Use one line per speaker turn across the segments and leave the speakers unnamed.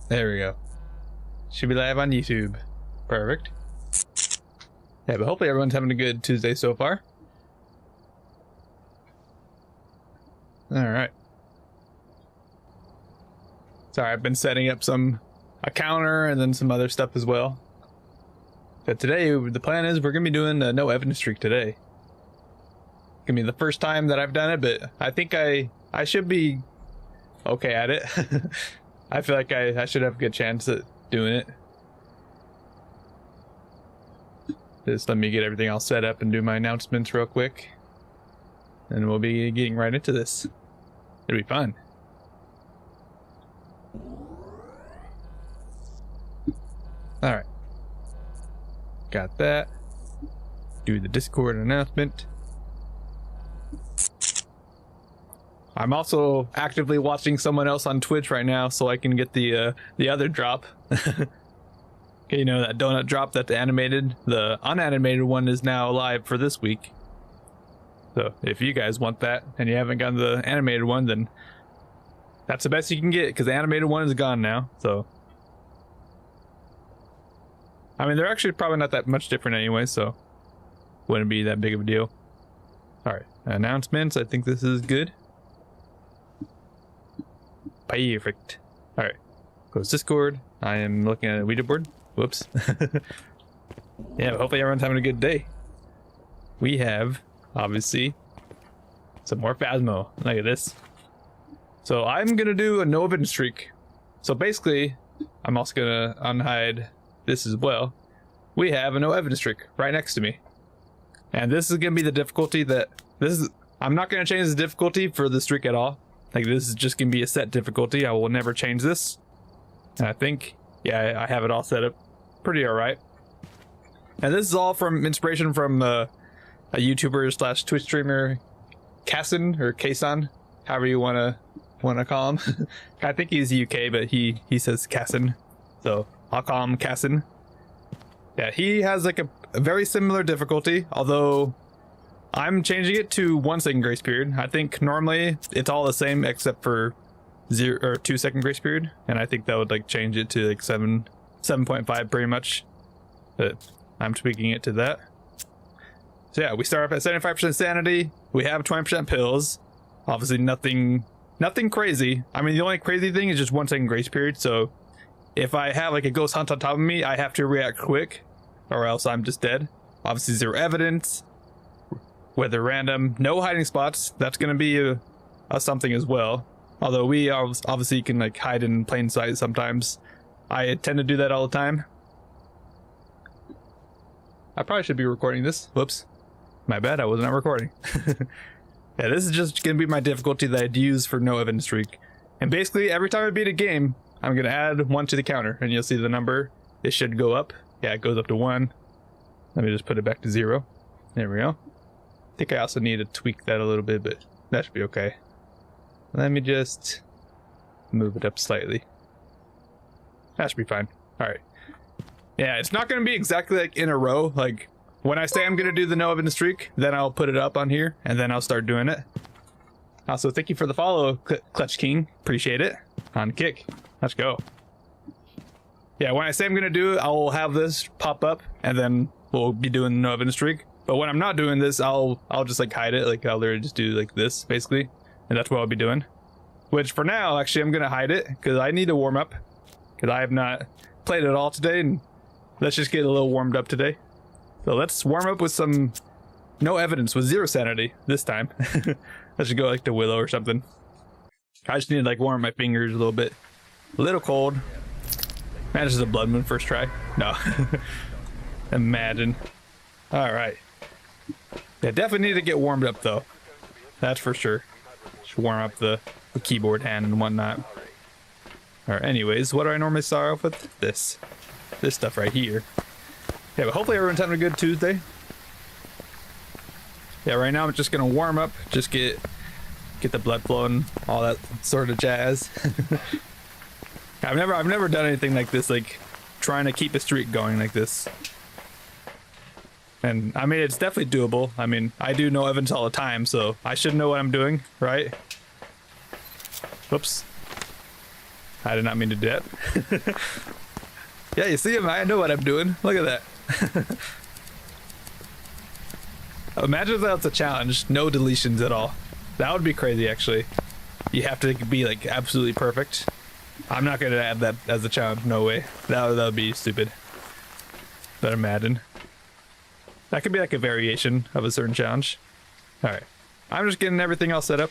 There we go. Should be live on YouTube. Perfect. Yeah, but hopefully everyone's having a good Tuesday so far. Alright. Sorry, I've been setting up a counter and then some other stuff as well. But today, the plan is we're going to be doing a no evidence streak today. It's going to be the first time that I've done it, but I think I should be okay at it. I feel like I should have a good chance at doing it. Just let me get everything all set up and do my announcements real quick. And we'll be getting right into this. It'll be fun. Alright. Got that. Do the Discord announcement. I'm also actively watching someone else on Twitch right now so I can get the other drop. Okay, you know that donut drop that's animated? The unanimated one is now live for this week. So if you guys want that and you haven't gotten the animated one, then that's the best you can get because the animated one is gone now. So I mean, they're actually probably not that much different anyway, so wouldn't be that big of a deal. Alright, announcements. I think this is good. Perfect. Alright, close Discord. I am looking at a Ouija board. Whoops. Yeah, but hopefully everyone's having a good day. We have, obviously, some more Phasmo. Look at this. So I'm going to do a no evidence streak. So basically, I'm also going to unhide this as well. We have a no evidence streak right next to me. And this is going to be the difficulty that... I'm not going to change the difficulty for the streak at all. Like, this is just going to be a set difficulty. I will never change this. And I think, yeah, I have it all set up pretty alright. And this is all from inspiration from a YouTuber slash Twitch streamer, Kasan, or Kasan, however you want to call him. I think he's UK, but he says Kasan. So I'll call him Kasan. Yeah, he has like a very similar difficulty, although I'm changing it to 1 second grace period. I think normally it's all the same except for 0 or 2 second grace period, and I think that would like change it to like 7.5 pretty much. But I'm tweaking it to that. So yeah, we start off at 75% sanity. We have 20% pills. Obviously nothing crazy. I mean, the only crazy thing is just 1 second grace period. So if I have like a ghost hunt on top of me, I have to react quick or else I'm just dead. Obviously 0 evidence, weather random, no hiding spots. That's going to be a something as well. Although we obviously can like hide in plain sight sometimes. I tend to do that all the time. I probably should be recording this. Whoops. My bad, I was not recording. Yeah, this is just going to be my difficulty that I'd use for no evidence streak. And basically, every time I beat a game, I'm going to add 1 to the counter. And you'll see the number. It should go up. Yeah, it goes up to 1. Let me just put it back to 0. There we go. I think I also need to tweak that a little bit, but that should be okay. Let me just move it up slightly. That should be fine. Alright. Yeah, it's not going to be exactly like in a row. Like, when I say I'm going to do the no evidence streak, then I'll put it up on here, and then I'll start doing it. Also, thank you for the follow, Clutch King. Appreciate it. On kick. Let's go. Yeah, when I say I'm going to do it, I'll have this pop up, and then we'll be doing the no evidence streak. But when I'm not doing this, I'll just like hide it. Like, I'll literally just do like this, basically. And that's what I'll be doing. Which for now, actually, I'm going to hide it, because I need to warm up. Because I have not played at all today, and let's just get a little warmed up today. So let's warm up with some no evidence with 0 sanity this time. I should go like to Willow or something. I just need to like warm my fingers a little bit. A little cold. Man, this is a blood moon first try. No. Imagine. Alright. Yeah, definitely need to get warmed up though. That's for sure. Should warm up the keyboard hand and whatnot. Alright, anyways, what do I normally start off with? This stuff right here. Yeah, but hopefully everyone's having a good Tuesday. Yeah, right now I'm just gonna warm up, just get the blood flowing, all that sort of jazz. I've never done anything like this, like trying to keep a streak going like this. And I mean, it's definitely doable. I mean, I do no evidence all the time, so I should know what I'm doing, right? Whoops. I did not mean to do that. Yeah, you see him? I know what I'm doing. Look at that. Imagine if that's a challenge. No deletions at all. That would be crazy, actually. You have to be like absolutely perfect. I'm not gonna add that as a challenge. No way. That would be stupid. But imagine. That could be like a variation of a certain challenge. All right. I'm just getting everything all set up.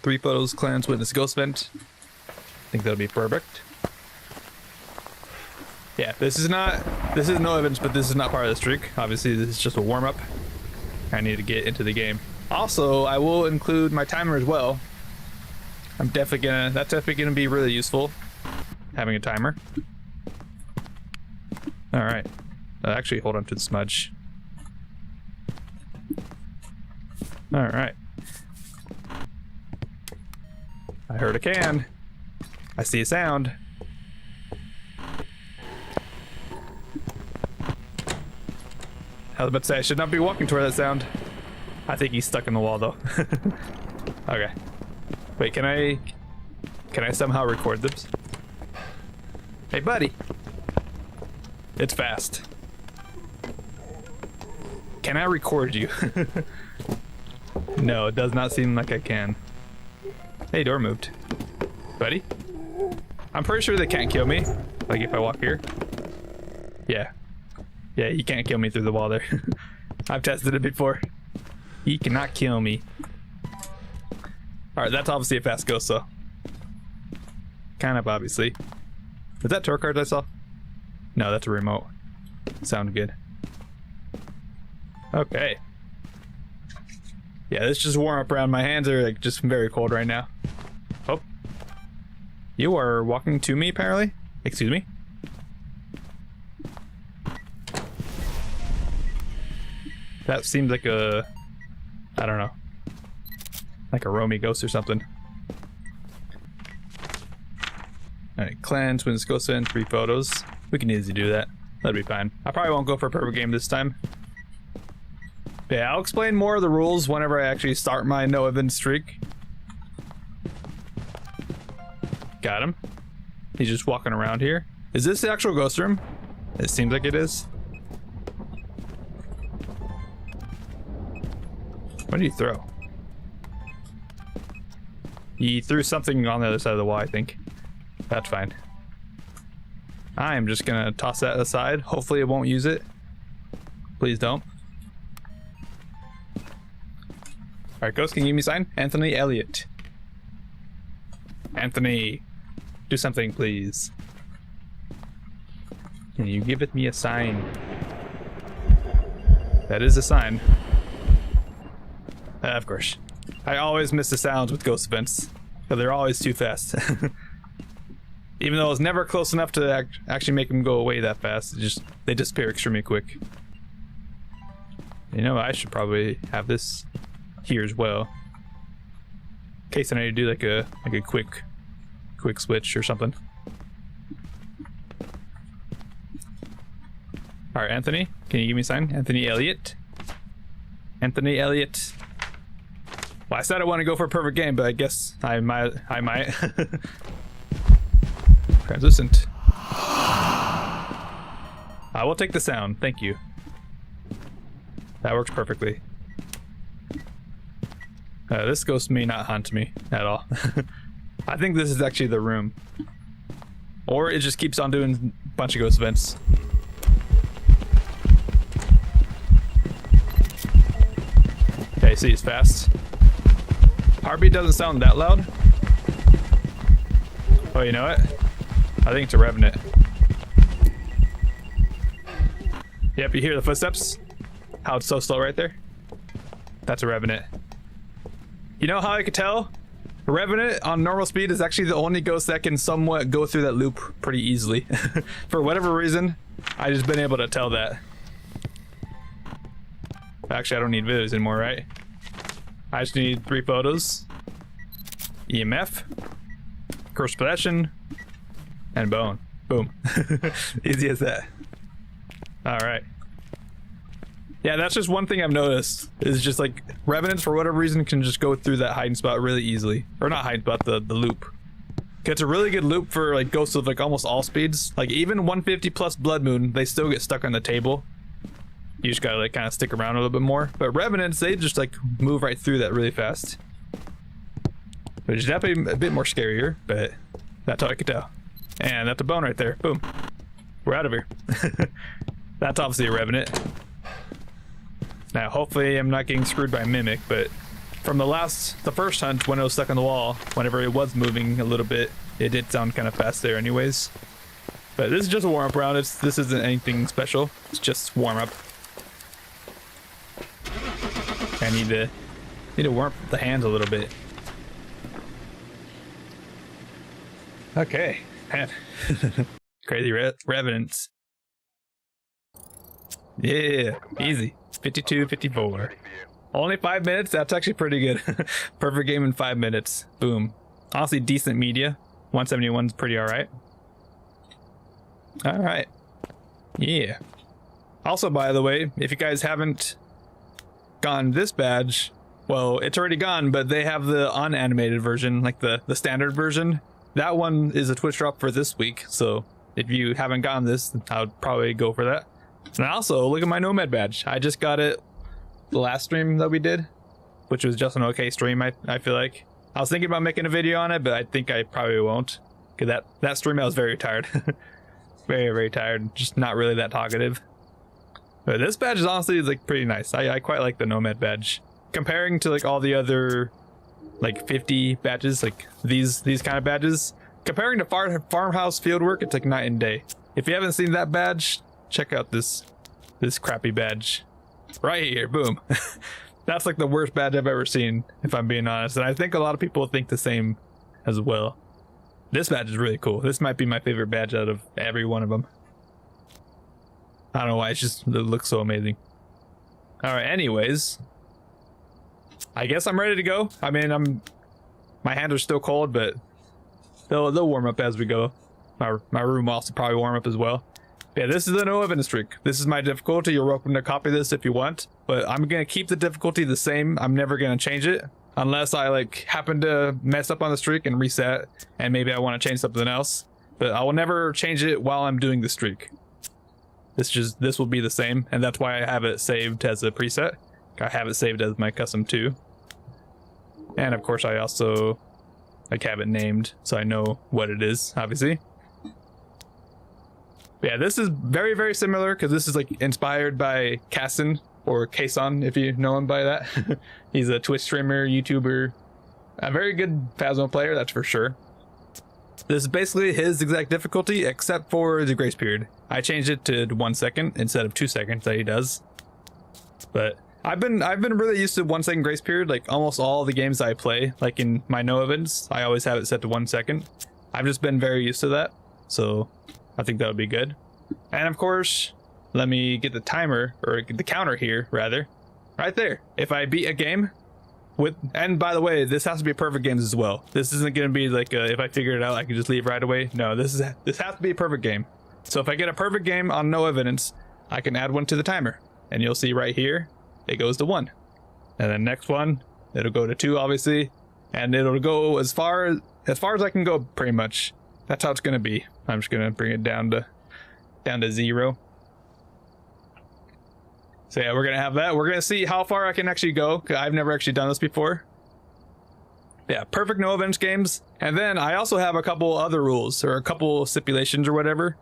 3 photos, clans, witness, ghost vent. I think that'll be perfect. Yeah, this is no evidence, but this is not part of the streak. Obviously, this is just a warm-up. I need to get into the game. Also, I will include my timer as well. That's definitely gonna be really useful, having a timer. All right. Actually, hold on to the smudge. All right. I heard a can. I see a sound. I was about to say I should not be walking toward that sound. I think he's stuck in the wall though. Okay. Wait, can I somehow record this? Hey buddy. It's fast. Can I record you? No, it does not seem like I can. Hey, door moved. Buddy? I'm pretty sure they can't kill me. Like if I walk here. Yeah. Yeah, he can't kill me through the wall there. I've tested it before. He cannot kill me. Alright, that's obviously a fast ghost, so. Kind of obviously. Is that tour cards I saw? No, that's a remote. Sound good. Okay. Yeah, this just warm up around. My hands are like just very cold right now. Oh. You are walking to me apparently? Excuse me? That seems like a... I don't know. Like a roamy ghost or something. Alright, cleanse, witness ghost in, 3 photos. We can easily do that. That'd be fine. I probably won't go for a perfect game this time. Yeah, I'll explain more of the rules whenever I actually start my no event streak. Got him. He's just walking around here. Is this the actual ghost room? It seems like it is. What did he throw? He threw something on the other side of the wall, I think. That's fine. I am just gonna toss that aside. Hopefully it won't use it. Please don't. Alright, Ghost, can you give me a sign? Anthony Elliott. Anthony, do something, please. Can you give it me a sign? That is a sign. Of course. I always miss the sounds with ghost events. But they're always too fast. Even though it's never close enough to actually make them go away that fast. They disappear extremely quick. You know, I should probably have this here as well. In case I need to do like a quick switch or something. Alright, Anthony, can you give me a sign? Anthony Elliott. Anthony Elliott. Well, I said I want to go for a perfect game, but I guess I might. Translucent. I will take the sound, thank you. That works perfectly. This ghost may not haunt me at all. I think this is actually the room. Or it just keeps on doing a bunch of ghost events. Okay, see, it's fast. Heartbeat doesn't sound that loud. Oh, you know what? I think it's a Revenant. Yep, you hear the footsteps? How it's so slow right there? That's a Revenant. You know how I could tell? Revenant on normal speed is actually the only ghost that can somewhat go through that loop pretty easily. For whatever reason, I just been able to tell that. Actually, I don't need videos anymore, right? I just need 3 photos. EMF. Curse possession. And bone. Boom. Easy as that. Alright. Yeah, that's just one thing I've noticed. Is just like, Revenants for whatever reason can just go through that hiding spot really easily. Or not hiding spot, the loop. It's a really good loop for like ghosts of like almost all speeds. Like even 150 plus Blood Moon, they still get stuck on the table. You just gotta like kind of stick around a little bit more. But Revenants, they just like move right through that really fast. Which is definitely a bit more scarier, but that's all I could tell. And that's a bone right there. Boom. We're out of here. That's obviously a Revenant. Now, hopefully I'm not getting screwed by a Mimic, but from the first hunt, when it was stuck on the wall, whenever it was moving a little bit, it did sound kind of fast there anyways. But this is just a warm-up round. This isn't anything special. It's just warm-up. I need to warm up the hands a little bit. Okay, man. Crazy Revenants. Yeah, easy. 52, 54. Only 5 minutes? That's actually pretty good. Perfect game in 5 minutes. Boom. Honestly, decent media. 171's pretty alright. Alright. Yeah. Also, by the way, if you guys haven't gotten this badge, well, it's already gone, but they have the unanimated version, like the standard version. That one is a Twitch drop for this week, so if you haven't gotten this, I would probably go for that. And also, look at my Nomad badge. I just got it the last stream that we did, which was just an okay stream, I feel like. I was thinking about making a video on it, but I think I probably won't. Because that stream I was very tired. Very, very tired. Just not really that talkative. But this badge is honestly like pretty nice. I quite like the Nomad badge. Comparing to like all the other like 50 badges, like these kind of badges. Comparing to farmhouse fieldwork, it's like night and day. If you haven't seen that badge, check out this crappy badge. Right here, boom. That's like the worst badge I've ever seen, if I'm being honest. And I think a lot of people think the same as well. This badge is really cool. This might be my favorite badge out of every one of them. I don't know why, it looks so amazing. Alright, anyways. I guess I'm ready to go. I mean, my hands are still cold, but they'll warm up as we go. My room will also probably warm up as well. Yeah, this is the no evidence streak. This is my difficulty. You're welcome to copy this if you want, but I'm gonna keep the difficulty the same. I'm never gonna change it unless I like happen to mess up on the streak and reset, and maybe I want to change something else. But I will never change it while I'm doing the streak. This will be the same, and that's why I have it saved as a preset. I have it saved as my custom 2, and of course I also like have it named so I know what it is, obviously. Yeah, this is very, very similar because this is like inspired by Kason, or Kason if you know him by that. He's a Twitch streamer, YouTuber, a very good Phasmo player, that's for sure. This is basically his exact difficulty except for the grace period. I changed it to 1 second instead of 2 seconds that he does. But I've been really used to 1 second grace period, like almost all the games I play, like in my no events, I always have it set to 1 second. I've just been very used to that, so I think that would be good. And of course, let me get the timer, or the counter here, rather. Right there. If I beat a game with, and by the way, this has to be perfect games as well. This isn't going to be like if I figure it out, I can just leave right away. No, this has to be a perfect game. So if I get a perfect game on no evidence, I can add one to the timer. And you'll see right here, it goes to 1. And then next one, it'll go to 2, obviously. And it'll go as far as I can go, pretty much. That's how it's going to be. I'm just going to bring it down to 0. So yeah, we're going to have that. We're going to see how far I can actually go, because I've never actually done this before. Yeah, perfect no events games. And then I also have a couple other rules, or a couple stipulations or whatever.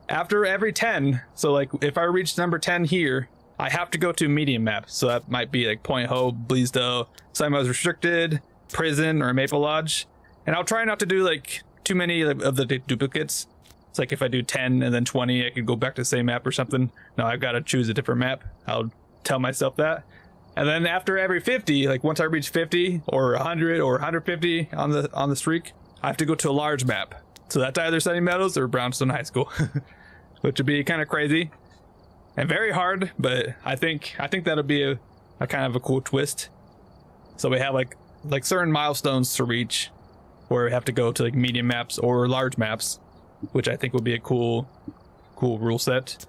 After every 10, so like if I reach number 10 here, I have to go to medium map. So that might be like Point Hope, Bleasdale, Simons Restricted, Prison, or Maple Lodge. And I'll try not to do like too many of the duplicates. It's like if I do 10 and then 20, I could go back to the same map or something. No, I've got to choose a different map. I'll tell myself that. And then after every 50, like once I reach 50 or 100 or 150 on the streak, I have to go to a large map. So that's either Sunny Meadows or Brownstone High School, which would be kind of crazy and very hard. But I think that'll be a kind of a cool twist. So we have like certain milestones to reach, where we have to go to like medium maps or large maps, which I think would be a cool rule set.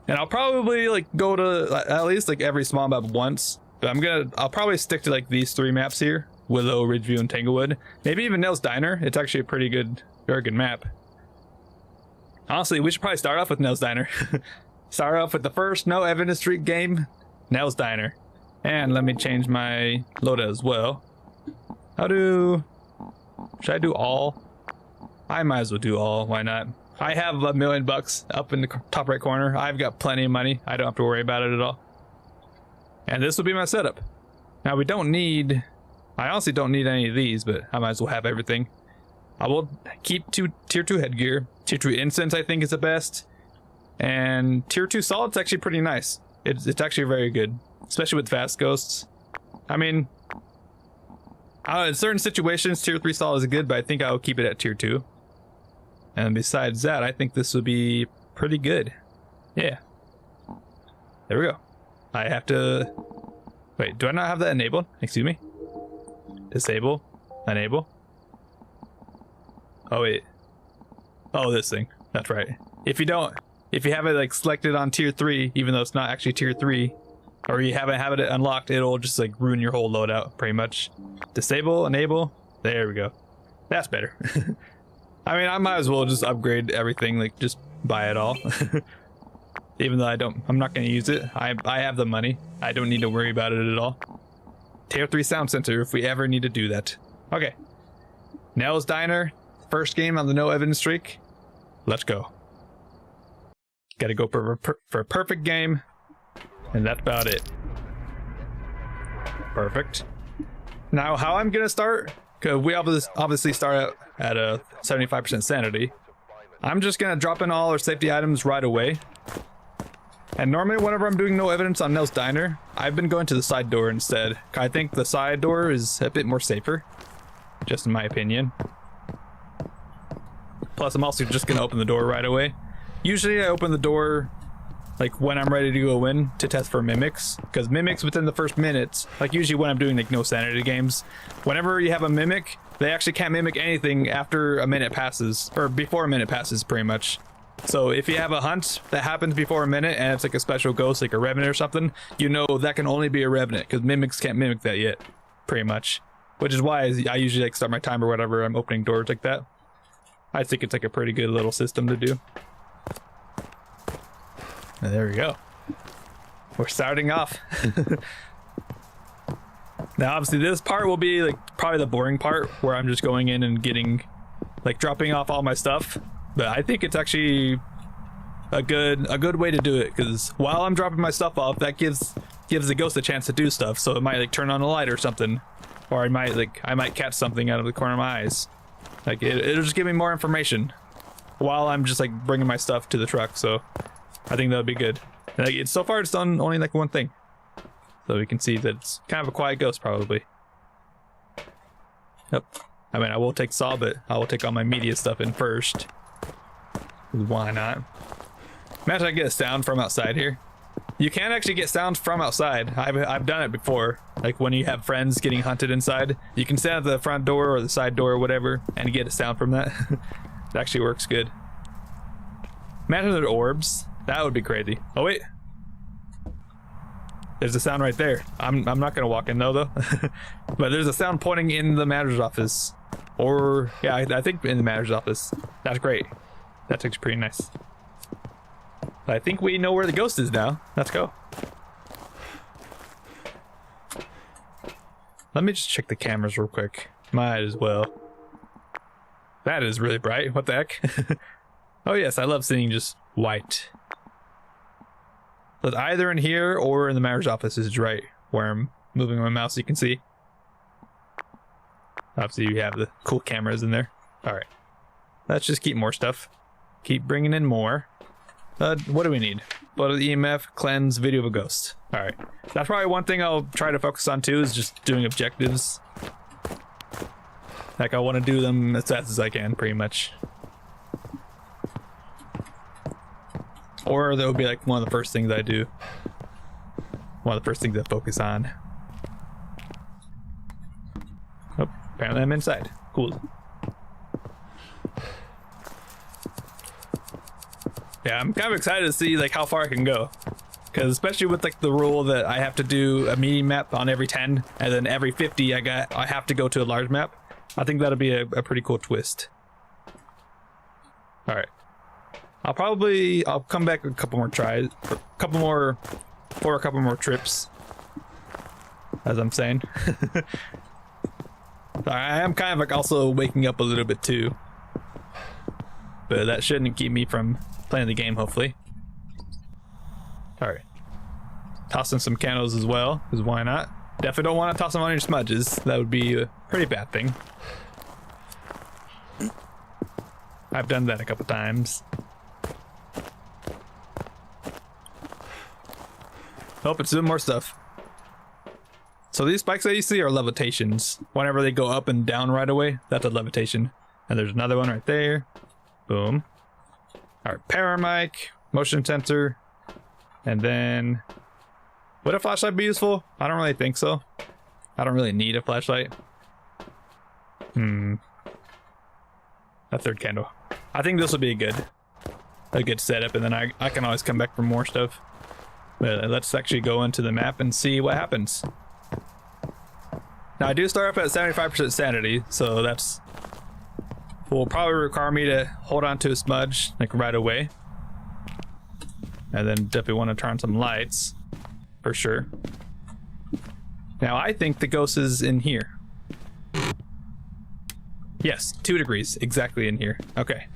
And I'll probably like go to at least like every small map once, but I'll probably stick to like these 3 maps here, Willow, Ridgeview, and Tanglewood. Maybe even Nell's Diner. It's actually a pretty good, very good map. Honestly, we should probably start off with Nell's Diner. Start off with the first no evidence streak game, Nell's Diner. And let me change my loadout as well. Should I do all? I might as well do all, why not? I have $1 million up in the top right corner. I've got plenty of money. I don't have to worry about it at all. And this will be my setup. Now we don't need, I honestly don't need any of these, but I might as well have everything. I will keep tier 2 headgear. Tier 2 incense I think is the best. And tier 2 solid's actually pretty nice. It's actually very good, especially with fast ghosts. I mean, in certain situations tier 3 solid is good, but I think I'll keep it at tier 2. And besides that, I think this would be pretty good. Yeah. There we go. I have to... Wait, do I not have that enabled? Excuse me? Disable. Enable. Oh, wait. Oh, this thing. That's right. If you have it like selected on tier 3, even though it's not actually tier 3, or you haven't have it unlocked, it'll just like ruin your whole loadout, pretty much. Disable, enable. There we go. That's better. I mean, I might as well just upgrade everything, like just buy it all. Even though I'm not going to use it. I have the money. I don't need to worry about it at all. Tier 3 sound sensor if we ever need to do that. Okay. Nell's Diner, first game on the no evidence streak. Let's go. Gotta go for a perfect game. And that's about it. Perfect. Now, how I'm going to start, because we obviously start out at a 75% sanity. I'm just going to drop in all our safety items right away. And normally whenever I'm doing no evidence on Nell's Diner, I've been going to the side door instead. I think the side door is a bit more safer, just in my opinion. Plus, I'm also just going to open the door right away. Usually I open the door like when I'm ready to go in to test for mimics, because mimics within the first minutes, like usually when I'm doing like no sanity games, whenever you have a mimic, they actually can't mimic anything after a minute passes, or before a minute passes pretty much. So if you have a hunt that happens before a minute and it's like a special ghost, like a revenant or something, you know that can only be a revenant, because mimics can't mimic that yet, pretty much. Which is why I usually like start my timer whenever I'm opening doors like that. I think it's like a pretty good little system to do. And there we go. We're starting off. Now obviously this part will be like probably the boring part, where I'm just going in and getting, like, dropping off all my stuff. But I think it's actually a good way to do it, because while I'm dropping my stuff off, that gives the ghost a chance to do stuff. So it might like turn on a light or something, or I might catch something out of the corner of my eyes. Like it'll just give me more information while I'm just like bringing my stuff to the truck. So I think that would be good. And, like, so far it's done only like one thing, so we can see that it's kind of a quiet ghost probably. Yep. I mean, I will take Saw, but I will take all my media stuff in first. Why not? Imagine I get a sound from outside here. You can actually get sounds from outside. I've done it before. Like when you have friends getting hunted inside, you can stand at the front door or the side door or whatever and get a sound from that. It actually works good. Imagine there are orbs. That would be crazy. Oh wait. There's a sound right there. I'm not gonna walk in though. But there's a sound pointing in the manager's office. Or yeah, I think in the manager's office. That's great. That looks pretty nice. I think we know where the ghost is now. Let's go. Let me just check the cameras real quick. Might as well. That is really bright. What the heck? Oh yes, I love seeing just white. But either in here or in the manager's office is right where I'm moving my mouse, you can see. Obviously you have the cool cameras in there. Alright. Let's just keep more stuff. Keep bringing in more. What do we need? Photo EMF, cleanse, video of a ghost. Alright. That's probably one thing I'll try to focus on too, is just doing objectives. Like I want to do them as fast as I can, pretty much. Or that would be like one of the first things I do. One of the first things I focus on. Oh, apparently I'm inside. Cool. Yeah, I'm kind of excited to see like how far I can go. Because especially with like the rule that I have to do a medium map on every 10, and then every 50 I have to go to a large map. I think that'll be a pretty cool twist. All right, I'll come back a couple more tries, for a couple more trips, as I'm saying. I am kind of like also waking up a little bit too, but that shouldn't keep me from playing the game, hopefully. All right, tossing some candles as well, because why not? Definitely don't want to toss them on your smudges. That would be a pretty bad thing. I've done that a couple times. Oh, it's doing more stuff. So these spikes that you see are levitations. Whenever they go up and down right away, that's a levitation. And there's another one right there. Boom. All right, power mic, motion sensor, and then would a flashlight be useful? I don't really think so. I don't really need a flashlight. A third candle. I think this will be a good setup, and then I can always come back for more stuff. But let's actually go into the map and see what happens. Now I do start off at 75% sanity, so that's will probably require me to hold on to a smudge like right away. And then definitely want to turn on some lights for sure. Now I think the ghost is in here. Yes, 2 degrees exactly in here. Okay,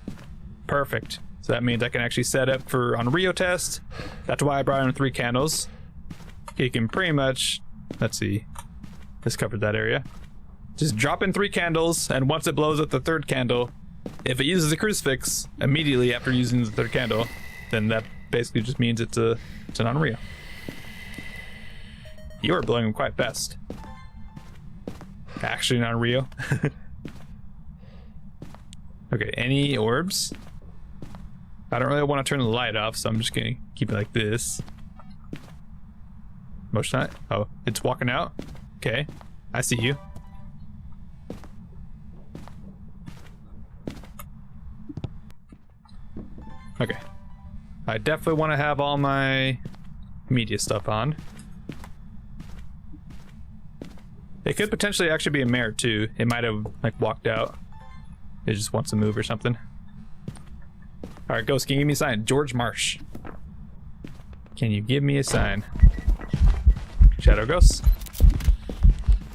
perfect. So that means I can actually set up for on Rio test. That's why I brought in 3 candles. You can pretty much, let's see, this covered that area. Just drop in 3 candles, and once it blows up the 3rd candle, if it uses a crucifix immediately after using the 3rd candle, then that basically just means it's an Unreal. You are blowing them quite fast. Actually, not Rio. Okay, any orbs? I don't really want to turn the light off, so I'm just gonna keep it like this. Motion light? Oh, it's walking out? Okay, I see you. Okay. I definitely want to have all my media stuff on. It could potentially actually be a mare too. It might have like walked out. It just wants to move or something. All right, Ghost, can you give me a sign? George Marsh. Can you give me a sign? Shadow Ghost.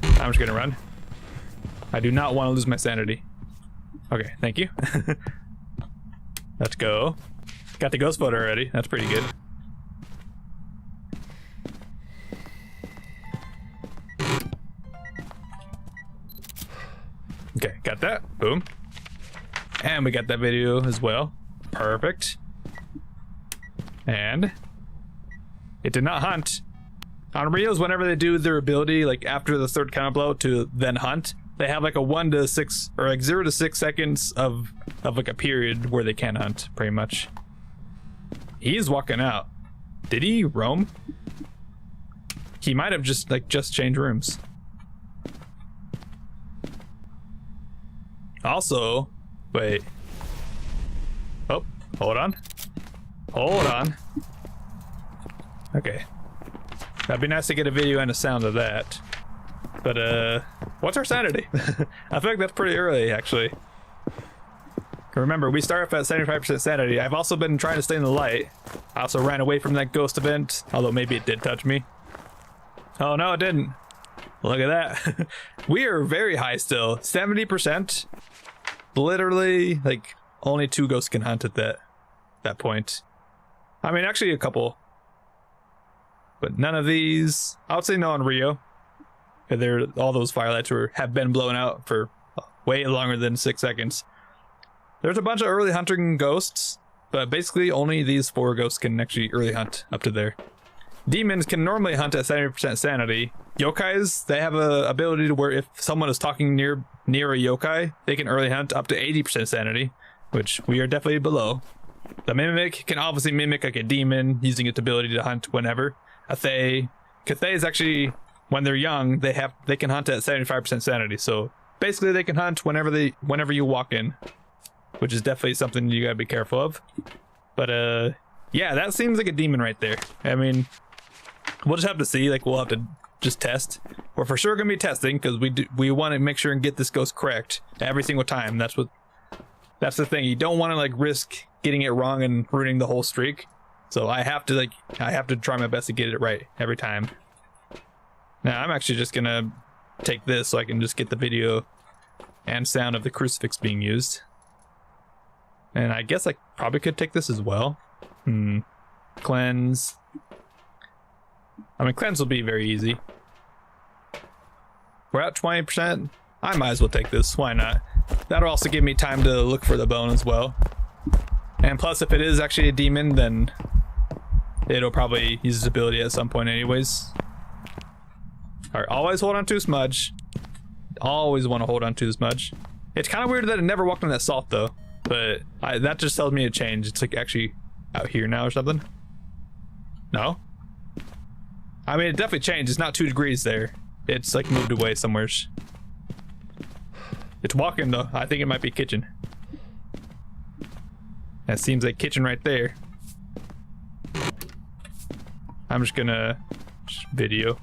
I'm just gonna run. I do not want to lose my sanity. Okay, thank you. Let's go. Got the ghost photo already. That's pretty good. Okay, got that. Boom. And we got that video as well. Perfect. And it did not hunt. On Rios, whenever they do their ability, like after the 3rd counter blow to then hunt, they have like a 1 to 6 or like 0 to 6 seconds of like a period where they can hunt, pretty much. He's walking out. Did he roam? He might have just changed rooms. Also, wait. Oh, hold on. Hold on. Okay. That'd be nice to get a video and a sound of that. But, what's our sanity? I feel like that's pretty early, actually. Remember, we start off at 75% sanity. I've also been trying to stay in the light. I also ran away from that ghost event, although maybe it did touch me. Oh, no, it didn't. Look at that. We are very high still. 70%. Literally, like, only 2 ghosts can hunt at that point. I mean, actually a couple. But none of these. I would say no on Rio. All those firelights have been blown out for way longer than 6 seconds. There's a bunch of early hunting ghosts, but basically only these 4 ghosts can actually early hunt up to there. Demons can normally hunt at 70% sanity. Yokais, they have a ability to where if someone is talking near a yokai, they can early hunt up to 80% sanity, which we are definitely below. The Mimic can obviously mimic like a demon, using its ability to hunt whenever. A Thay is actually, when they're young, they can hunt at 75% sanity, so basically they can hunt whenever you walk in, which is definitely something you gotta be careful of. But Yeah, that seems like a demon right there. I mean, we'll just have to see. Like, we'll have to just test. We're for sure gonna be testing because we want to make sure and get this ghost correct every single time. That's the thing. You don't want to like risk getting it wrong and ruining the whole streak. So I have to try my best to get it right every time. Now I'm actually just gonna take this so I can just get the video and sound of the crucifix being used. And I guess I probably could take this as well. Cleanse. I mean, cleanse will be very easy. We're at 20%. I might as well take this. Why not? That'll also give me time to look for the bone as well. And plus, if it is actually a demon, then it'll probably use its ability at some point anyways. Alright, always hold on to a smudge. Always want to hold on to the smudge. It's kind of weird that it never walked on that salt though. But that just tells me a change. It's like actually out here now or something. No? I mean, it definitely changed. It's not 2 degrees there. It's like moved away somewhere. It's walking though. I think it might be kitchen. That seems like kitchen right there. I'm just gonna video.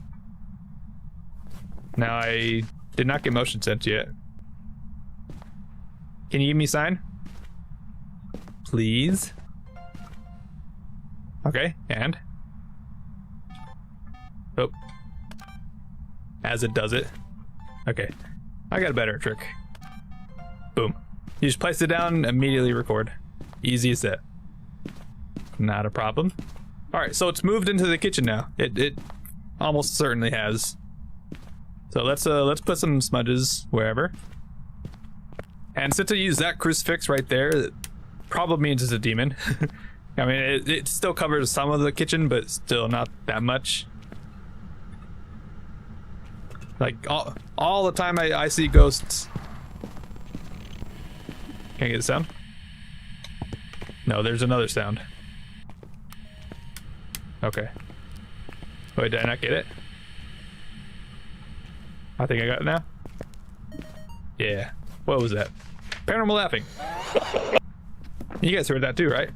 Now I did not get motion sense yet. Can you give me a sign? Please. Okay, and? Oh. As it does it. Okay. I got a better trick. Boom. You just place it down, immediately record. Easy as that. Not a problem. Alright, so it's moved into the kitchen now. It almost certainly has. So let's put some smudges wherever. And since I use that crucifix right there, it probably means it's a demon. I mean, it still covers some of the kitchen, but still not that much. Like, all the time I see ghosts. Can I get a sound? No, there's another sound. Okay. Wait, did I not get it? I think I got it now. Yeah. What was that? Paranormal laughing. You guys heard that too, right?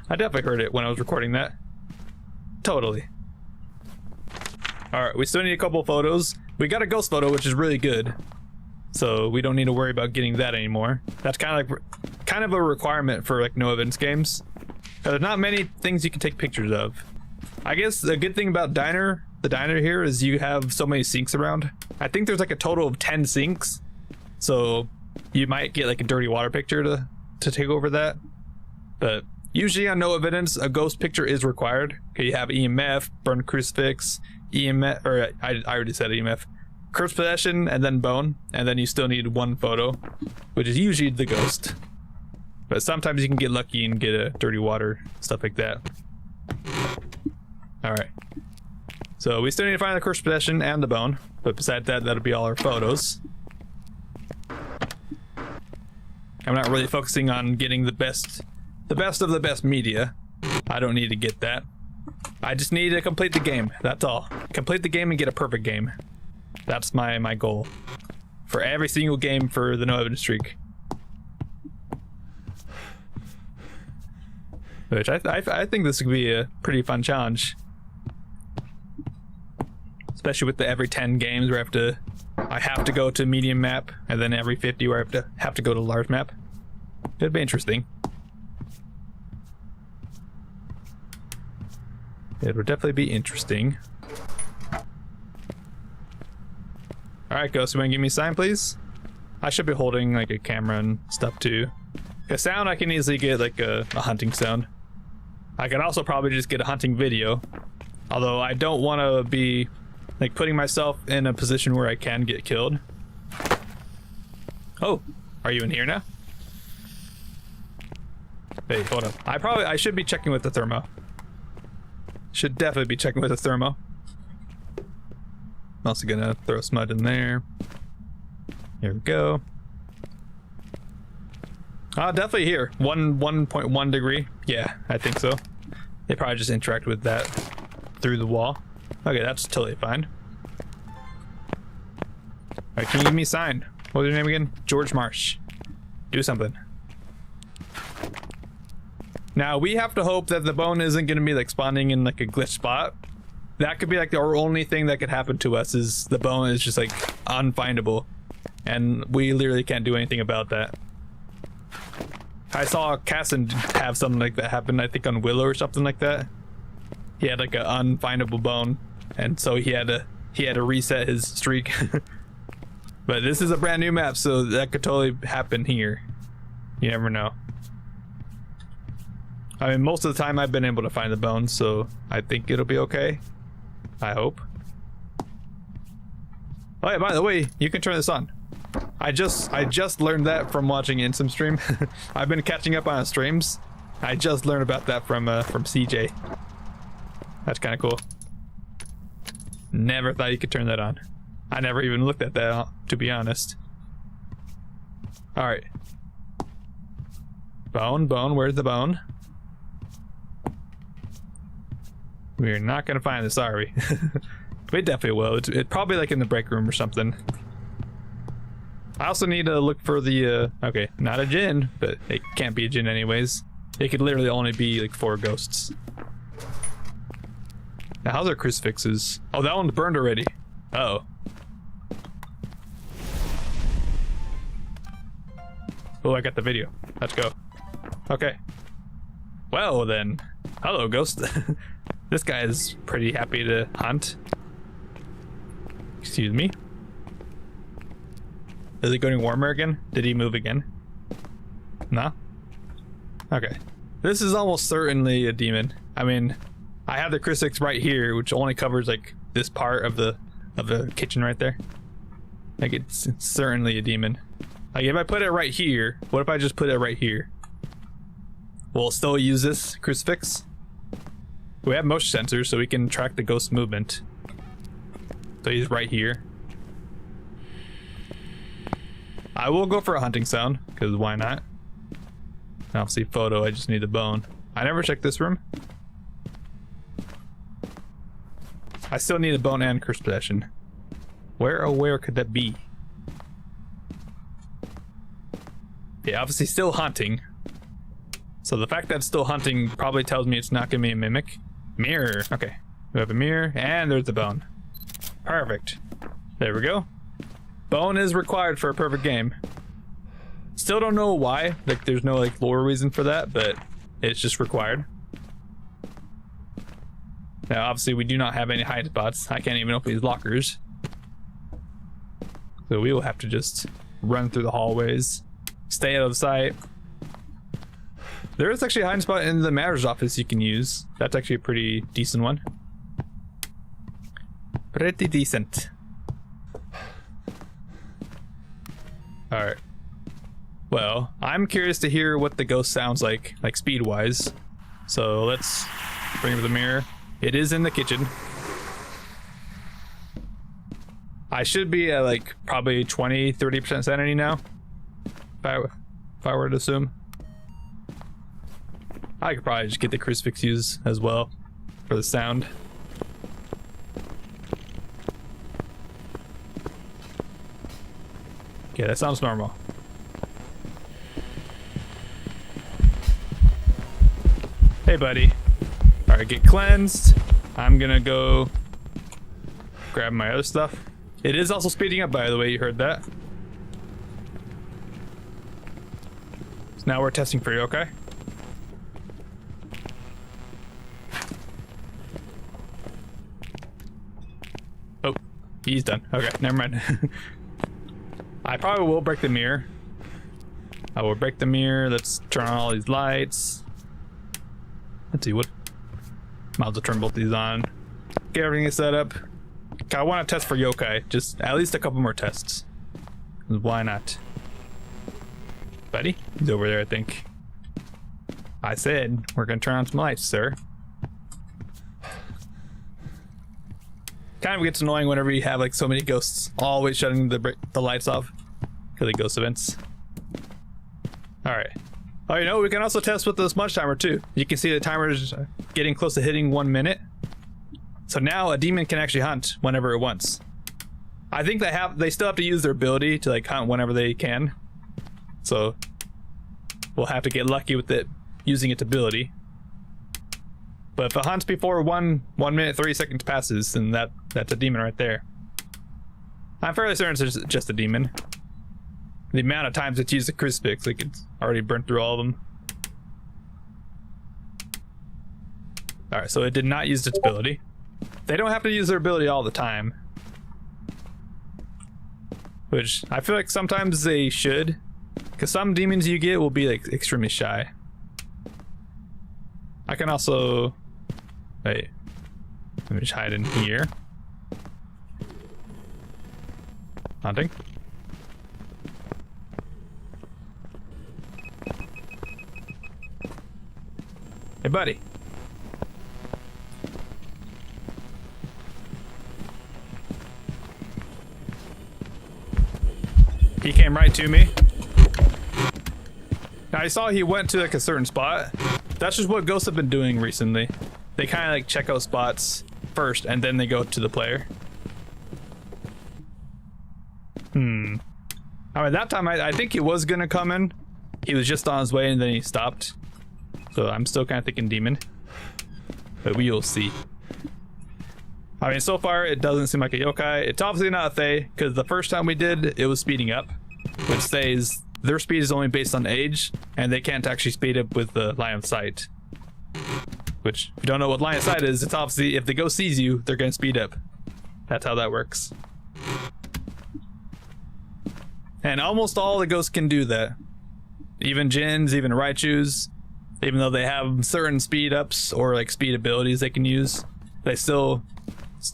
I definitely heard it when I was recording that. Totally. Alright, we still need a couple photos. We got a ghost photo, which is really good. So we don't need to worry about getting that anymore. That's kind of a requirement for like no evidence games. There's not many things you can take pictures of. I guess the good thing about the diner here is you have so many sinks around. I think there's like a total of 10 sinks. So you might get like a dirty water picture to take over that. But usually on no evidence, a ghost picture is required. Okay, you have EMF, burned crucifix, EMF, or I already said EMF, curse possession, and then bone, and then you still need one photo, which is usually the ghost. But sometimes you can get lucky and get a dirty water, stuff like that. Alright. So we still need to find the curse possession and the bone, but besides that, that'll be all our photos. I'm not really focusing on getting the best of the best media. I don't need to get that. I just need to complete the game, that's all. Complete the game and get a perfect game. That's my goal. For every single game for the no evidence streak. Which I think this could be a pretty fun challenge. Especially with the every 10 games where I have to go to medium map, and then every 50 where I have to go to large map. It'd be interesting. It would definitely be interesting. Alright, Ghost, you wanna give me a sign, please? I should be holding like a camera and stuff too. A sound I can easily get like a hunting sound. I could also probably just get a hunting video. Although I don't want to be like putting myself in a position where I can get killed. Oh, are you in here now? Hey, hold up. I should be checking with the thermo. Should definitely be checking with the thermo. I'm also gonna throw some mud in there. Here we go. Definitely here. 1.1 degree. Yeah, I think so. They probably just interact with that through the wall. Okay, that's totally fine. Alright, can you give me a sign? What was your name again? George Marsh. Do something. Now we have to hope that the bone isn't going to be like spawning in like a glitch spot. That could be like our only thing that could happen to us, is the bone is just like unfindable, and we literally can't do anything about that. I saw Casson have something like that happen, I think on Willow or something like that. He had like an unfindable bone, and so he had to reset his streak. But this is a brand new map, so that could totally happen here. You never know. I mean, most of the time I've been able to find the bones, so I think it'll be okay. I hope. Oh yeah, by the way, you can turn this on. I just learned that from watching Insum stream. I've been catching up on streams. I just learned about that from CJ. That's kind of cool. Never thought you could turn that on. I never even looked at that, to be honest. All right. Bone, where's the bone? We're not gonna find this, are we? We definitely will. It's probably like in the break room or something. I also need to look for the, okay, not a djinn, but it can't be a djinn anyways. It could literally only be like 4 ghosts. Now, how's our crucifixes? Oh, that one's burned already. Uh-oh. Oh, I got the video. Let's go. Okay. Well then, hello ghost. This guy is pretty happy to hunt. Excuse me. Is it getting warmer again? Did he move again? No? Okay. This is almost certainly a demon. I mean, I have the crucifix right here, which only covers like this part of the kitchen right there. Like it's certainly a demon. Like if I put it right here, what if I just put it right here? We'll still use this crucifix. We have motion sensors, so we can track the ghost movement. So he's right here. I will go for a hunting sound, because why not? Obviously photo, I just need the bone. I never checked this room. I still need a bone and curse possession. Where, oh where could that be? Yeah, obviously still hunting. So the fact that it's still hunting probably tells me it's not gonna be a mimic. Mirror, okay. We have a mirror, and there's the bone. Perfect. There we go. Bone is required for a perfect game. Still don't know why, like there's no like lore reason for that, but it's just required. Now obviously we do not have any hide spots. I can't even open these lockers. So we will have to just run through the hallways, stay out of sight. There is actually a hiding spot in the mayor's office you can use. That's actually a pretty decent one. Pretty decent. Alright. Well, I'm curious to hear what the ghost sounds like speed-wise. So let's bring up the mirror. It is in the kitchen. I should be at like probably 20-30% sanity now. If I were to assume. I could probably just get the crucifix used as well for the sound. Okay, that sounds normal. Hey, buddy. Alright, get cleansed. I'm gonna go grab my other stuff. It is also speeding up, by the way, you heard that. So now we're testing for you, okay? Oh, he's done. Okay, never mind. I probably will break the mirror. I will break the mirror. Let's turn on all these lights. Let's see what. Might as well turn both these on. Get everything set up. I want to test for yokai. Just at least a couple more tests. Why not? Buddy? He's over there, I think. I said we're gonna turn on some lights, sir. Kind of gets annoying whenever you have like so many ghosts always shutting the lights off for the ghost events. Alright. Oh, you know, we can also test with the smudge timer too. You can see the timer is getting close to hitting 1 minute. So now a demon can actually hunt whenever it wants. I think they still have to use their ability to like hunt whenever they can. So we'll have to get lucky with it using its ability. But if it hunts before 1 minute 30 seconds passes, then that's a demon right there. I'm fairly certain it's just a demon. The amount of times it's used the crucifix, like it's already burnt through all of them. Alright, so it did not use its ability. They don't have to use their ability all the time. Which, I feel like sometimes they should. Because some demons you get will be like extremely shy. I can also... Wait. Let me just hide in here. Hunting. Hey, buddy. He came right to me. Now, I saw he went to like a certain spot. That's just what ghosts have been doing recently. They kind of like check out spots first and then they go to the player. I mean, that time I think he was gonna come in. He was just on his way and then he stopped. So I'm still kind of thinking demon. But we will see. I mean, so far it doesn't seem like a yokai. It's obviously not a Thay, because the first time we did, it was speeding up. Which says their speed is only based on age, and they can't actually speed up with the line of sight. Which, if you don't know what line of sight is, it's obviously if the ghost sees you, they're going to speed up. That's how that works. And almost all the ghosts can do that. Even Jinns, even Raichus, even though they have certain speed ups or like speed abilities they can use, they still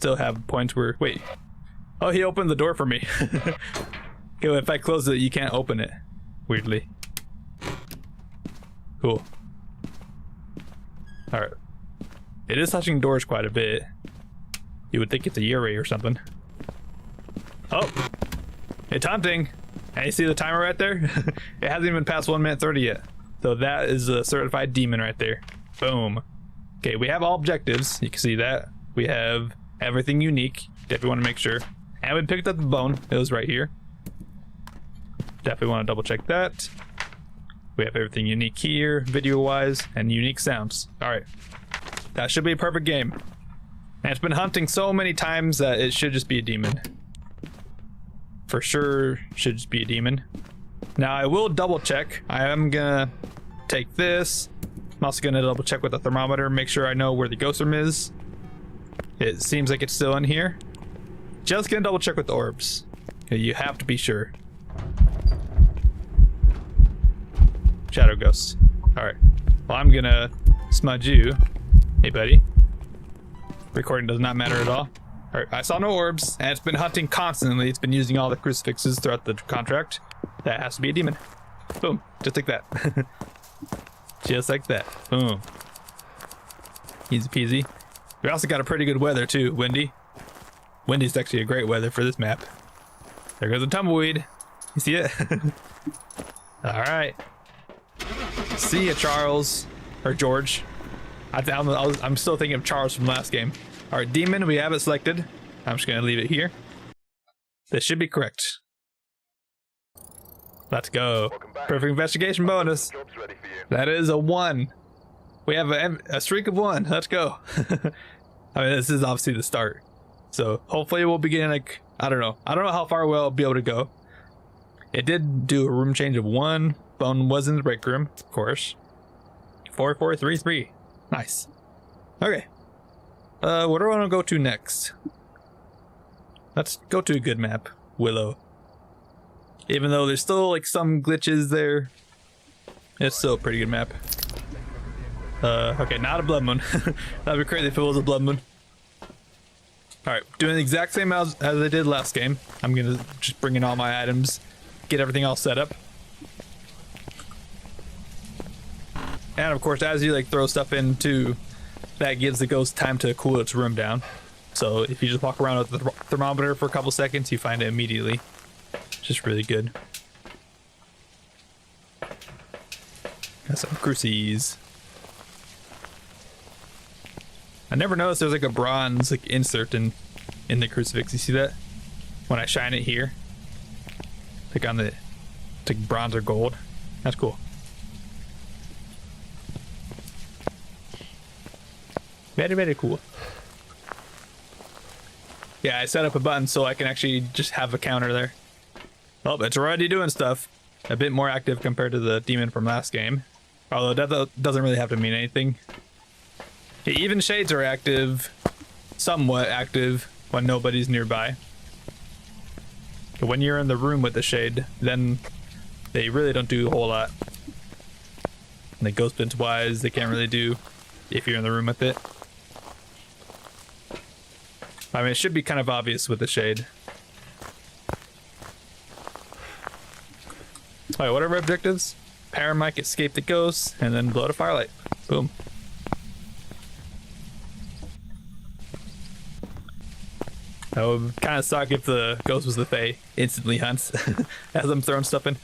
have points where... Wait. Oh, he opened the door for me. Okay, if I close it, you can't open it. Weirdly. Cool. Alright. It is touching doors quite a bit. You would think it's a Yuri or something. Oh! It's hunting! And you see the timer right there? It hasn't even passed 1 minute 30 yet. So that is a certified demon right there. Boom. Okay, we have all objectives. You can see that. We have everything unique. Definitely want to make sure. And we picked up the bone. It was right here. Definitely want to double check that. We have everything unique here, video wise, and unique sounds. Alright. That should be a perfect game. And it's been hunting so many times that it should just be a demon. For sure should just be a demon. Now I will double check. I am gonna take this. I'm also gonna double check with the thermometer, make sure I know where the ghost room is. It seems like it's still in here. Just gonna double check with the orbs. Okay, you have to be sure. Shadow ghost. Alright. Well, I'm gonna smudge you. Hey, buddy. Recording does not matter at all. Alright, I saw no orbs, and it's been hunting constantly. It's been using all the crucifixes throughout the contract. That has to be a demon. Boom. Just like that. Just like that. Boom. Easy peasy. We also got a pretty good weather, too. Windy. Windy's actually a great weather for this map. There goes a tumbleweed. You see it? Alright. See ya, Charles. Or George. I'm still thinking of Charles from last game. Alright, demon, we have it selected. I'm just gonna leave it here. This should be correct. Let's go. Perfect investigation bonus. That is a 1. We have a streak of 1. Let's go. I mean, this is obviously the start. So hopefully we'll be getting like, I don't know how far we'll be able to go. It did do a room change of 1. Bone was in the break room, of course. 4433. Nice. Okay. What do I want to go to next? Let's go to a good map. Willow. Even though there's still like some glitches there, it's still a pretty good map. Okay, not a blood moon. That'd be crazy if it was a blood moon. Alright, doing the exact same as I did last game. I'm gonna just bring in all my items, get everything all set up. And of course, as you like throw stuff in too, that gives the ghost time to cool its room down. So if you just walk around with the thermometer for a couple seconds, you find it immediately. Just really good. Got some crucies. I never noticed there's like a bronze like insert in the crucifix. You see that? When I shine it here, like on the, it's like bronze or gold. That's cool. Very, very cool. Yeah, I set up a button so I can actually just have a counter there. Oh, it's already doing stuff. A bit more active compared to the demon from last game. Although that doesn't really have to mean anything. Yeah, even shades are active, somewhat active, when nobody's nearby. But when you're in the room with the shade, then they really don't do a whole lot. And the ghost bins wise, they can't really do if you're in the room with it. I mean, it should be kind of obvious with the shade. Alright, what are our objectives? Paramike, escape the ghost, and then blow out a firelight. Boom. That would kind of suck if the ghost was the Fae. Instantly hunts as I'm throwing stuff in.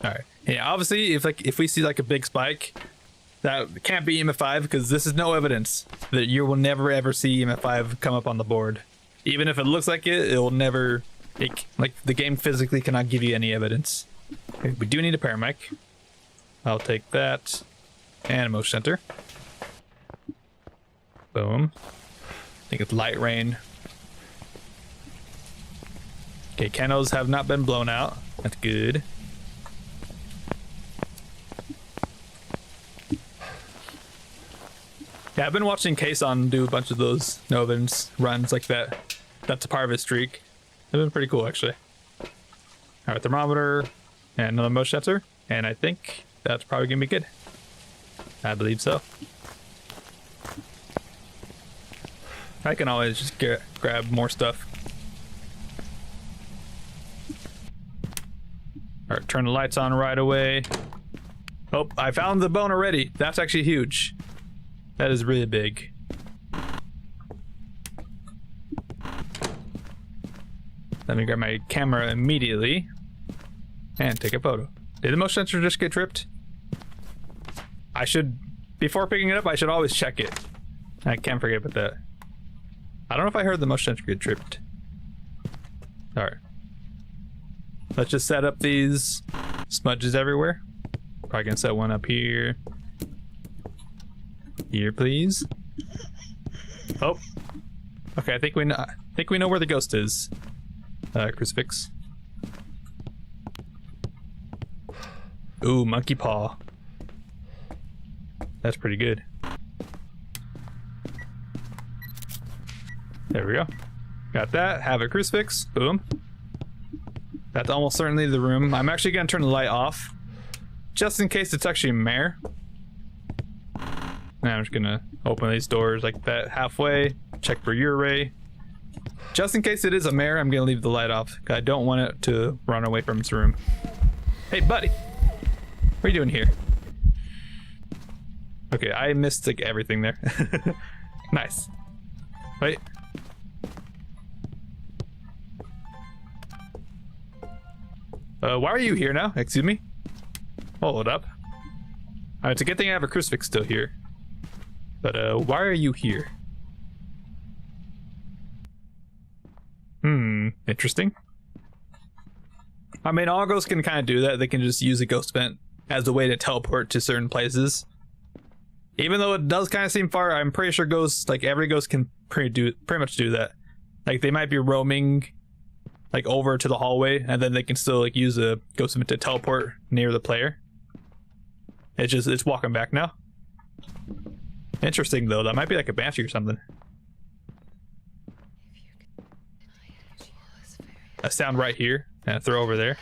Alright. Yeah, obviously if we see like a big spike, that can't be EMF5 because this is no evidence that you will never ever see EMF5 come up on the board. Even if it looks like it, it will never, like the game physically cannot give you any evidence. Okay, we do need a paramike. I'll take that and a motion sensor. Boom. I think it's light rain. Okay, candles have not been blown out. That's good. Yeah, I've been watching Kason do a bunch of those no evidence runs like that. That's a part of his streak. They've been pretty cool, actually. Alright, thermometer and another motion sensor. And I think that's probably gonna be good. I believe so. I can always just grab more stuff. Alright, turn the lights on right away. Oh, I found the bone already. That's actually huge. That is really big. Let me grab my camera immediately and take a photo. Did the motion sensor just get tripped? I should, before picking it up, I should always check it. I can't forget about that. I don't know if I heard the motion sensor get tripped. Alright. Let's just set up these smudges everywhere. Probably gonna set one up here. Here, please. Oh. Okay, I think we know where the ghost is. Crucifix. Ooh, monkey paw. That's pretty good. There we go. Got that. Have a crucifix. Boom. That's almost certainly the room. I'm actually gonna turn the light off, just in case it's actually a mare. Now I'm just gonna open these doors like that halfway. Check for Ure. Just in case it is a mare, I'm gonna leave the light off. I don't want it to run away from its room. Hey, buddy. What are you doing here? Okay, I missed like everything there. Nice. Wait. Why are you here now? Excuse me? Hold up. Alright, it's a good thing I have a crucifix still here. But, why are you here? Interesting. I mean, all ghosts can kind of do that. They can just use a ghost vent as a way to teleport to certain places. Even though it does kind of seem far, I'm pretty sure ghosts, like every ghost can pretty much do that. Like they might be roaming like over to the hallway and then they can still like use a ghost vent to teleport near the player. It's walking back now. Interesting though, that might be like a banshee or something. A sound right here and a throw over there.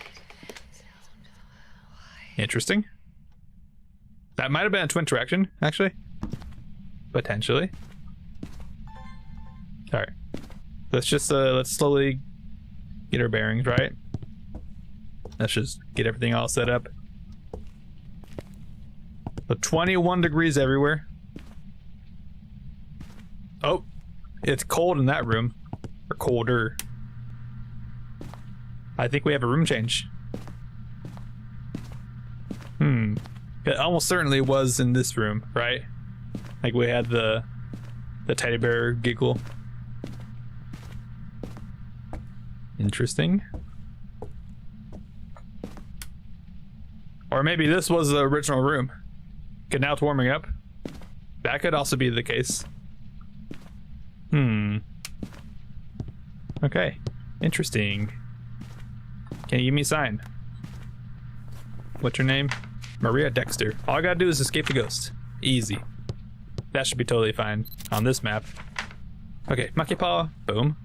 Interesting. That might have been a twin interaction, actually. Potentially. Alright. Let's just let's slowly get our bearings right. Let's just get everything all set up. So 21 degrees everywhere. Oh, it's cold in that room. Or colder. I think we have a room change. It almost certainly was in this room, right? Like we had the teddy bear giggle. Interesting. Or maybe this was the original room. Okay, now it's warming up. That could also be the case. Okay. Interesting. Can you give me a sign? What's your name? Maria Dexter. All I gotta do is escape the ghost. Easy. That should be totally fine on this map. Okay, monkey paw. Boom.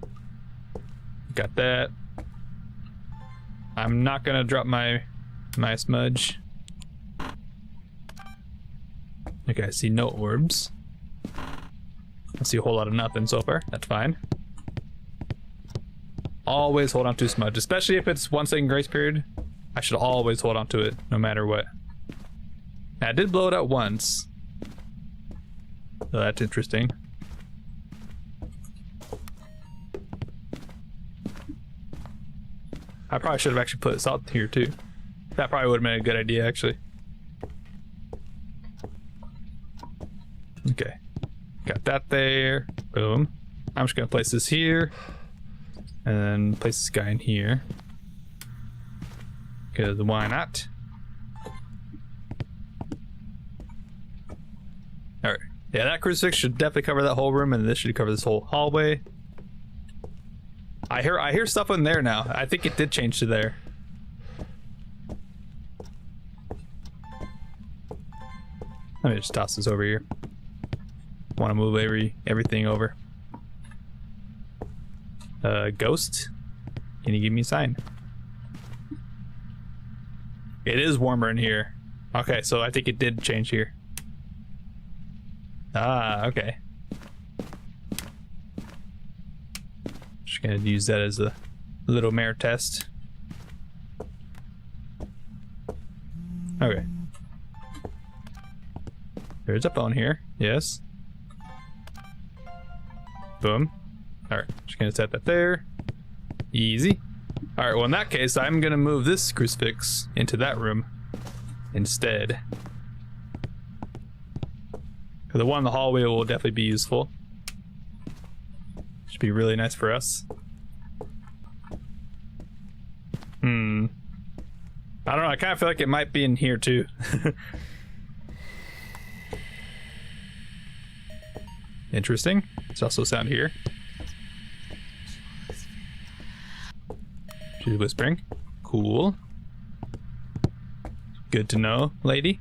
Got that. I'm not gonna drop my smudge. Okay, I see no orbs. I see a whole lot of nothing so far. That's fine. Always hold on to smudge, especially if it's 1 second grace period. I should always hold on to it, no matter what. I did blow it out once. So that's interesting. I probably should have actually put salt here too. That probably would have been a good idea, actually. Okay. Got that there. Boom. I'm just gonna place this here. And then place this guy in here. Because why not? Alright. Yeah, that crucifix should definitely cover that whole room, and this should cover this whole hallway. I hear stuff in there now. I think it did change to there. Let me just toss this over here. Want to move everything over. Ghost, can you give me a sign? It is warmer in here. Okay, so I think it did change here. Ah, okay. Just gonna use that as a little mirror test. Okay. There's a phone here. Yes. Boom. Alright, just gonna set that there. Easy. Alright, well in that case, I'm gonna move this crucifix into that room instead. The one in the hallway will definitely be useful. Should be really nice for us. I don't know, I kind of feel like it might be in here too. Interesting. There's also sound here. She's whispering. Cool. Good to know, lady.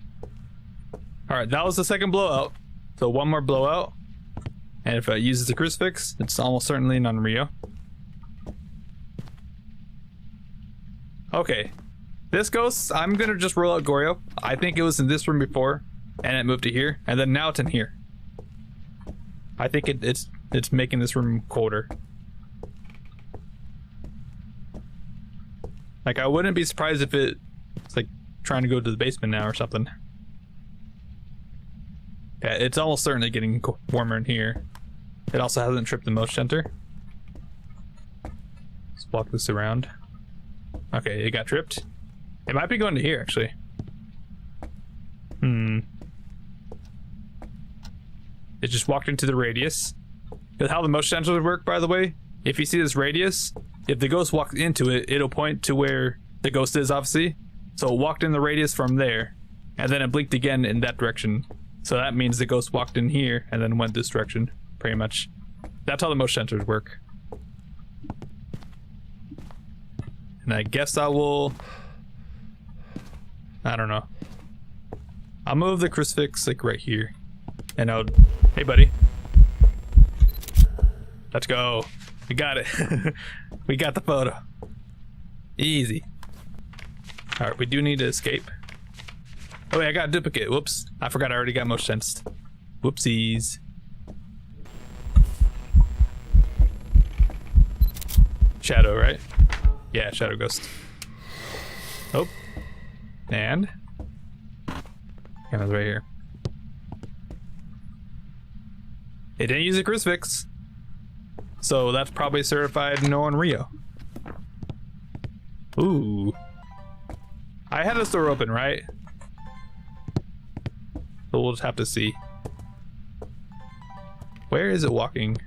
Alright, that was the second blowout. So one more blowout. And if it uses the crucifix, it's almost certainly non-Rio. Okay. This ghost, I'm gonna just roll out Goryo. I think it was in this room before, and it moved to here, and then now it's in here. I think it's making this room colder. Like, I wouldn't be surprised if it's like trying to go to the basement now or something. Yeah, it's almost certainly getting warmer in here. It also hasn't tripped the motion center. Let's walk this around. Okay, it got tripped. It might be going to here, actually. It just walked into the radius. Because how the motion sensors work, by the way, if you see this radius, if the ghost walks into it, it'll point to where the ghost is, obviously. So it walked in the radius from there, and then it blinked again in that direction. So that means the ghost walked in here and then went this direction, pretty much. That's how the motion sensors work. And I guess I will... I don't know. I'll move the crucifix like right here. And I'll... Hey, buddy. Let's go. We got it. We got the photo. Easy. Alright, we do need to escape. Oh wait, I got a duplicate. Whoops. I forgot I already got motion sensed. Whoopsies. Shadow, right? Yeah, shadow ghost. Oh. And camera's right here. It didn't use a crucifix. So that's probably certified no on Rio. Ooh. I had this door open, right? So we'll just have to see. Where is it walking?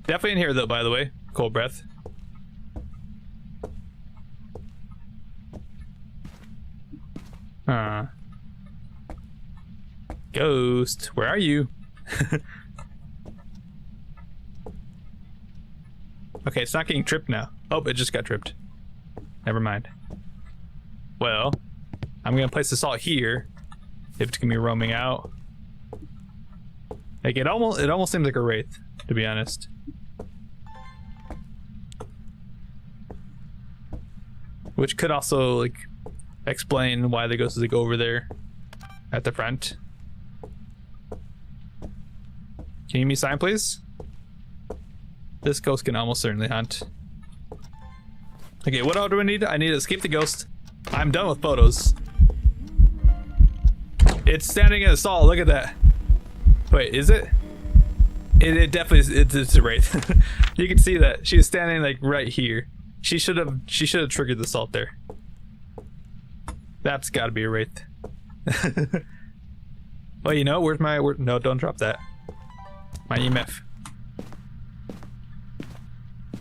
Definitely in here though, by the way. Cold breath. Ghost, where are you? Okay, it's not getting tripped now. Oh, it just got tripped. Never mind. Well, I'm gonna place the salt here if it's gonna be roaming out. Like it almost seems like a wraith, to be honest. Which could also like explain why the ghost is like over there at the front. Can you give me a sign, please? This ghost can almost certainly hunt. Okay, what all do I need? I need to escape the ghost. I'm done with photos. It's standing in the stall. Look at that. Wait, is it? It definitely is. It's a wraith. You can see that she's standing like right here. She should have triggered the salt there. That's got to be a wraith. Well, you know, where's my no? Don't drop that. My EMF.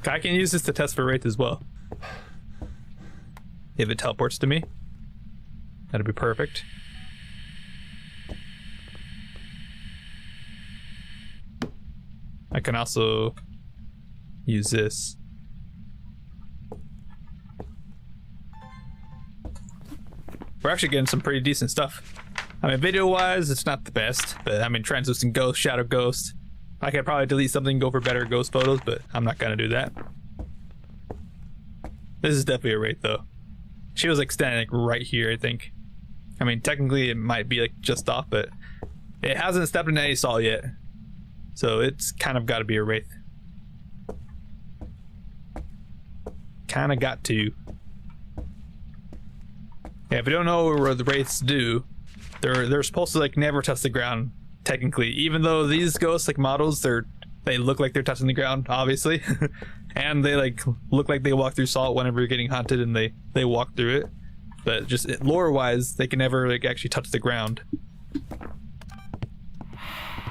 I can use this to test for wraith as well. If it teleports to me, that'd be perfect. I can also use this. We're actually getting some pretty decent stuff. I mean, video-wise, it's not the best, but I mean, translucent ghost, shadow ghost. I could probably delete something and go for better ghost photos, but I'm not gonna do that. This is definitely a wraith, though. She was like standing like right here, I think. I mean, technically it might be like just off, but it hasn't stepped in any salt yet. So it's kind of got to be a wraith. Kind of got to. Yeah, if you don't know what the wraiths do, they're supposed to like never touch the ground, technically. Even though these ghosts like models, they look like they're touching the ground, obviously. And they like look like they walk through salt whenever you're getting hunted, and they walk through it. But just lore wise, they can never like actually touch the ground.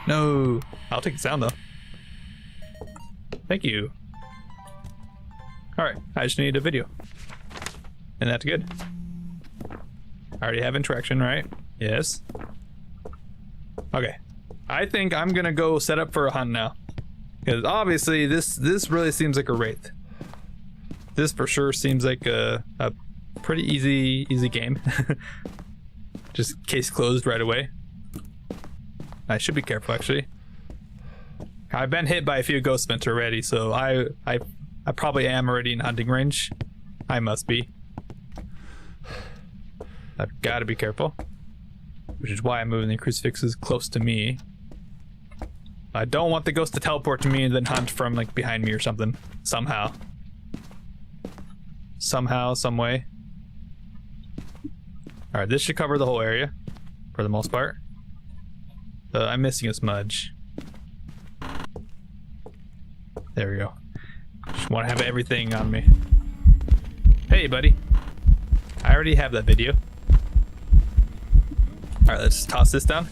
No, I'll take the sound though. Thank you. All right, I just need a video, and that's good. I already have interaction, right? Yes. Okay, I think I'm gonna go set up for a hunt now, because obviously this really seems like a wraith. This for sure seems like a pretty easy game. Just case closed right away. I should be careful actually. I've been hit by a few ghost vents already, so I probably am already in hunting range. I must be. I've got to be careful, which is why I'm moving the crucifixes close to me. I don't want the ghost to teleport to me and then hunt from like behind me or something. Somehow, some way. All right, this should cover the whole area for the most part. I'm missing a smudge. There we go. Just want to have everything on me. Hey, buddy. I already have that video. All right, let's toss this down.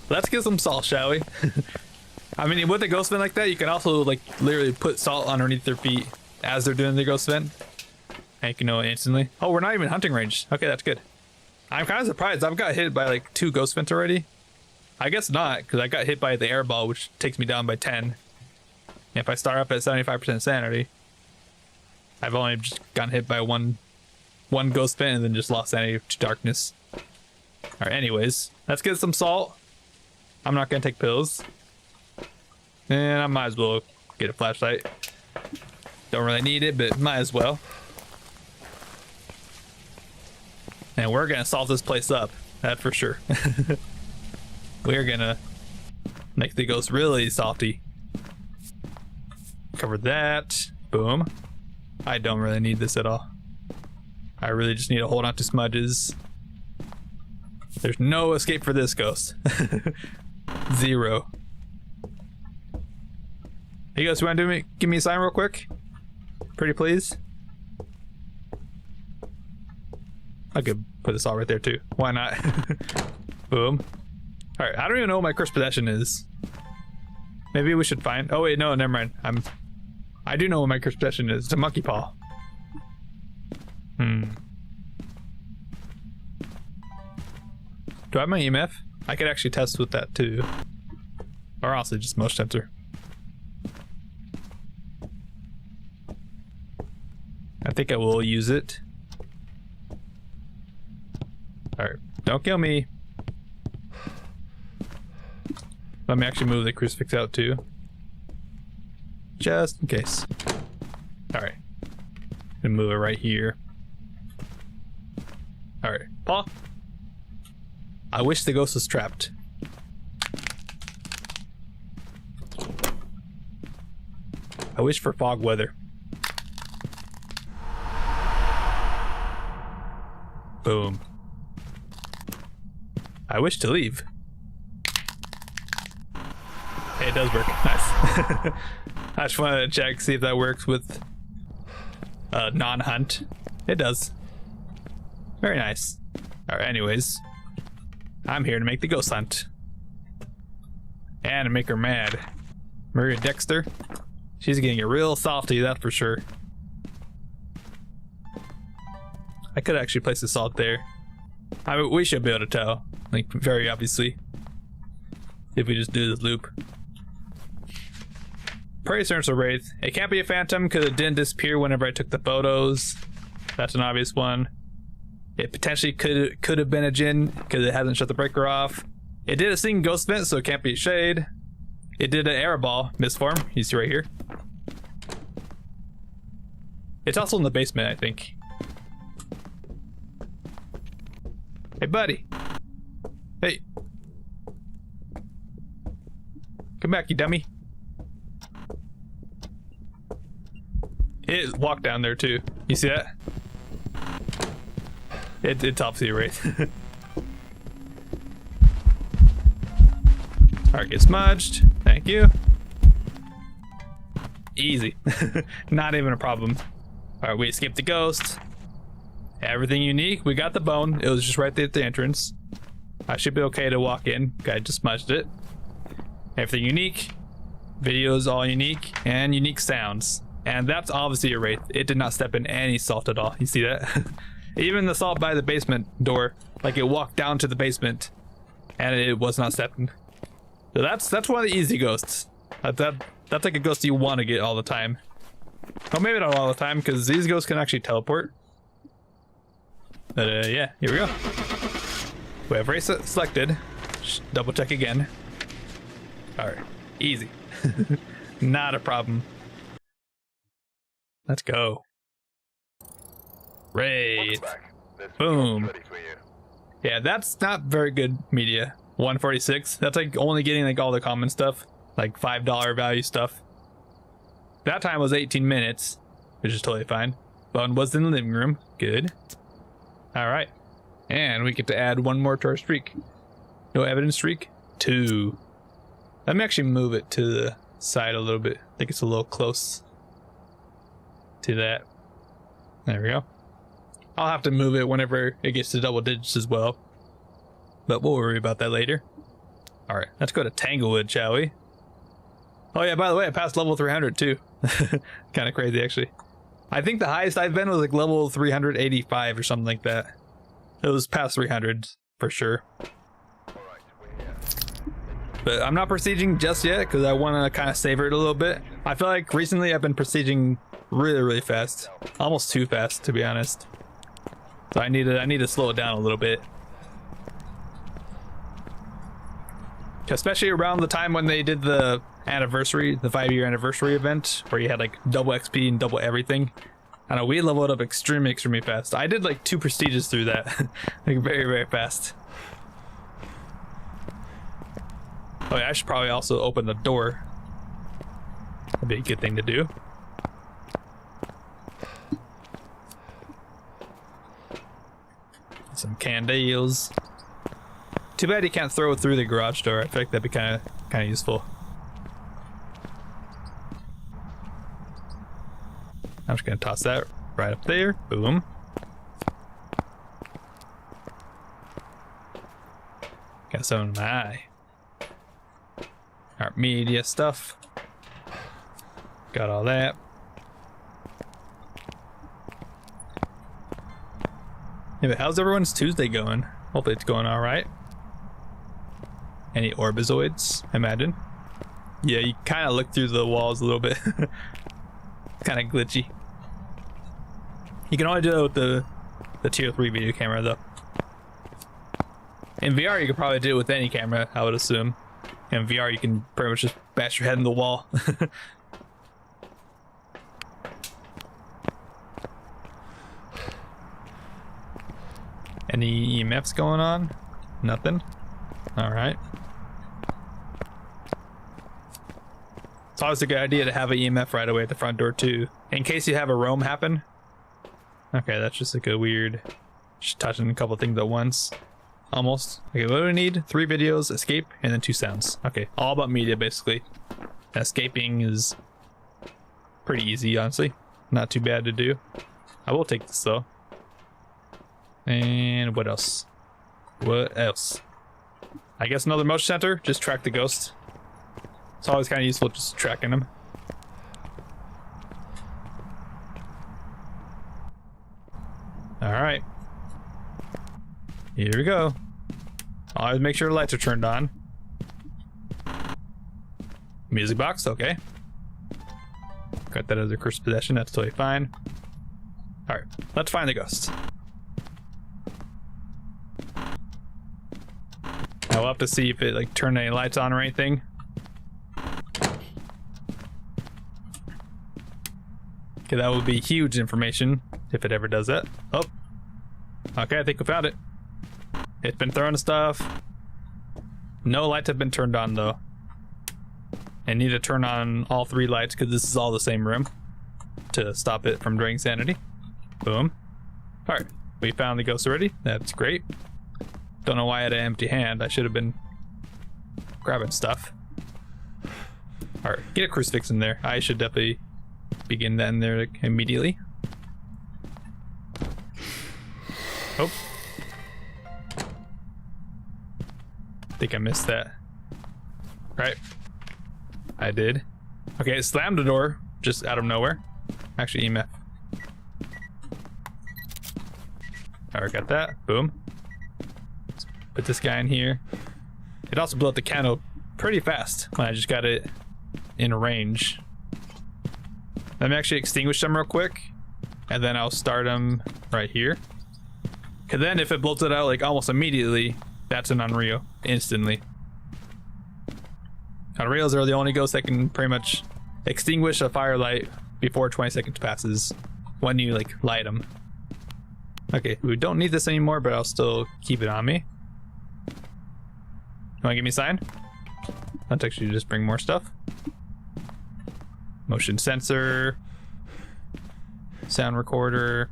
Let's get some salt, shall we? I mean, with a ghost vent like that, you can also like literally put salt underneath their feet as they're doing the ghost vent, and you can know it instantly. Oh, we're not even hunting range. Okay, that's good. I'm kind of surprised. I've got hit by like 2 ghost vents already. I guess not, because I got hit by the airball, which takes me down by 10. If I start up at 75% sanity, I've only just gotten hit by one ghost vent and then just lost sanity to darkness. Alright, anyways, let's get some salt. I'm not gonna take pills. And I might as well get a flashlight. Don't really need it, but might as well. And we're gonna salt this place up, that for sure. We're gonna make the ghost really salty. Cover that. Boom. I don't really need this at all. I really just need to hold on to smudges. There's no escape for this ghost. 0. Hey guys, you wanna give me a sign real quick? Pretty please? I could put this all right there too. Why not? Boom. Alright, I don't even know what my cursed possession is. Maybe we should find... Oh wait, no, never mind. I do know what my cursed possession is. It's a monkey paw. Do I have my EMF? I could actually test with that too. Or also just motion sensor. I think I will use it. Alright, don't kill me. Let me actually move the crucifix out too. Just in case. Alright. Gonna move it right here. Alright, Paul. I wish the ghost was trapped. I wish for fog weather. Boom. I wish to leave. Hey, it does work. Nice. I just wanted to check, see if that works with non-hunt. It does. Very nice. Alright, anyways. I'm here to make the ghost hunt. And to make her mad. Maria Dexter. She's getting a real softy, that's for sure. I could actually place the salt there. I mean, we should be able to tell. Like, very obviously. If we just do this loop. Prey Search Wraith. It can't be a phantom because it didn't disappear whenever I took the photos. That's an obvious one. It potentially could have been a Jinn because it hasn't shut the breaker off. It did a singing ghost vent, so it can't be a shade. It did an air ball misform. You see right here. It's also in the basement, I think. Hey, buddy. Hey. Come back, you dummy. It walked down there too. You see that? It's obviously a wraith. Alright, get smudged. Thank you. Easy. Not even a problem. Alright, we escaped the ghost. Everything unique. We got the bone. It was just right there at the entrance. I should be okay to walk in. I just smudged it. Everything unique. Videos all unique. And unique sounds. And that's obviously a wraith. It did not step in any salt at all. You see that? Even the salt by the basement door. Like it walked down to the basement. And it was not stepping. So that's one of the easy ghosts. That's like a ghost you want to get all the time. Well, maybe not all the time, because these ghosts can actually teleport. But yeah, here we go. We have race selected. Double check again. Alright, easy. Not a problem. Let's go. Raid. Boom. Yeah, that's not very good media. 146. That's like only getting like all the common stuff, like $5 value stuff. That time was 18 minutes, which is totally fine. Bone was in the living room. Good. Alright. And we get to add one more to our streak. No evidence streak. 2. Let me actually move it to the side a little bit. I think it's a little close to that. There we go. I'll have to move it whenever it gets to double digits as well. But we'll worry about that later. Alright, let's go to Tanglewood, shall we? Oh yeah, by the way, I passed level 300 too. Kind of crazy, actually. I think the highest I've been was like level 385 or something like that. It was past 300 for sure. But I'm not prestiging just yet because I want to kind of savor it a little bit. I feel like recently I've been prestiging really fast. Almost too fast, to be honest. So I need to slow it down a little bit. Especially around the time when they did the anniversary, the 5-year anniversary event, where you had like double XP and double everything. I know we leveled up extremely fast. I did like 2 prestiges through that. Like very fast. Oh yeah, I should probably also open the door. That'd be a good thing to do. Some candles. Too bad you can't throw it through the garage door. I feel like that'd be kind of useful. I'm just gonna toss that right up there. Boom. Got some in my eye. Our media stuff. Got all that. Yeah, but how's everyone's Tuesday going? Hopefully it's going all right. Any orbizoids, I imagine. Yeah, you kind of look through the walls a little bit. It's kind of glitchy. You can only do it with the tier 3 video camera though. In VR you could probably do it with any camera, I would assume. In VR you can pretty much just bash your head in the wall. Any EMFs going on? Nothing? Alright. It's always a good idea to have an EMF right away at the front door too, in case you have a roam happen. Okay, that's just like a weird, just touching a couple things at once. Almost. Okay, what do we need? 3 videos, escape, and then 2 sounds. Okay, all about media basically. Escaping is pretty easy, honestly. Not too bad to do. I will take this though. And what else? What else? I guess another motion sensor. Just track the ghost. It's always kind of useful just tracking them. Alright. Here we go. Always make sure the lights are turned on. Music box, okay. Got that as a cursed possession, that's totally fine. Alright, let's find the ghost. I'll have to see if it like turned any lights on or anything. Okay, that would be huge information if it ever does that. Oh, okay, I think we found it. It's been throwing stuff. No lights have been turned on though. I need to turn on all 3 lights because this is all the same room to stop it from draining sanity. Boom. All right, we found the ghost already. That's great. Don't know why I had an empty hand. I should have been grabbing stuff. All right, get a crucifix in there. I should definitely begin that in there like, immediately. Oh. I think I missed that. Right. I did. Okay, it slammed the door just out of nowhere. Actually, EMF. Alright, got that. Boom. Let's put this guy in here. It also blew up the candle pretty fast when I just got it in range. Let me actually extinguish them real quick, and then I'll start them right here. Cause then if it blows it out like almost immediately, that's an Unreal instantly. Unreals are the only ghosts that can pretty much extinguish a firelight before 20 seconds passes when you like light them. Okay, we don't need this anymore, but I'll still keep it on me. You wanna give me a sign? Let's actually just bring more stuff. Motion sensor. Sound recorder.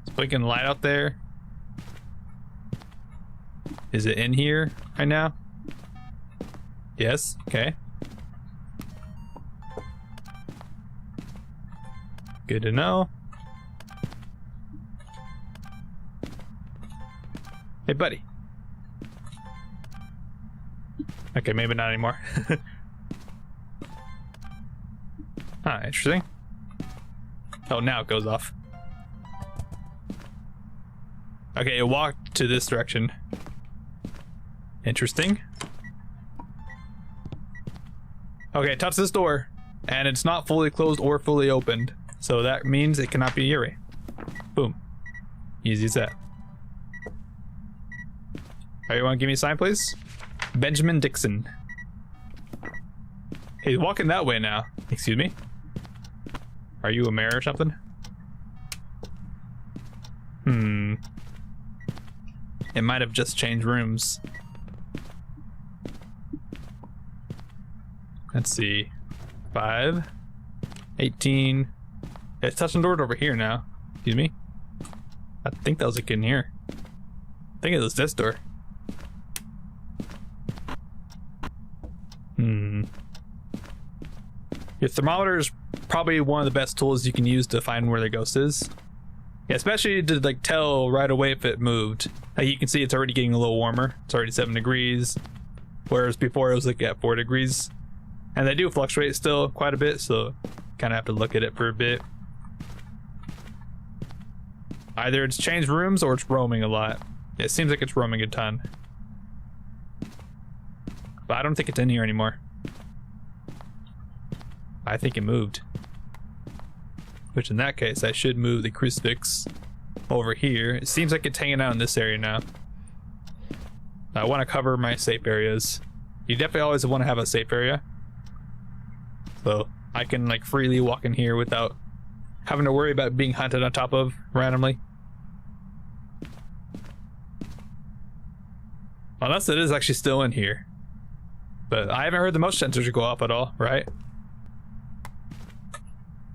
It's blinking light out there. Is it in here right now? Yes, okay. Good to know. Hey, buddy. Okay, maybe not anymore. Ah, interesting. Oh, now it goes off. Okay, it walked to this direction. Interesting. Okay, touch this door, and it's not fully closed or fully opened, so that means it cannot be Yuri. Boom. Easy as that. Alright, you want to give me a sign, please? Benjamin Dixon. Hey, he's walking that way now. Excuse me? Are you a mayor or something? It might have just changed rooms. Let's see. 5, 18. It's touching the door over here now. Excuse me. I think that was like in here. I think it was this door. Your thermometer is probably one of the best tools you can use to find where the ghost is. Yeah, especially to like tell right away if it moved. Like you can see it's already getting a little warmer. It's already 7 degrees. Whereas before it was like at 4 degrees. And they do fluctuate still quite a bit, so kind of have to look at it for a bit. Either it's changed rooms or it's roaming a lot. It seems like it's roaming a ton. but I don't think it's in here anymore. I think it moved. Which in that case, I should move the crucifix over here. It seems like it's hanging out in this area now. I want to cover my safe areas. You definitely always want to have a safe area. So I can like freely walk in here without having to worry about being hunted on top of randomly. Unless it is actually still in here. But I haven't heard the motion sensors go off at all, right?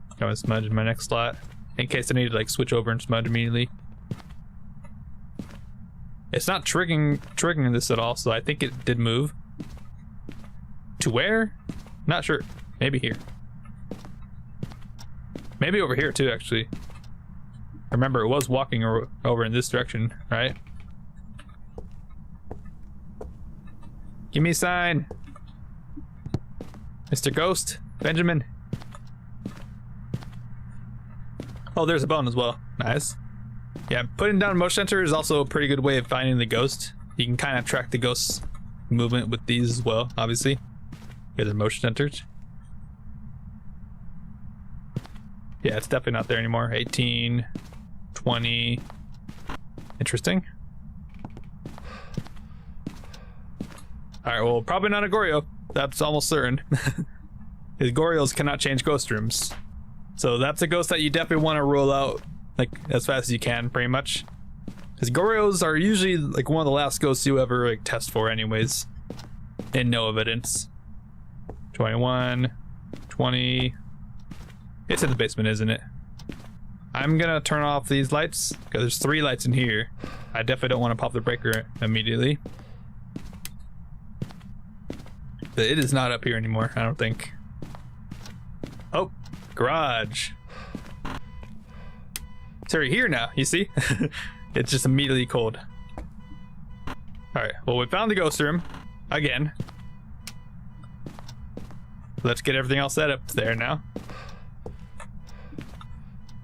I'm gonna smudge in my next slot in case I need to like switch over and smudge immediately. It's not triggering this at all, so I think it did move. To where? Not sure. Maybe here. Maybe over here too, actually. Remember, it was walking over in this direction, right? Give me a sign. Mr. Ghost, Benjamin. Oh, there's a bone as well. Nice. Yeah, putting down a motion sensor is also a pretty good way of finding the ghost. You can kind of track the ghost's movement with these as well, obviously. Yeah, they're motion sensors. Yeah, it's definitely not there anymore. 18, 20. Interesting. Alright, well, probably not a Goryo. That's almost certain. Because Goryos cannot change ghost rooms. So that's a ghost that you definitely want to rule out like as fast as you can, pretty much. Because Goryos are usually like one of the last ghosts you ever like test for anyways. And no evidence. 21, 20. It's in the basement, isn't it? I'm gonna turn off these lights because there's 3 lights in here. I definitely don't want to pop the breaker immediately. But it is not up here anymore, I don't think. Oh, garage. It's already here now, you see? It's just immediately cold. Alright, well, we found the ghost room again. Let's get everything else set up there now.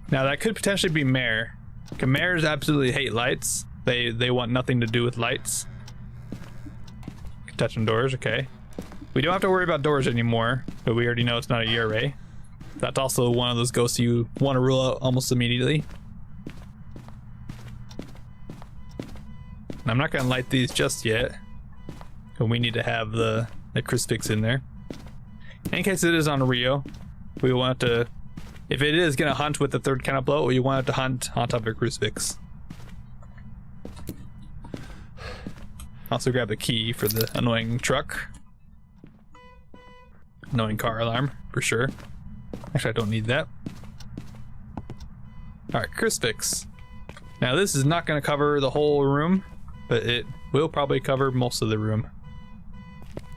Now that could potentially be Mare. Mares absolutely hate lights. They want nothing to do with lights. Touching doors, okay. We don't have to worry about doors anymore, but we already know it's not a URA. That's also one of those ghosts you want to rule out almost immediately. I'm not gonna light these just yet, but we need to have the crucifix in there. In case it is on Rio, we want to, if it is gonna hunt with the third candle blow, we want it to hunt on top of a crucifix. Also grab the key for the annoying truck. Annoying car alarm, for sure. Actually, I don't need that. Alright, crucifix. Now this is not gonna cover the whole room, but it will probably cover most of the room.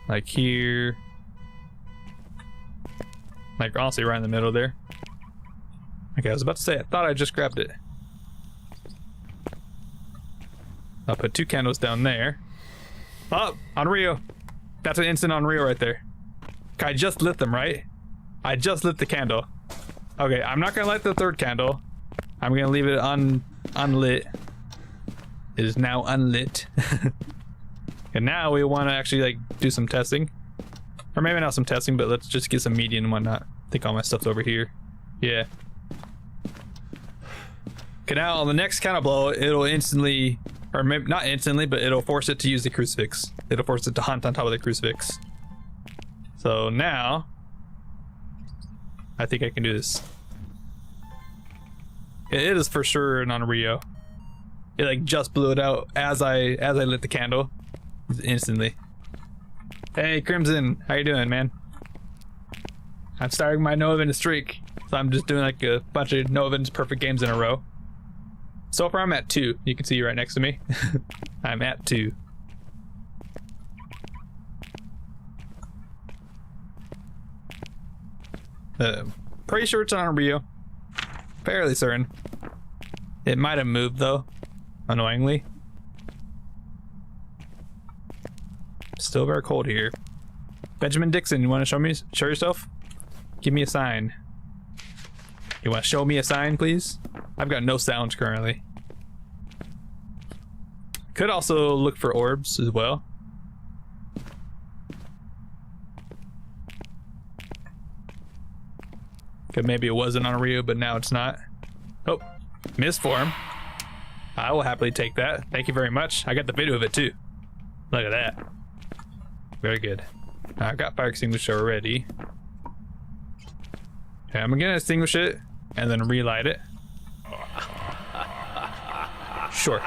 Like here. Like honestly right in the middle there. Okay, I was about to say, I thought I just grabbed it. I'll put 2 candles down there. Oh, on Rio. That's an instant on Rio right there. I just lit them, right? I just lit the candle. Okay, I'm not gonna light the 3rd candle. I'm gonna leave it unlit. It is now unlit. And now we want to actually like do some testing. Or maybe not some testing, but let's just get some median and whatnot. I think all my stuff's over here. Yeah. Okay, now on the next candle blow, it'll instantly, or maybe not instantly, but it'll force it to use the crucifix. It'll force it to hunt on top of the crucifix. So now, I think I can do this. It is for sure an on Rio. It like just blew it out as I lit the candle, instantly. Hey Crimson, how you doing, man? I'm starting my no event streak, so I'm just doing like a bunch of no events perfect games in a row. So far I'm at 2. You can see right next to me. I'm at 2. Pretty sure it's on Rio. Fairly certain. It might have moved though, annoyingly. Still very cold here. Benjamin Dixon, you want to show yourself? Give me a sign. You want to show me a sign, please? I've got no sounds currently. Could also look for orbs as well. Cause maybe it wasn't on Rio, but now it's not. Oh, misform. I will happily take that. Thank you very much. I got the video of it too. Look at that. Very good. I've got fire extinguisher already. Okay, I'm gonna extinguish it and then relight it. Sure.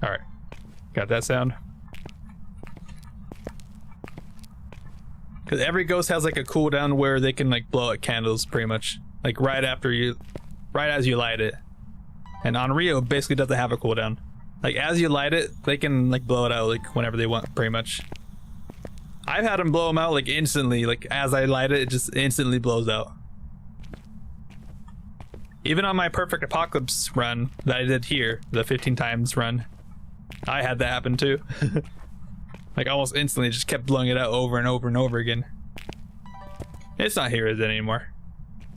Alright. Got that sound. Because every ghost has like a cooldown where they can like blow out candles pretty much. Like right as you light it. And on Rio basically doesn't have a cooldown. Like as you light it, they can like blow it out like whenever they want pretty much. I've had them blow them out like instantly. Like as I light it, it just instantly blows out. Even on my perfect apocalypse run that I did here, the 15 times run, I had that happen too. Like almost instantly just kept blowing it out over and over and over again. It's not here, is it, anymore?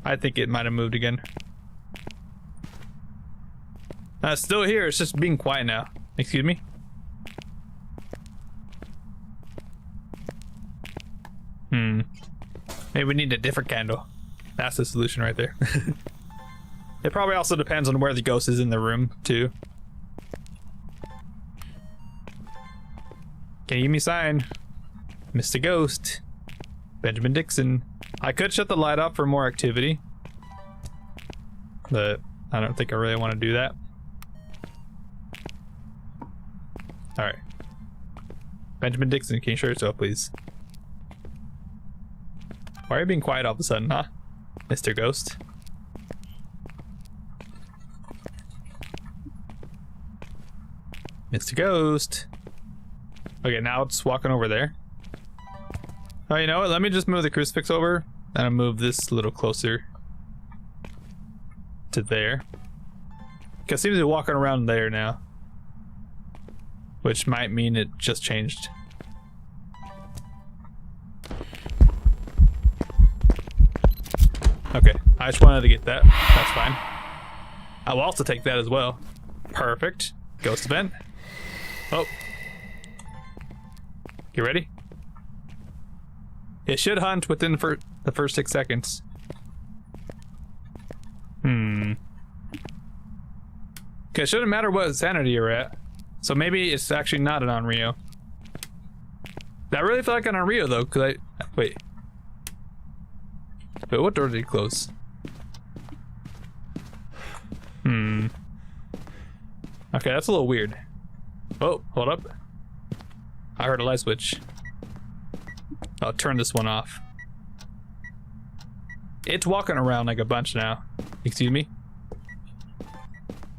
I think it might have moved again. It's still here, it's just being quiet now. Excuse me? Maybe we need a different candle. That's the solution right there. It probably also depends on where the ghost is in the room, too. Can you give me a sign? Mr. Ghost. Benjamin Dixon. I could shut the light off for more activity, but I don't think I really want to do that. Alright. Benjamin Dixon, can you show yourself, please? Why are you being quiet all of a sudden, huh? Mr. Ghost. Mr. Ghost. Okay, now it's walking over there. Oh, you know what? Let me just move the crucifix over and I'll move this a little closer to there. Because it seems to be walking around there now. Which might mean it just changed. Okay, I just wanted to get that. That's fine. I will also take that as well. Perfect. Ghost event. Oh. You ready? It should hunt within the first 6 seconds. Okay, it shouldn't matter what sanity you're at. So maybe it's actually not an Onryo. That really felt like an Onryo though, because wait. But what door did he close? Okay, that's a little weird. Oh, hold up. I heard a light switch. I'll turn this one off. It's walking around like a bunch now. Excuse me?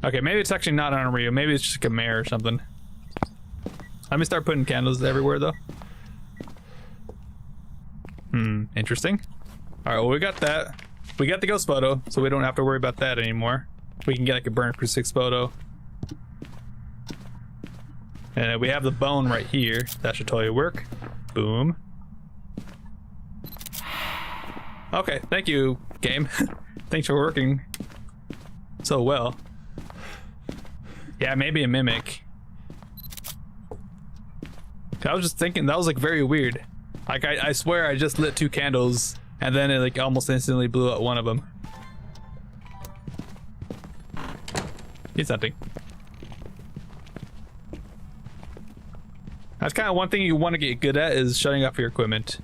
Okay, maybe it's actually not on Rio. Maybe it's just like a mare or something. Let me start putting candles everywhere though. Interesting. Alright, well we got that. We got the ghost photo, so we don't have to worry about that anymore. We can get like a burnt crucifix photo. And we have the bone right here. That should totally work. Boom. Okay, thank you, game. Thanks for working so well. Yeah, maybe a mimic. I was just thinking, that was like very weird. Like I swear I just lit 2 candles and then it like almost instantly blew out one of them. He's hunting. That's kind of one thing you want to get good at, is shutting off your equipment.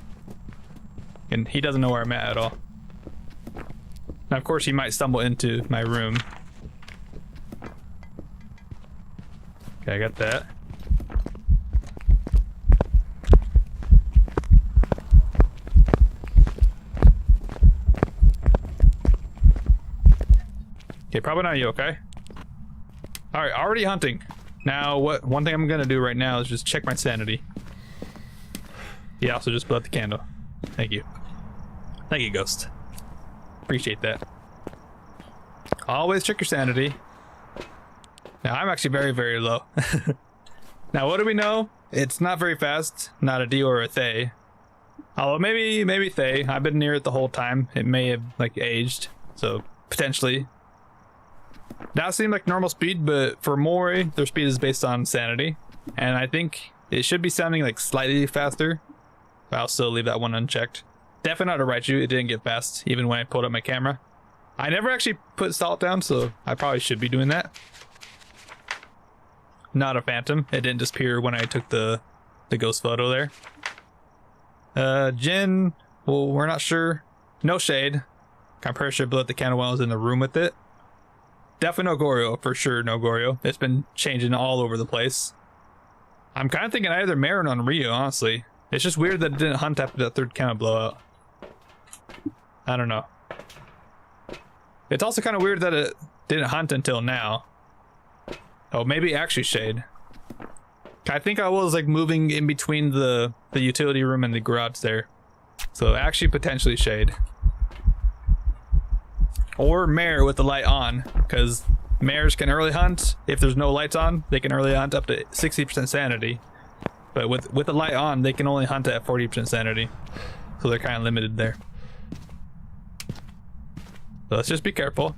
And he doesn't know where I'm at all. Now of course he might stumble into my room. Okay, I got that. Okay, probably not you, okay? Alright, already hunting. Now, one thing I'm gonna do right now is just check my sanity. Yeah, also just blew out the candle. Thank you. Thank you, Ghost. Appreciate that. Always check your sanity. Now, I'm actually very, very low. Now, what do we know? It's not very fast. Not a D or a Thay. Although maybe Thay. I've been near it the whole time. It may have like aged, so potentially. That seemed like normal speed, but for Mori, their speed is based on sanity. And I think it should be sounding like slightly faster. But I'll still leave that one unchecked. Definitely not a Raichu. It didn't get fast, even when I pulled up my camera. I never actually put salt down, so I probably should be doing that. Not a phantom. It didn't disappear when I took the ghost photo there. Jin, well, we're not sure. No shade. I'm pretty sure the candle was in the room with it. Definitely no Goryo, for sure no Goryo. It's been changing all over the place. I'm kind of thinking either Marin on Rio, honestly. It's just weird that it didn't hunt after that third candle blowout. I don't know. It's also kind of weird that it didn't hunt until now. Oh, maybe actually shade. I think I was like moving in between the utility room and the garage there. So actually potentially shade. Or mare with the light on, because mares can early hunt. If there's no lights on, they can early hunt up to 60% sanity. But with the light on, they can only hunt at 40% sanity. So they're kind of limited there. So let's just be careful.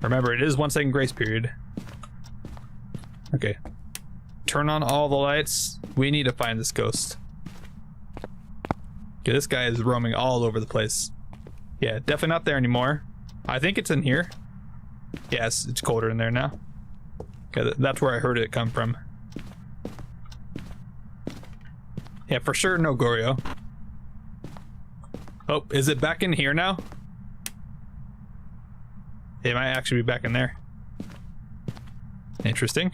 Remember, it is 1 second grace period. Okay. Turn on all the lights. We need to find this ghost. Okay, this guy is roaming all over the place. Yeah, definitely not there anymore. I think it's in here. Yes, it's colder in there now. Okay, that's where I heard it come from. Yeah, for sure no Goryo. Oh, is it back in here now? It might actually be back in there. Interesting.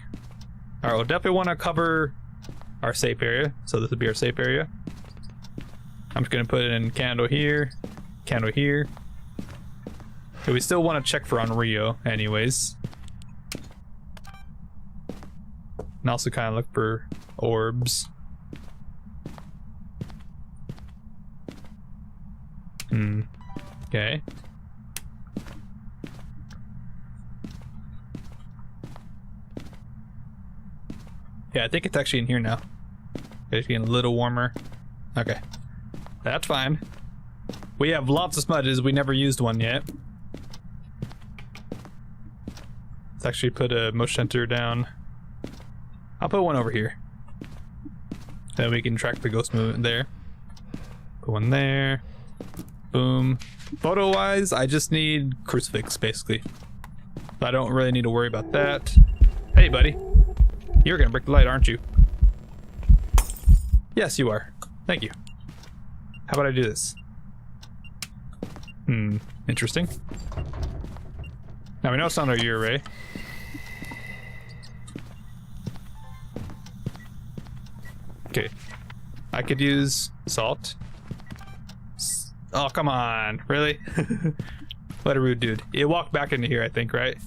Alright, we'll definitely want to cover our safe area. So this would be our safe area. I'm just going to put it in candle here. Candle here. So we still want to check for on Rio anyways. And also kind of look for orbs. Okay. Yeah, I think it's actually in here now. It's getting a little warmer. Okay. That's fine. We have lots of smudges. We never used one yet. Let's actually put a motion sensor down. I'll put one over here. Then we can track the ghost movement there. Put one there. Boom. Photo wise, I just need crucifix basically. I don't really need to worry about that. Hey buddy. You're gonna break the light, aren't you? Yes, you are. Thank you. How about I do this? Interesting. Now we know it's not our U array. Okay. I could use salt. Oh, come on. Really? What a rude dude. It walked back into here, I think, right?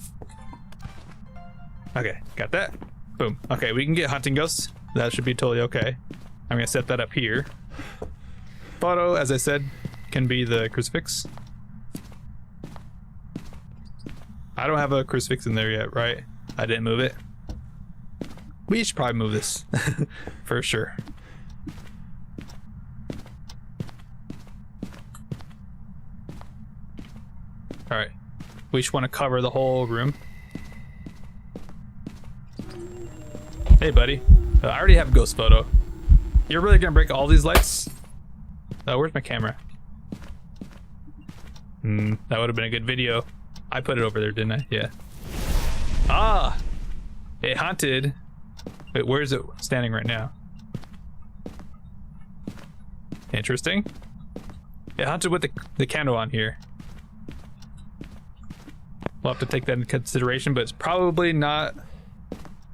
Okay, got that. Boom. Okay, we can get hunting ghosts. That should be totally okay. I'm gonna set that up here. Photo, as I said, can be the crucifix. I don't have a crucifix in there yet, right? I didn't move it. We should probably move this for sure. All right, we just want to cover the whole room. Hey, buddy. I already have a ghost photo. You're really gonna break all these lights? Where's my camera? That would have been a good video. I put it over there, didn't I? Yeah. Ah! It hunted. Wait, where is it standing right now? Interesting. It hunted with the candle on here. We'll have to take that into consideration, but it's probably not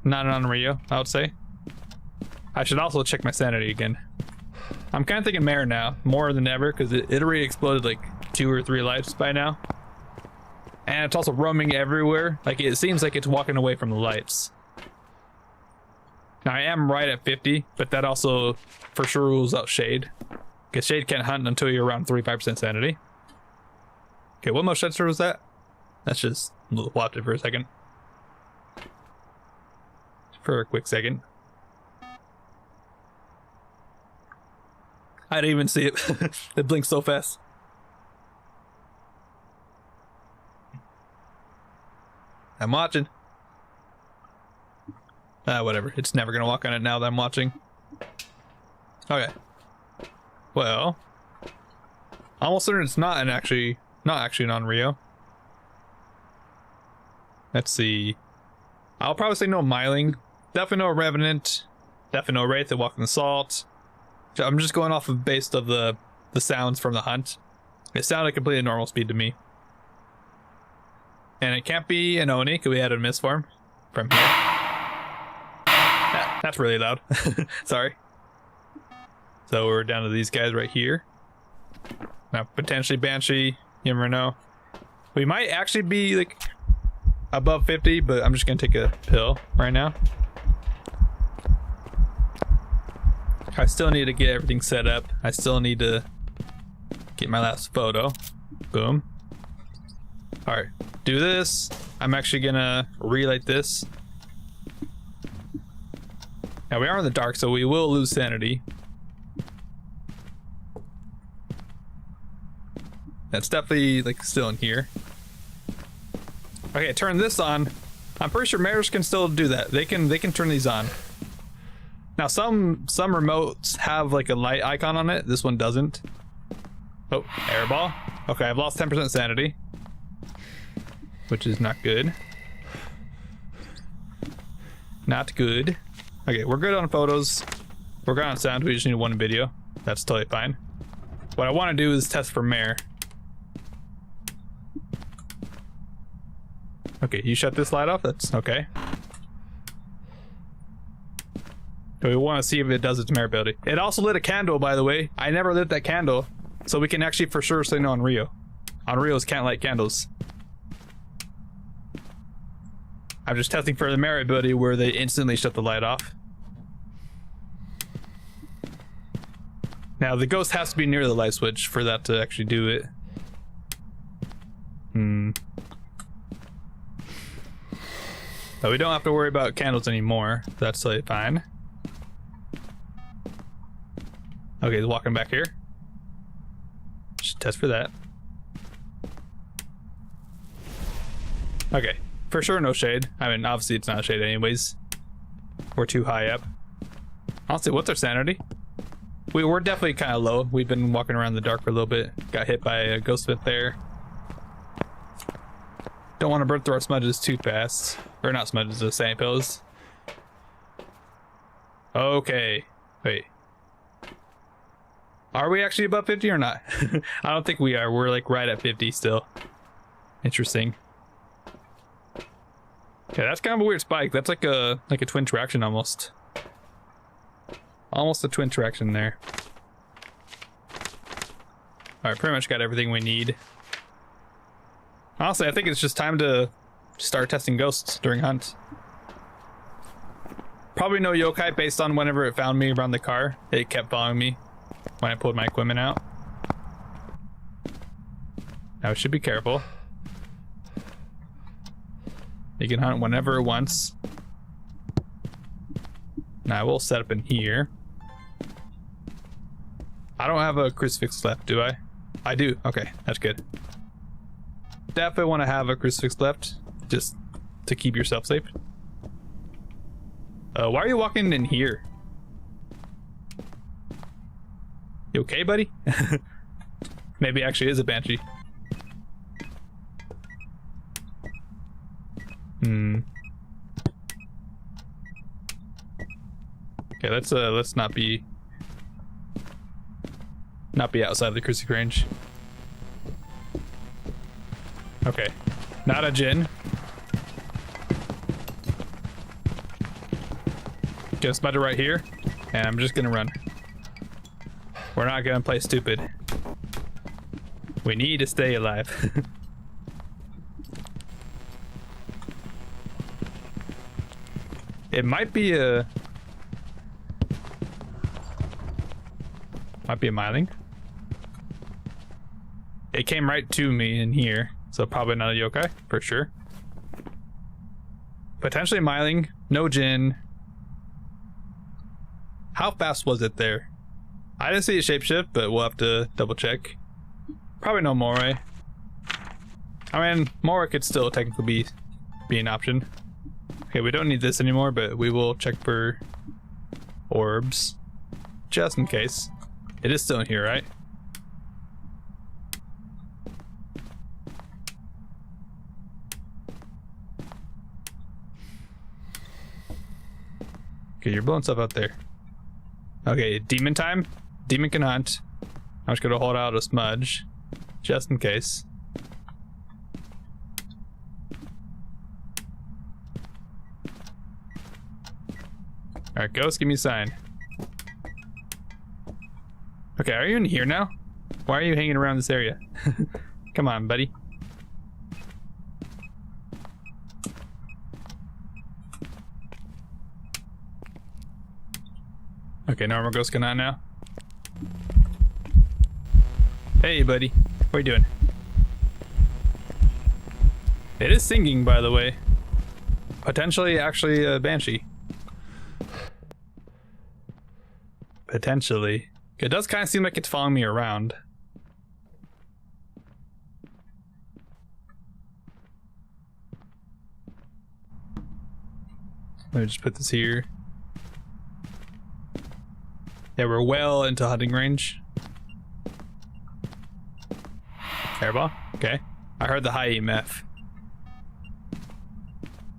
on Rio, I would say. I should also check my sanity again. I'm kind of thinking mare now, more than ever, because it already exploded like 2 or 3 lives by now. And it's also roaming everywhere. Like, it seems like it's walking away from the lights. Now, I am right at 50, but that also for sure rules out shade. Because shade can't hunt until you're around 35% sanity. Okay, what motion sensor was that? That's just whopped it for a second. For a quick second. I didn't even see it. It blinked so fast. I'm watching. Whatever. It's never gonna walk on it now that I'm watching. Okay. Well, Almost certain it's not actually on Rio. Let's see. I'll probably say no Myling. Definitely no Revenant. Definitely no Wraith that walk in the salt. I'm just going off of based of the sounds from the hunt. It sounded completely normal speed to me. And it can't be an Oni because we had a misform from here. That's really loud. Sorry. So we're down to these guys right here. Now potentially Banshee. You never know. We might actually be like above 50, but I'm just gonna take a pill right now. I still need to get everything set up. I still need to get my last photo. Boom. All right, do this. I'm actually gonna relight this. Now we are in the dark, so we will lose sanity. That's definitely like still in here. Okay, turn this on. I'm pretty sure mares can still do that. They can turn these on. Now some remotes have like a light icon on it. This one doesn't. Oh, airball. Okay, I've lost 10% sanity, which is not good. Not good. Okay, we're good on photos. We're good on sound. We just need one video. That's totally fine. What I want to do is test for mare. Okay, you shut this light off. That's okay. We want to see if it does its mare ability. It also lit a candle, by the way. I never lit that candle, so we can actually for sure say no on Rio. On Rios can't light candles. I'm just testing for the mare ability where they instantly shut the light off. Now the ghost has to be near the light switch for that to actually do it. But we don't have to worry about candles anymore. That's totally fine. Okay, he's walking back here. Just test for that. Okay, for sure no shade. I mean, obviously it's not a shade anyways. We're too high up. Honestly, what's our sanity? We're definitely kind of low. We've been walking around in the dark for a little bit. Got hit by a ghost fit there. Don't want to burn through our smudges too fast. Or not smudges, the sand pills. Okay, wait. Are we actually above 50 or not? I don't think we are. We're like right at 50 still. Interesting. Okay, that's kind of a weird spike. That's like a twin traction almost. Almost a twin traction there. Alright, pretty much got everything we need. Honestly, I think it's just time to start testing ghosts during hunt. Probably no yokai based on whenever it found me around the car. It kept following me when I pulled my equipment out. Now we should be careful. You can hunt whenever it wants. Now we'll set up in here. I don't have a crucifix left, do I? I do. Okay, that's good. Definitely want to have a crucifix left, just to keep yourself safe. Why are you walking in here? You okay, buddy? Maybe actually is a banshee. Okay, let's not be outside the crucifix range. Okay, not a Jinn. Just about right here, and I'm just gonna run. We're not gonna play stupid. We need to stay alive. It might be a Myling. It came right to me in here, so probably not a yokai for sure. Potentially Myling, no Jinn. How fast was it there? I didn't see a shapeshift, but we'll have to double check. Probably no Moray. I mean, Moray could still technically be an option. Okay, we don't need this anymore, but we will check for orbs just in case. It is still in here, right? Okay, you're blowing stuff out there. Okay, demon time. Demon can hunt. I'm just gonna hold out a smudge, just in case. Alright, ghost, give me a sign. Okay, are you in here now? Why are you hanging around this area? Come on, buddy. Okay, normal ghost can hunt now. Hey, buddy. What are you doing? It is singing, by the way. Potentially, actually, a banshee. Potentially. It does kind of seem like it's following me around. Let me just put this here. Yeah, we're well into hunting range. Airball? Okay. I heard the high EMF.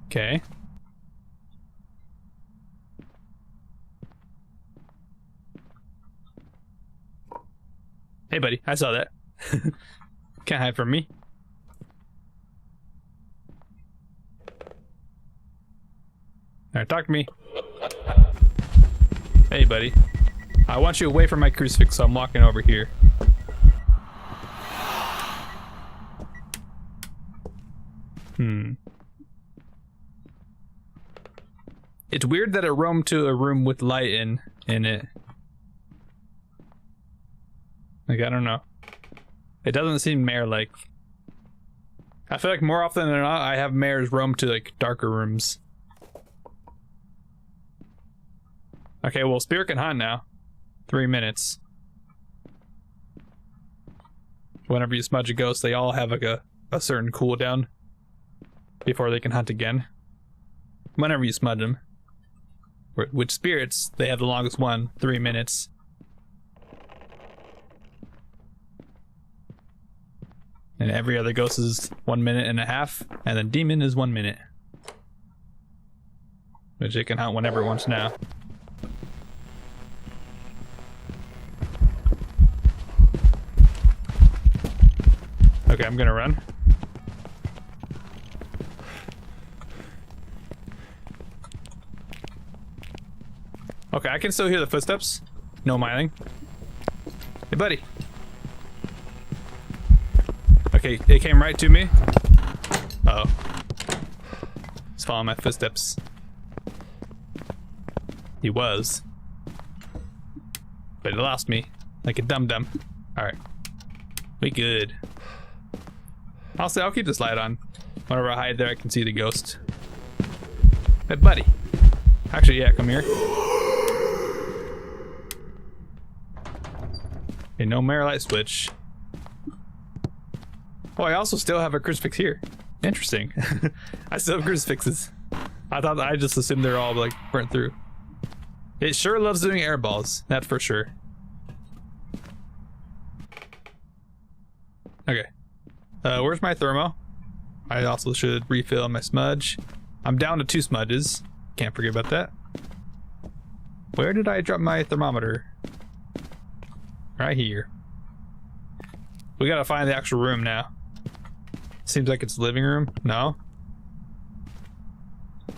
Okay. Hey, buddy. I saw that. Can't hide from me. Alright, talk to me. Hey, buddy. I want you away from my crucifix, so I'm walking over here. It's weird that it roamed to a room with light in it. Like, I don't know. It doesn't seem mare-like. I feel like more often than not, I have mares roam to, like, darker rooms. Okay, well, Spirit can hunt now. 3 minutes. Whenever you smudge a ghost, they all have, like, a certain cooldown before they can hunt again. Whenever you smudge them. With spirits, they have the longest one, 3 minutes. And every other ghost is 1.5 minutes, and then demon is 1 minute. Which it can hunt whenever it wants now. Okay, I'm gonna run. Okay, I can still hear the footsteps. No mining. Hey, buddy. Okay, it came right to me. Uh oh. He's following my footsteps. He was. But he lost me. Like a dum-dum. Alright. We good. Honestly, I'll keep this light on. Whenever I hide there, I can see the ghost. Hey, buddy. Actually, yeah, come here. Okay, no mirror light switch. Oh, I also still have a crucifix here. Interesting. I still have crucifixes. I just assumed they're all like burnt through. It sure loves doing air balls, that's for sure. Okay. Where's my thermo? I also should refill my smudge. I'm down to 2 smudges. Can't forget about that. Where did I drop my thermometer? Right here. We gotta find the actual room now. Seems like it's the living room. No?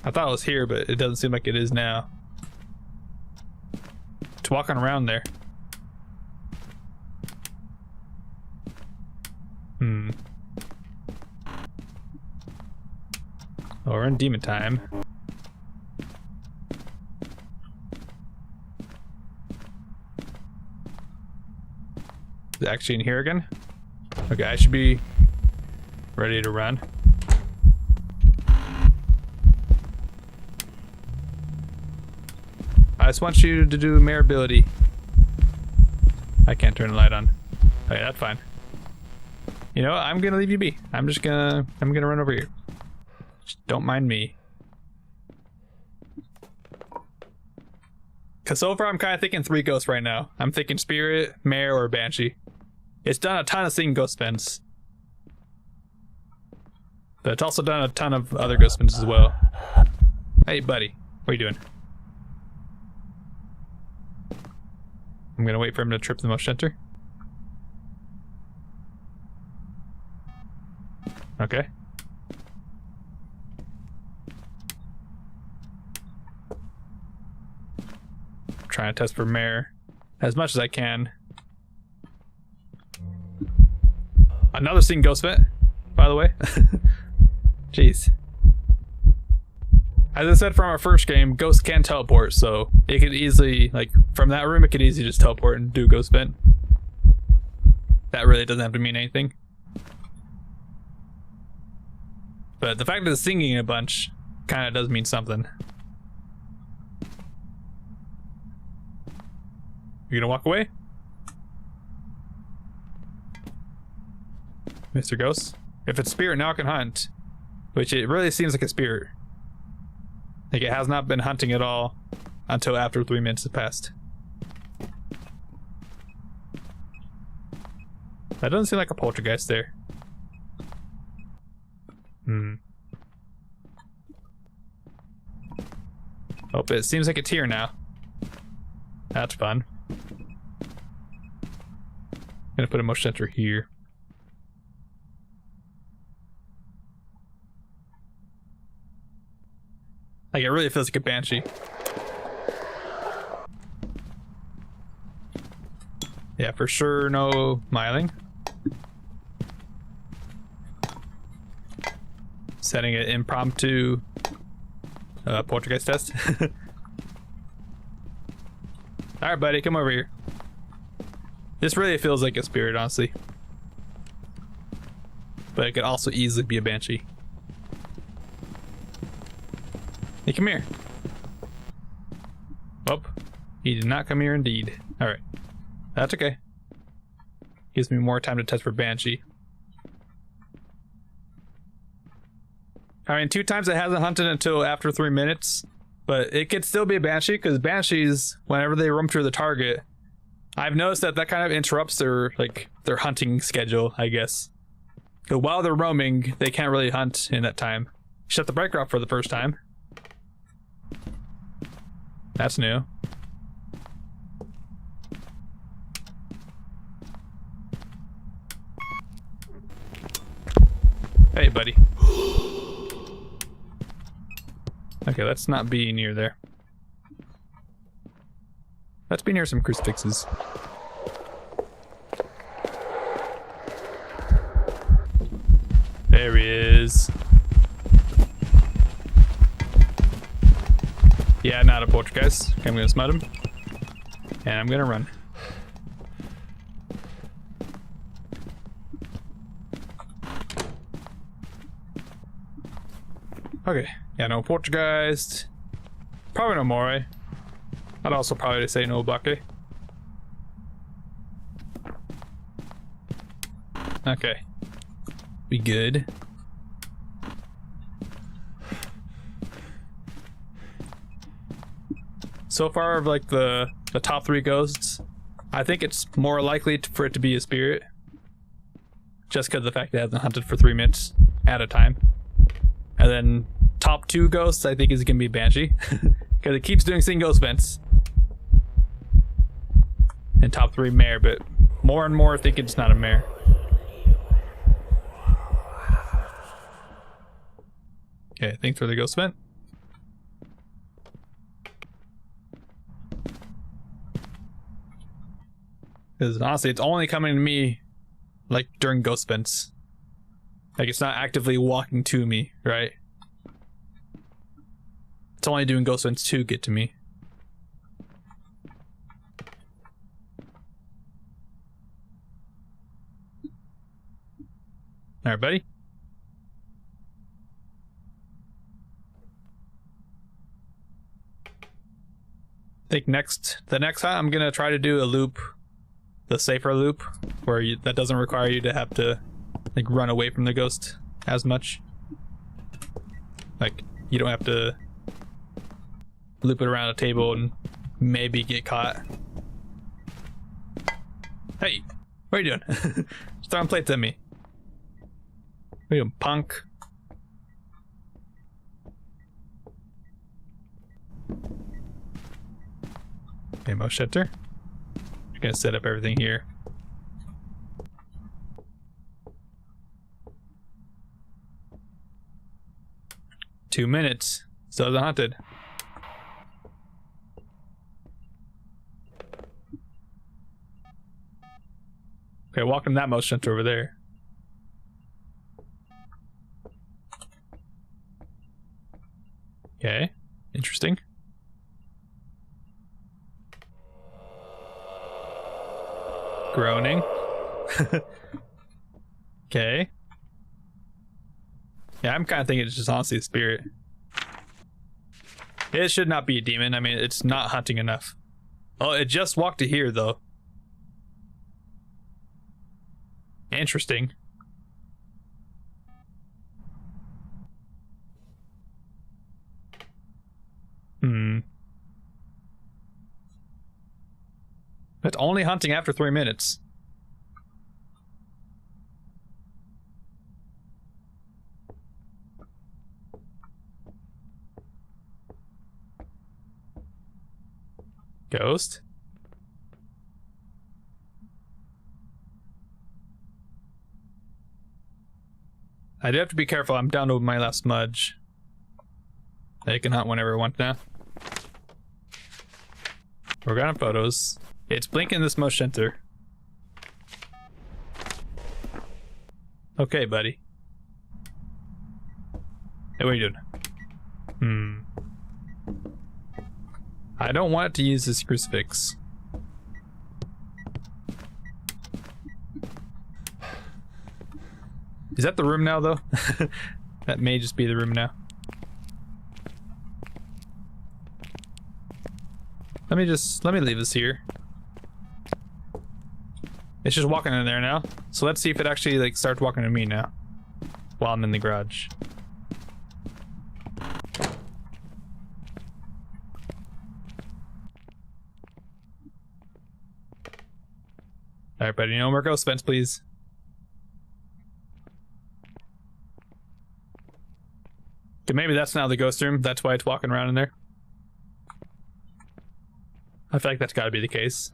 I thought it was here, but it doesn't seem like it is now. It's walking around there. Oh, we're in demon time. Is it actually in here again? Okay, I should be ready to run. I just want you to do mare ability. I can't turn the light on. Okay, that's fine. You know what? I'm gonna leave you be. I'm gonna run over here. Just don't mind me. Cause so far I'm kind of thinking 3 ghosts right now. I'm thinking spirit, mare, or banshee. It's done a ton of seeing ghost spins. But it's also done a ton of other ghost spins as well. Hey buddy, what are you doing? I'm gonna wait for him to trip the motion center. Okay. Trying to test for mare as much as I can. Another seen ghost vent, by the way. Jeez. As I said from our first game, ghosts can teleport, so it could easily, like, from that room, it could easily just teleport and do ghost vent. That really doesn't have to mean anything. But the fact that it's singing a bunch kind of does mean something. You gonna walk away? Mr. Ghost? If it's spirit, now it can hunt. Which it really seems like a spirit. Like it has not been hunting at all until after 3 minutes have passed. That doesn't seem like a poltergeist there. Oh, but it seems like it's here now. That's fun. Gonna put a motion sensor here. Like it really feels like a banshee. Yeah, for sure no miling. Setting an impromptu poltergeist test. Alright buddy, come over here. This really feels like a spirit, honestly. But it could also easily be a banshee. Hey, come here. Oh, he did not come here indeed. Alright. That's okay. Gives me more time to test for banshee. I mean, 2 times it hasn't hunted until after 3 minutes. But it could still be a banshee, because banshees, whenever they roam through the target, I've noticed that kind of interrupts their hunting schedule, I guess. But while they're roaming, they can't really hunt in that time. Shut the breaker off for the first time. That's new. Hey, buddy. Okay, let's not be near there. Let's be near some crucifixes. There he is. Yeah, not a poltergeist. Okay, I'm gonna smut him. And I'm gonna run. Okay, yeah, no poltergeist. Probably no more. I'd also probably say no bucket. Okay. We good. So far of like the top 3 ghosts, I think it's more likely for it to be a spirit. Just because of the fact that it hasn't hunted for 3 minutes at a time. And then top 2 ghosts I think is gonna be Banshee. Because it keeps doing seeing ghost vents. And top 3 mare, but more and more I think it's not a mare. Okay, thanks for the ghost vent. Because honestly, it's only coming to me like during ghost vents. Like it's not actively walking to me, right? It's only doing ghost vents to get to me. Alright, buddy. I think the next time I'm gonna try to do a loop, the safer loop, where that doesn't require you to have to like run away from the ghost as much. Like you don't have to loop it around a table and maybe get caught. Hey, what are you doing? Just throwing plates at me. What are you doing, punk? Ammo shelter. I'm gonna set up everything here. Two minutes. Still haunted. Okay, walking that motion over there. Okay, interesting. Groaning. Okay. Yeah, I'm kind of thinking it's just honestly a spirit. It should not be a demon. I mean, it's not hunting enough. Oh, it just walked to here, though. Interesting. It's only hunting after 3 minutes. Ghost? I do have to be careful. I'm down to my last smudge. I can hunt whenever I want now. We're going on photos. It's blinking this motion sensor. Okay, buddy. Hey, what are you doing? I don't want to use this crucifix. Is that the room now, though? That may just be the room now. Let me leave this here. It's just walking in there now. So let's see if it actually like starts walking to me now. While I'm in the garage. Alright, buddy, no more ghost vents, please. Okay, maybe that's now the ghost room. That's why it's walking around in there. I feel like that's gotta be the case.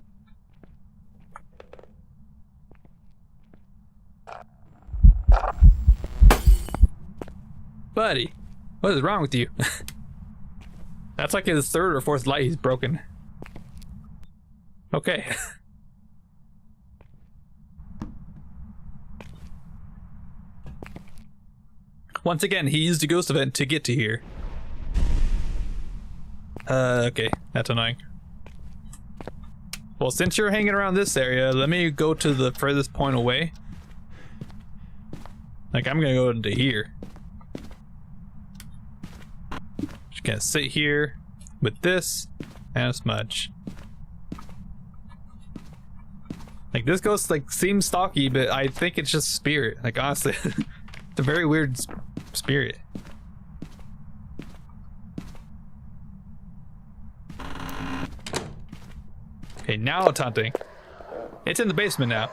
Buddy, what is wrong with you? That's like his third or fourth light he's broken. Okay. Once again, he used a ghost event to get to here. Okay, that's annoying. Well, since you're hanging around this area, let me go to the furthest point away. Like, I'm gonna go into here. Just gonna sit here with this and a smudge. Like, this ghost, like, seems stalky, but I think it's just spirit. Like, honestly, it's a very weird spirit. Okay, now it's hunting. It's in the basement now.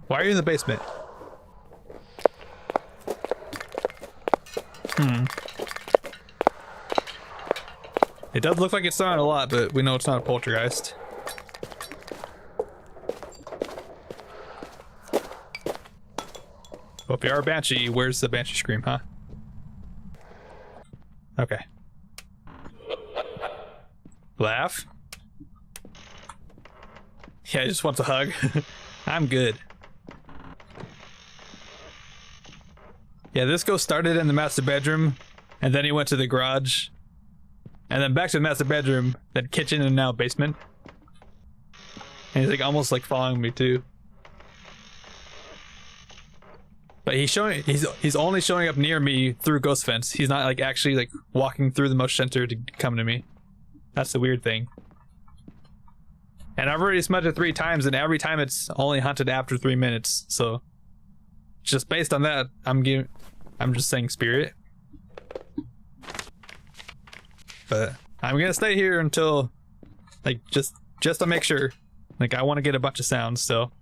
Why are you in the basement? It does look like it's on a lot, but we know it's not a poltergeist. Well, if you are a banshee, where's the banshee scream, huh? Okay. Laugh? Yeah, he just wants a hug. I'm good. Yeah, this ghost started in the master bedroom, and then he went to the garage, and then back to the master bedroom, then kitchen, and now basement. And he's like almost like following me too. But he's only showing up near me through ghost fence. He's not like actually like walking through the motion center to come to me. That's the weird thing. And I've already smudged it 3 times, and every time it's only hunted after 3 minutes. So just based on that, I'm just saying spirit. But I'm gonna stay here until, like, just to make sure. Like, I want to get a bunch of sounds still.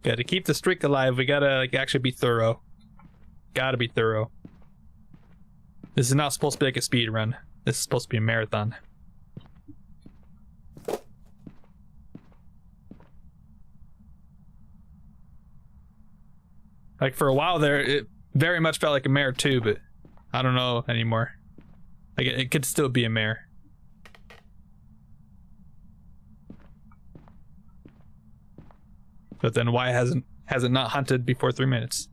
Gotta keep the streak alive. We gotta like actually be thorough. Gotta be thorough. This is not supposed to be like a speed run. This is supposed to be a marathon. Like for a while there, it very much felt like a mare too, but I don't know anymore. Like it could still be a mare. But then why hasn't it not hunted before 3 minutes?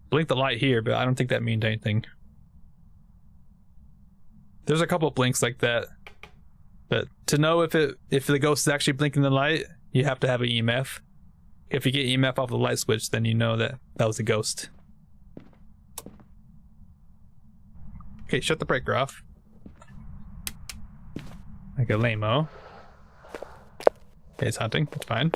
Blink the light here, but I don't think that means anything. There's a couple blinks like that. But to know if the ghost is actually blinking the light, you have to have an EMF. If you get EMF off the light switch, then you know that was a ghost. Okay, shut the breaker off. Like a lame-o. Okay, it's hunting. It's fine.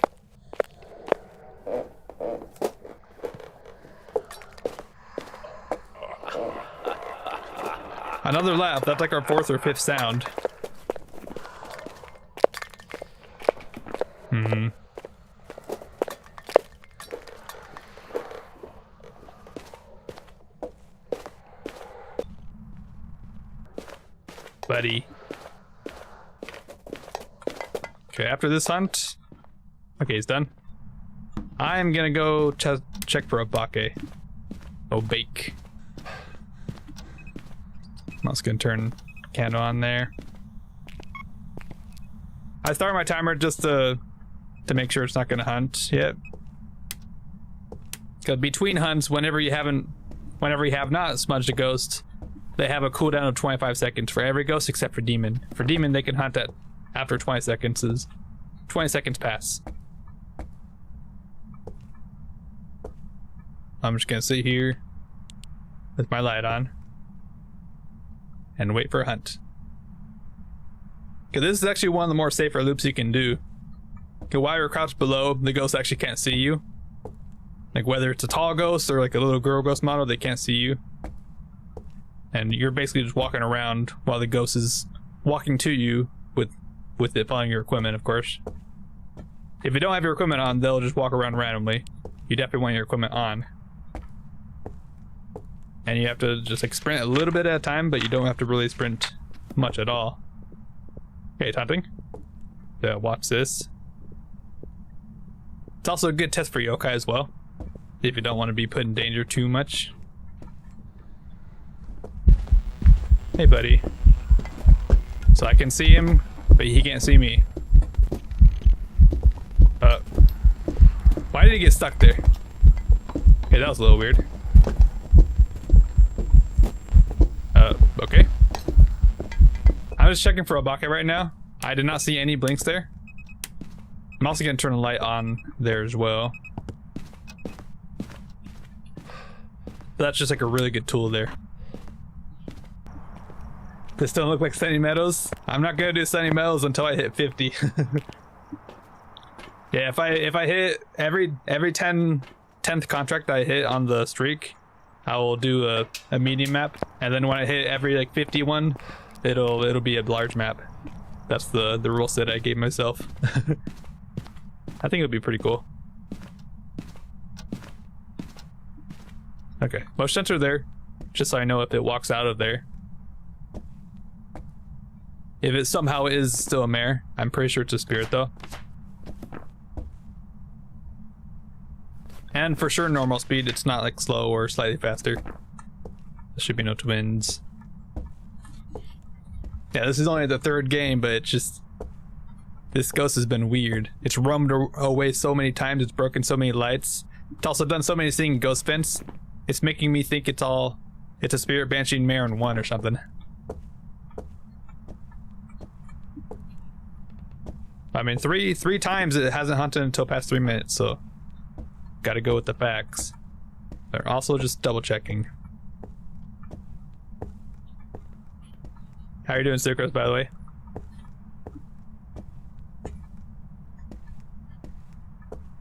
Another laugh. That's like our 4th or 5th sound. Buddy. Okay, after this hunt... Okay, he's done. I'm gonna go check for Obake. Obake. I'm also gonna turn candle on there. I started my timer just to make sure it's not gonna hunt yet. Because between hunts, whenever you have not smudged a ghost, they have a cooldown of 25 seconds for every ghost except for demon. For demon, they can hunt at after 20 seconds. 20 seconds pass. I'm just gonna sit here with my light on and wait for a hunt. Because this is actually one of the more safer loops you can do. Because while you're crouched below, the ghost actually can't see you. Like whether it's a tall ghost or like a little girl ghost model, they can't see you. And you're basically just walking around while the ghost is walking to you with it following your equipment, of course. If you don't have your equipment on, they'll just walk around randomly. You definitely want your equipment on. And you have to just like sprint a little bit at a time, but you don't have to really sprint much at all. Okay, it's hunting. Yeah, watch this. It's also a good test for yokai as well, if you don't want to be put in danger too much. Hey, buddy. So I can see him, but he can't see me. Why did he get stuck there? Okay, that was a little weird. Okay. I'm just checking for Obake right now. I did not see any blinks there. I'm also gonna turn the light on there as well. That's just like a really good tool there. This don't look like Sunny Meadows. I'm not gonna do Sunny Meadows until I hit 50. Yeah, if I hit every 10th contract I hit on the streak, I will do a medium map, and then when I hit every like 51, it'll be a large map. That's the rule set I gave myself. I think it'll be pretty cool. Okay, motion sensor there, just so I know if it walks out of there. If it somehow is still a mare, I'm pretty sure it's a spirit though. And for sure normal speed, it's not like slow or slightly faster. There should be no twins. Yeah, this is only the 3rd game, but it's just... This ghost has been weird. It's roamed away so many times, it's broken so many lights. It's also done so many things in Ghost Fence. It's making me think it's a spirit banshee mare in one or something. I mean, three times it hasn't hunted until past 3 minutes, so... Gotta go with the facts. They're also just double checking. How are you doing, Sucrose, by the way?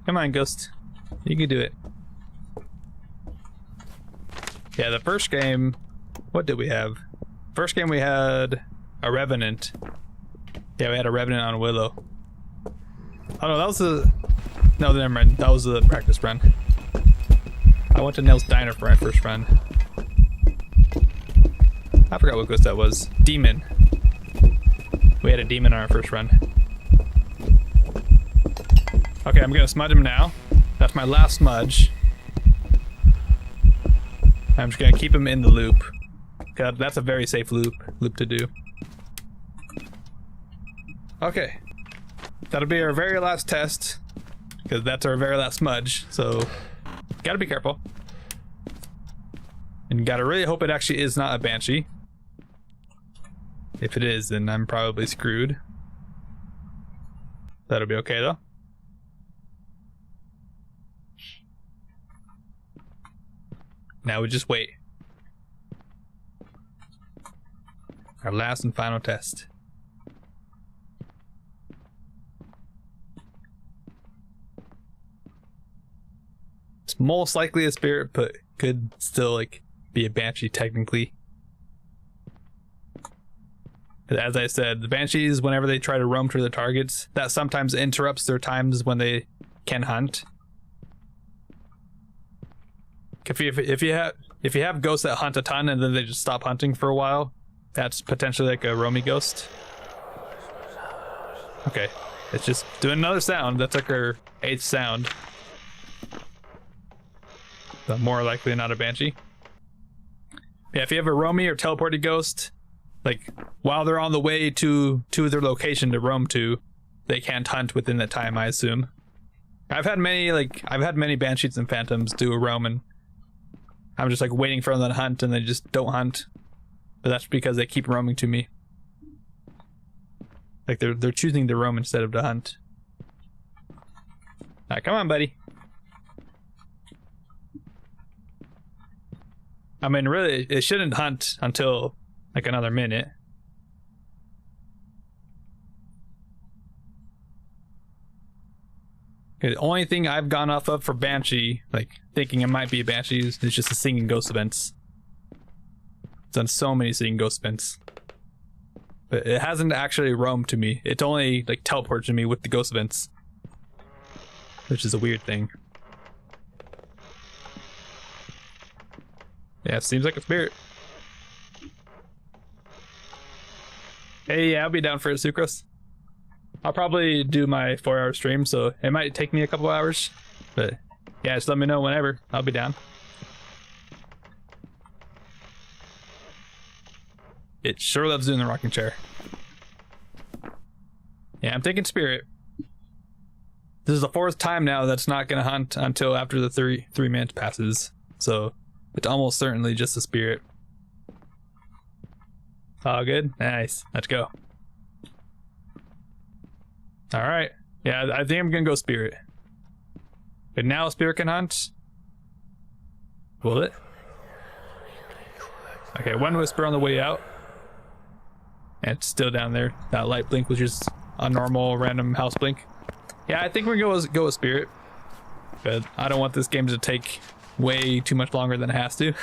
Come on, Ghost. You can do it. Yeah, the first game... What did we have? First game we had a Revenant. Yeah, we had a Revenant on Willow. Oh no, that was the... No, never mind. That was the practice run. I went to Nell's Diner for my first run. I forgot what ghost that was. Demon. We had a demon on our first run. Okay, I'm gonna smudge him now. That's my last smudge. I'm just gonna keep him in the loop. That's a very safe loop to do. Okay. That'll be our very last test, because that's our very last smudge, so gotta be careful. And gotta really hope it actually is not a banshee. If it is, then I'm probably screwed. That'll be okay though. Now we just wait. Our last and final test. It's most likely a spirit, but could still like be a banshee technically. As I said, the banshees, whenever they try to roam to their targets, that sometimes interrupts their times when they can hunt. If you have ghosts that hunt a ton and then they just stop hunting for a while, that's potentially like a roamy ghost. Okay, it's just doing another sound. That's like our 8th sound. So more likely not a banshee. Yeah, if you have a roamy or teleported ghost, like while they're on the way to their location to roam to, they can't hunt within that time, I assume. I've had many banshees and phantoms do a roam, and I'm just like waiting for them to hunt and they just don't hunt. But that's because they keep roaming to me. Like they're choosing to roam instead of to hunt. Alright, come on, buddy. I mean, really, it shouldn't hunt until like another minute. The only thing I've gone off of for Banshee, like thinking it might be a Banshee, is just the singing ghost events. It's done so many singing ghost events. But it hasn't actually roamed to me. It's only like teleported to me with the ghost events. Which is a weird thing. Yeah, it seems like a spirit. Hey, yeah, I'll be down for it, Sucrose. I'll probably do my 4-hour stream, so it might take me a couple hours. But yeah, just let me know whenever. I'll be down. It sure loves doing the rocking chair. Yeah, I'm taking spirit. This is the 4th time now that's not gonna hunt until after the 3 minutes passes. So it's almost certainly just a spirit. All good? Nice. Let's go. Alright. Yeah, I think I'm gonna go spirit. But now spirit can hunt? Will it? Okay, one whisper on the way out. And it's still down there. That light blink was just a normal random house blink. Yeah, I think we're gonna go with spirit. But I don't want this game to take way too much longer than it has to.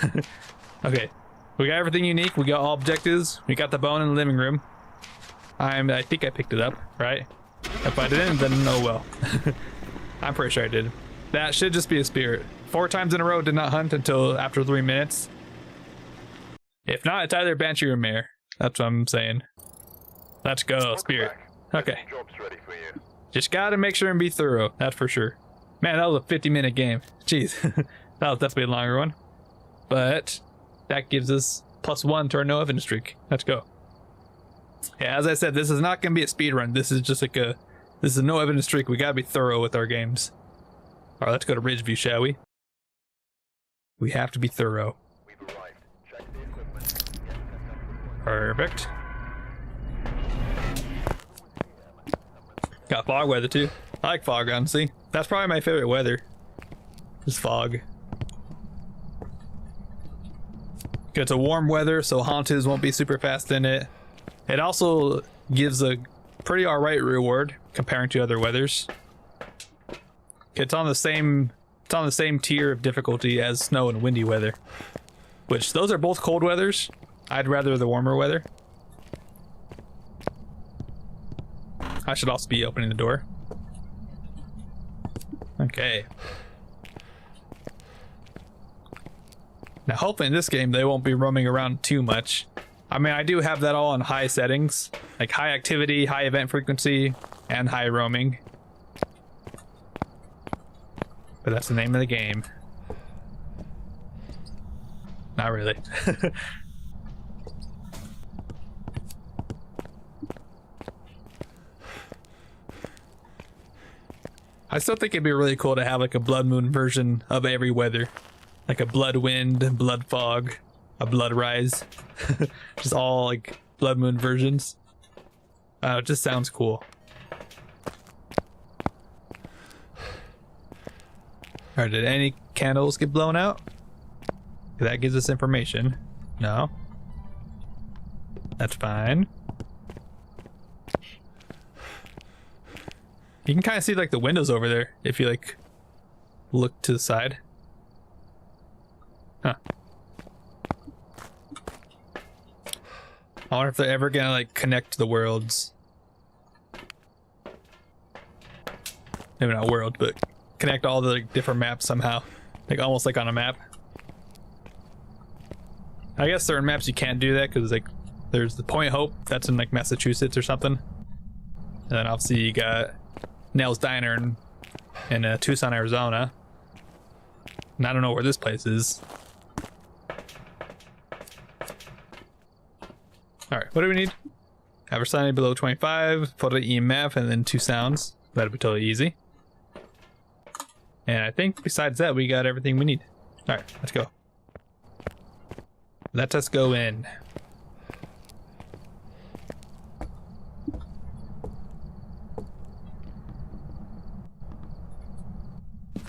Okay. We got everything unique. We got all objectives. We got the bone in the living room. I think I picked it up, right? If I didn't, then oh well. I'm pretty sure I did. That should just be a spirit. 4 times in a row did not hunt until after 3 minutes. If not, it's either Banshee or Mare. That's what I'm saying. Let's go, spirit. Okay. Just gotta make sure and be thorough, that's for sure. Man, that was a 50-minute game. Jeez. That was definitely a longer one. But that gives us +1 to our no evidence streak. Let's go. Yeah, as I said, this is not gonna be a speed run. This is just like this is a no evidence streak. We gotta be thorough with our games. Alright, let's go to Ridgeview, shall we? We have to be thorough. Perfect. Got fog weather too. I like fog, honestly. That's probably my favorite weather. Just fog. It's a warm weather, so haunters won't be super fast in it. It also gives a pretty alright reward comparing to other weathers. It's on the same tier of difficulty as snow and windy weather. Which those are both cold weathers. I'd rather the warmer weather. I should also be opening the door. Okay. Now, hopefully in this game, they won't be roaming around too much. I mean, I do have that all on high settings, like high activity, high event frequency, and high roaming. But that's the name of the game. Not really. I still think it'd be really cool to have like a blood moon version of every weather. Like a blood wind, blood fog, a blood rise. Just all like blood moon versions. It just sounds cool. Alright, did any candles get blown out? That gives us information. No. That's fine. You can kind of see like the windows over there if you like look to the side. Huh. I wonder if they're ever gonna like connect the worlds. Maybe not world, but connect all the like, different maps somehow. Like almost like on a map. I guess certain maps you can't do that because like there's the Point Hope that's in like Massachusetts or something. And then obviously you got Nell's Diner in Tucson, Arizona. And I don't know where this place is. Alright, what do we need? Average sound below 25, photo EMF, and then 2 sounds. That'll be totally easy. And I think besides that, we got everything we need. Alright, let's go. Let us go in.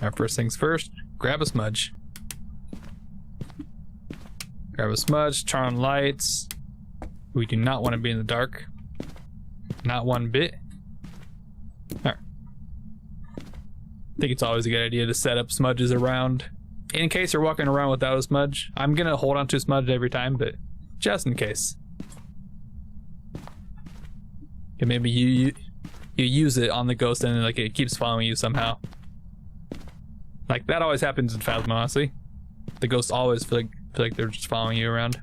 Alright, first things first, grab a smudge. Grab a smudge, turn on lights. We do not want to be in the dark. Not one bit. Alright. I think it's always a good idea to set up smudges around. In case you're walking around without a smudge. I'm gonna hold on to a smudge every time, but just in case. And maybe you use it on the ghost and like it keeps following you somehow. Like that always happens in Phasmo, honestly. The ghosts always feel like they're just following you around.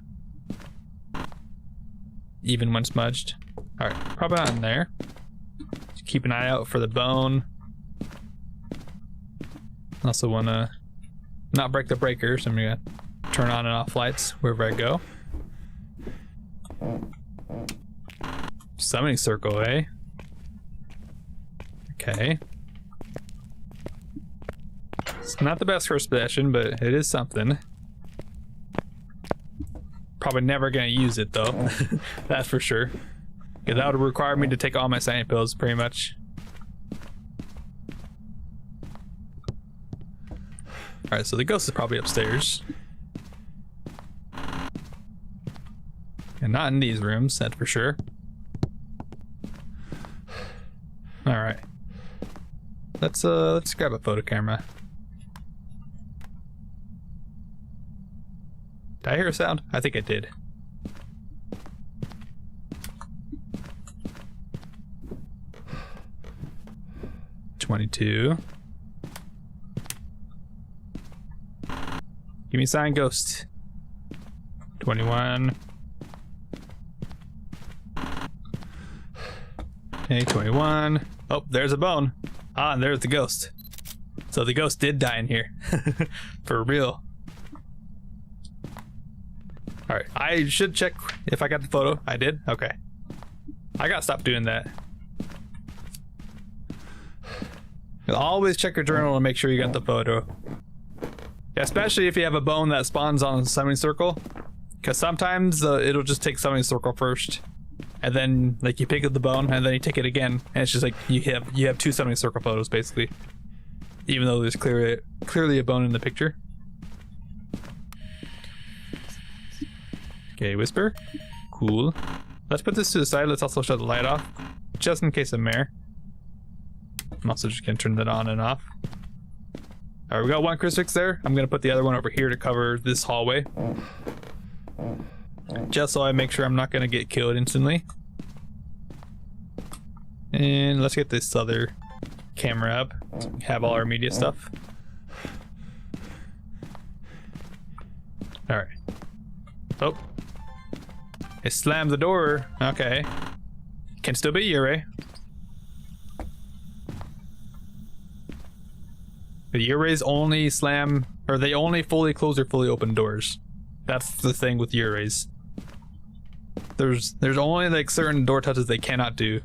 Even when smudged. Alright, probably not in there. Just keep an eye out for the bone. Also wanna not break the breakers, so I'm gonna turn on and off lights wherever I go. Summoning circle, eh? Okay. It's not the best first possession, but it is something. Probably never gonna use it though. That's for sure. Because that would require me to take all my sanity pills pretty much. Alright, so the ghost is probably upstairs. And not in these rooms, that's for sure. Alright. Let's grab a photo camera. Did I hear a sound? I think I did. $22. Give me a sign, ghost. 21. Okay, 21. Oh, there's a bone. Ah, and there's the ghost. So the ghost did die in here. For real. Alright, I should check if I got the photo. I did? Okay. I gotta stop doing that. You'll always check your journal to make sure you got the photo. Yeah, especially if you have a bone that spawns on a summoning circle. Because sometimes it'll just take summoning circle first. And then like you pick up the bone and then you take it again. And it's just like you have 2 summoning circle photos basically. Even though there's clearly a bone in the picture. Okay, whisper. Cool. Let's put this to the side. Let's also shut the light off. Just in case of mare. I'm also just gonna turn that on and off. Alright, we got one crucifix there. I'm gonna put the other one over here to cover this hallway. Just so I make sure I'm not gonna get killed instantly. And let's get this other camera up. Have all our media stuff. All right. Oh. It slammed the door. Okay. Can still be Yurei. The Yureis only slam, or they only fully close or fully open doors. That's the thing with Yureis. There's only like certain door touches they cannot do,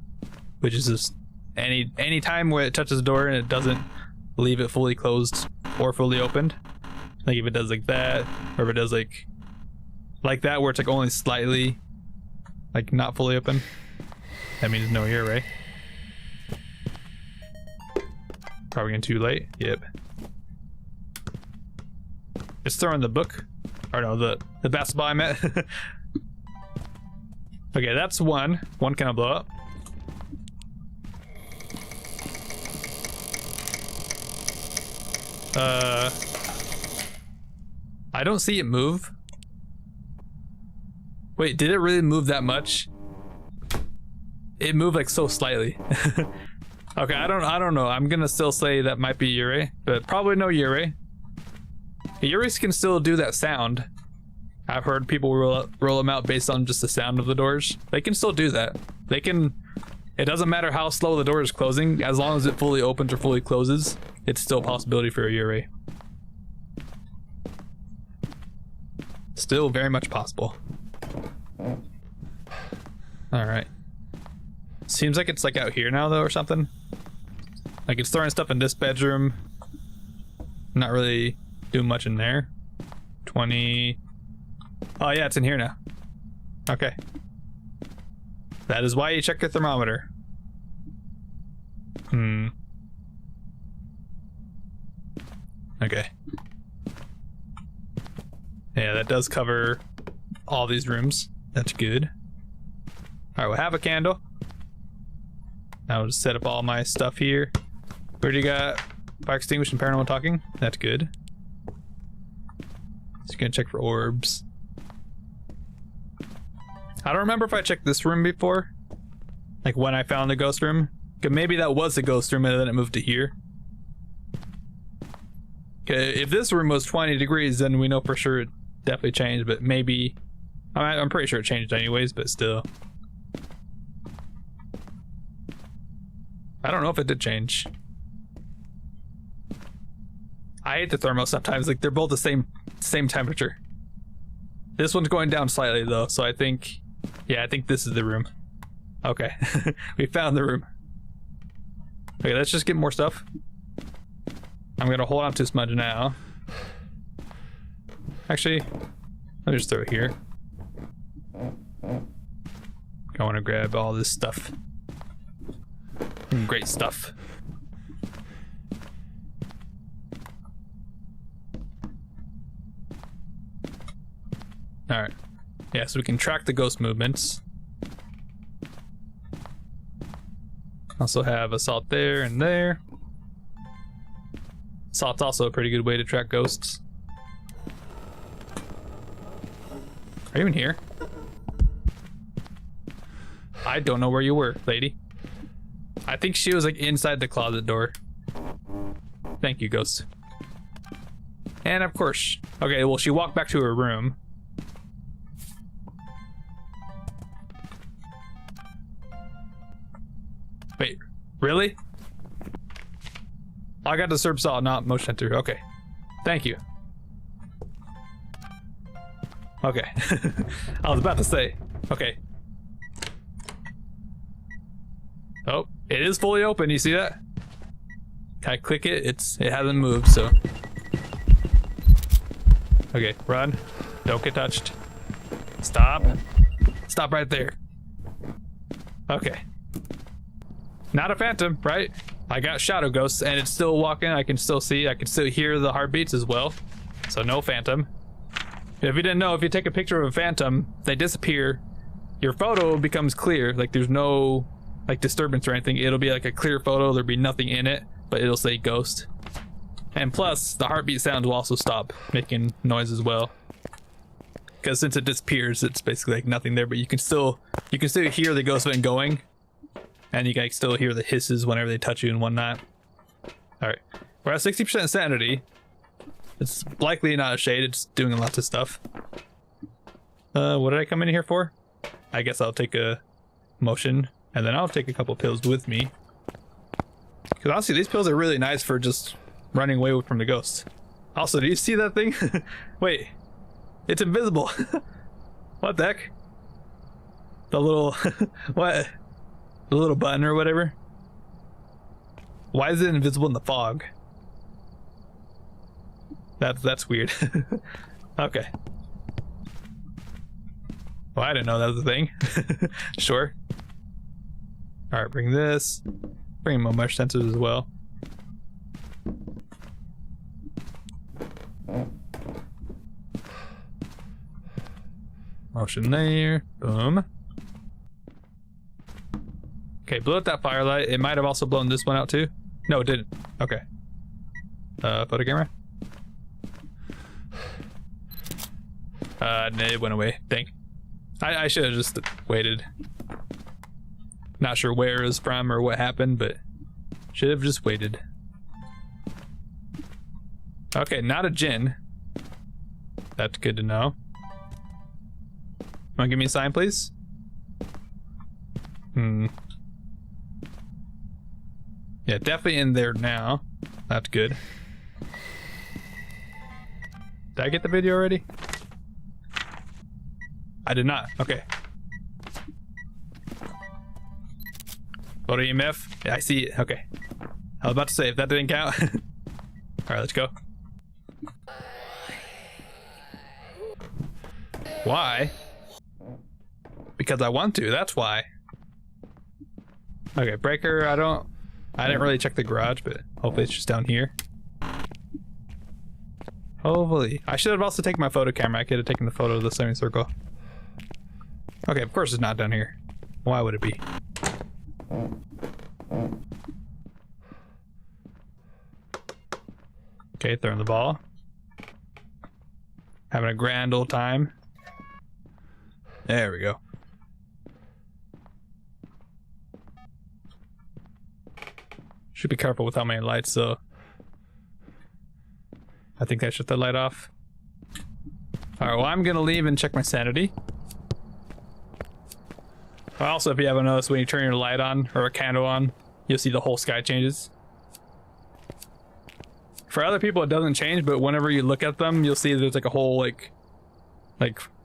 which is just any time where it touches the door and it doesn't leave it fully closed or fully opened. Like if it does like that, or if it does like that where it's like only slightly like not fully open, that means no Yurei. Probably getting too late. Yep. Just throwing the book. Or no, the basketball I meant. Okay, that's one. One can I blow up? I don't see it move. Wait, did it really move that much? It moved like so slightly. Okay, I don't know. I'm gonna still say that might be Yurei, but probably no Yurei. Yureis can still do that sound. I've heard people roll them out based on just the sound of the doors. They can still do that. They can. It doesn't matter how slow the door is closing, as long as it fully opens or fully closes. It's still a possibility for a Yurei. Still very much possible. All right. Seems like it's like out here now though, or something. Like it's throwing stuff in this bedroom. Not really doing much in there. 20. Oh yeah, it's in here now. Okay. That is why you check your thermometer. Okay. Yeah, that does cover all these rooms. That's good. Alright, we'll have a candle. I'll just set up all my stuff here. We already got fire extinguisher and paranormal talking. That's good. Just gonna check for orbs. I don't remember if I checked this room before. Like when I found the ghost room. Maybe that was the ghost room and then it moved to here. Okay, if this room was 20 degrees, then we know for sure it definitely changed, but maybe... I'm pretty sure it changed anyways, but still. I don't know if it did change. I hate the thermal sometimes, like they're both the same temperature. This one's going down slightly though, so I think... Yeah, I think this is the room. Okay, we found the room. Okay, let's just get more stuff. I'm gonna hold on to smudge now. Actually, let me just throw it here. I want to grab all this stuff. Great stuff. Alright. Yeah, so we can track the ghost movements. Also have assault there and there. Assault's also a pretty good way to track ghosts. Are you in here? I don't know where you were, lady. I think she was like inside the closet door. Thank you, ghost. And of course, okay, well, she walked back to her room. Wait, really? I got the serb saw, not motion enter. Okay, thank you. Okay, I was about to say. Okay. Oh, it is fully open. You see that? Can I click it? It hasn't moved, so. Okay, run. Don't get touched. Stop. Stop right there. Okay. Not a phantom, right? I got shadow ghosts and it's still walking. I can still see. I can still hear the heartbeats as well. So no phantom. If you didn't know, if you take a picture of a phantom, they disappear. Your photo becomes clear. Like there's no like disturbance or anything. It'll be like a clear photo. There'll be nothing in it, but it'll say ghost. And plus, the heartbeat sounds will also stop making noise as well. Because since it disappears, it's basically like nothing there. But you can still hear the ghost vent going, and you can still hear the hisses whenever they touch you and whatnot. All right, we're at 60% sanity. It's likely not a shade, it's doing lots of stuff. What did I come in here for? I guess I'll take a motion, and then I'll take a couple pills with me. Because honestly, these pills are really nice for just running away from the ghosts. Also, do you see that thing? Wait, it's invisible. What the heck? The little, what? The little button or whatever? Why is it invisible in the fog? That's weird. Okay. Well, I didn't know that was a thing. Sure. Alright, bring this. Bring more mesh sensors as well. Motion there. Boom. Okay, blew out that firelight. It might have also blown this one out too. No, it didn't. Okay. Photo camera. It went away. Dang. I should have just waited. Not sure where it was from or what happened, but should have just waited. Okay, not a gin. That's good to know. Wanna give me a sign, please? Yeah, definitely in there now. That's good. Did I get the video already? I did not. Okay. Photo EMF. Yeah, I see it. Okay. I was about to say, if that didn't count. Alright, let's go. Why? Because I want to, that's why. Okay, breaker, I didn't really check the garage, but hopefully it's just down here. Hopefully. I should have also taken my photo camera. I could have taken the photo of the semicircle. Okay, of course it's not down here. Why would it be? Okay, throwing the ball. Having a grand old time. There we go. Should be careful with how many lights, so I think I shut the light off. Alright, well, I'm gonna leave and check my sanity. Also, if you haven't noticed, when you turn your light on or a candle on, you'll see the whole sky changes. For other people, it doesn't change, but whenever you look at them, you'll see there's like a whole like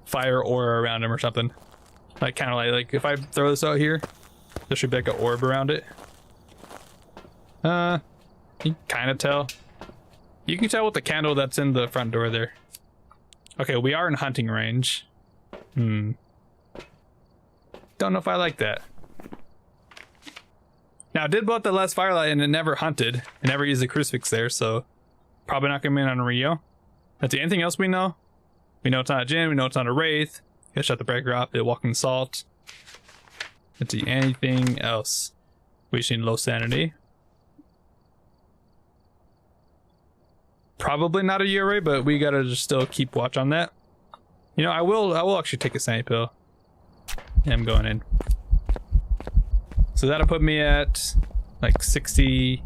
fire aura around them or something. Like kind of like if I throw this out here, there should be like an orb around it. You can kind of tell. You can tell with the candle that's in the front door there. Okay, we are in hunting range. Don't know if I like that. Now, I did blow up the last firelight and it never hunted. It never used a crucifix there, so probably not gonna be on Rio. Let's see, anything else we know? We know it's not a Jinn, we know it's not a Wraith. Gotta shut the breaker off, it walking salt. Let's see, anything else? We just need low sanity. Probably not a URA, but we gotta just still keep watch on that. You know, I will actually take a sanity pill. Yeah, I'm going in. So that'll put me at like 60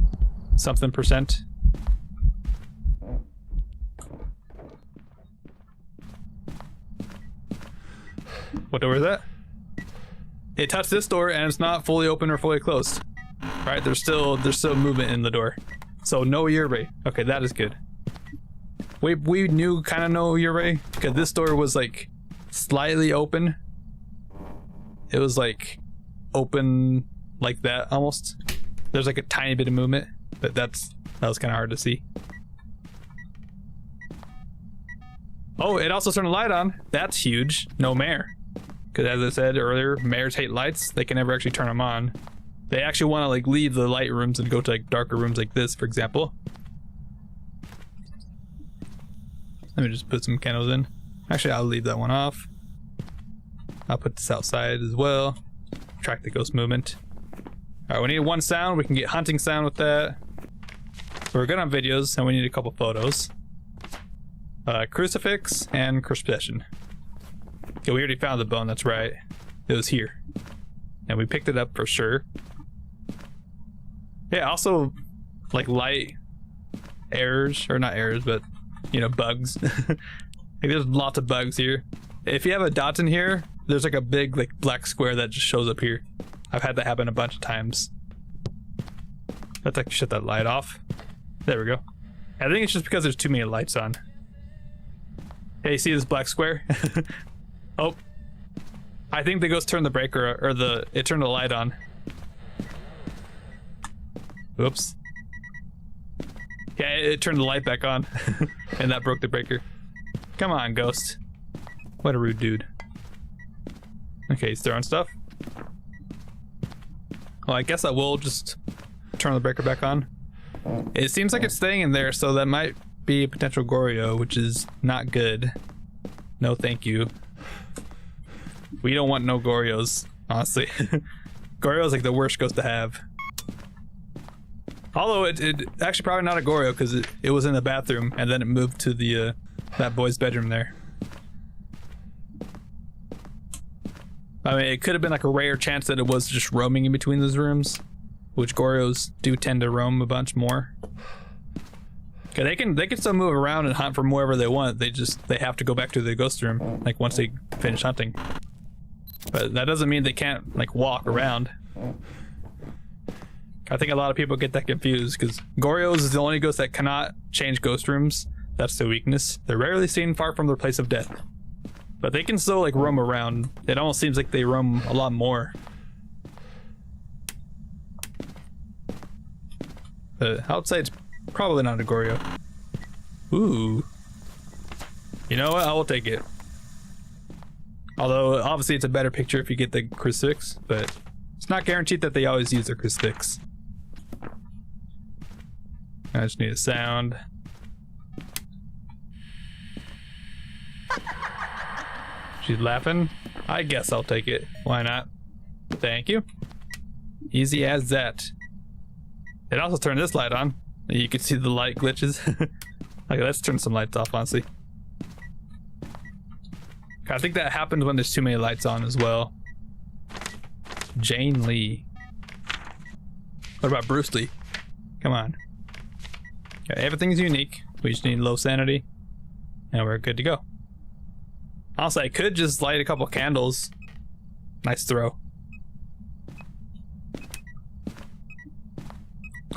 something percent. What door is that? It touched this door and it's not fully open or fully closed. Right, there's still movement in the door. So no Yurei. Okay, that is good. We knew kind of no Yurei because this door was like slightly open. It was like open like that almost. There's like a tiny bit of movement, but that was kind of hard to see. Oh, it also turned the light on. That's huge. No mare. Because as I said earlier, mares hate lights. They can never actually turn them on. They actually want to like leave the light rooms and go to like darker rooms like this, for example. Let me just put some candles in. Actually, I'll leave that one off. I'll put this outside as well. Track the ghost movement. Alright, we need one sound. We can get hunting sound with that. We're good on videos, and we need a couple photos. Crucifix and curse possession. Okay, we already found the bone, that's right. It was here. And we picked it up for sure. Yeah, also, like light errors, or not errors, but you know, bugs. Like, there's lots of bugs here. If you have a dot in here, there's like a big like black square that just shows up here. I've had that happen a bunch of times. Let's like shut that light off. There we go. I think it's just because there's too many lights on. Hey, you see this black square? Oh, I think the ghost turned the breaker, or it turned the light on. Oops. Yeah, it turned the light back on, and that broke the breaker. Come on, ghost. What a rude dude. Okay, he's throwing stuff. Well, I guess I will just turn the breaker back on. It seems like it's staying in there, so that might be a potential Goryo, which is not good. No, thank you. We don't want no Goryos, honestly. Goryo's like the worst ghost to have. Although it actually probably not a Goryo, because it was in the bathroom and then it moved to the that boy's bedroom there. I mean, it could have been like a rare chance that it was just roaming in between those rooms, which Goryos do tend to roam a bunch more. Okay, they can still move around and hunt from wherever they want. They have to go back to the ghost room like once they finish hunting. But that doesn't mean they can't like walk around. I think a lot of people get that confused because Goryos is the only ghost that cannot change ghost rooms. That's their weakness. They're rarely seen far from their place of death. But they can still like roam around. It almost seems like they roam a lot more. But outside it's probably not a Goryo. Ooh. You know what? I will take it. Although obviously it's a better picture if you get the crucifix, but it's not guaranteed that they always use their crucifix. I just need a sound. She's laughing. I guess I'll take it. Why not? Thank you. Easy as that. It also turned this light on. You can see the light glitches. Okay, let's turn some lights off, honestly. I think that happens when there's too many lights on as well. Jane Lee. What about Bruce Lee? Come on. Okay, everything's unique. We just need low sanity. And we're good to go. Honestly, I could just light a couple candles. Nice throw.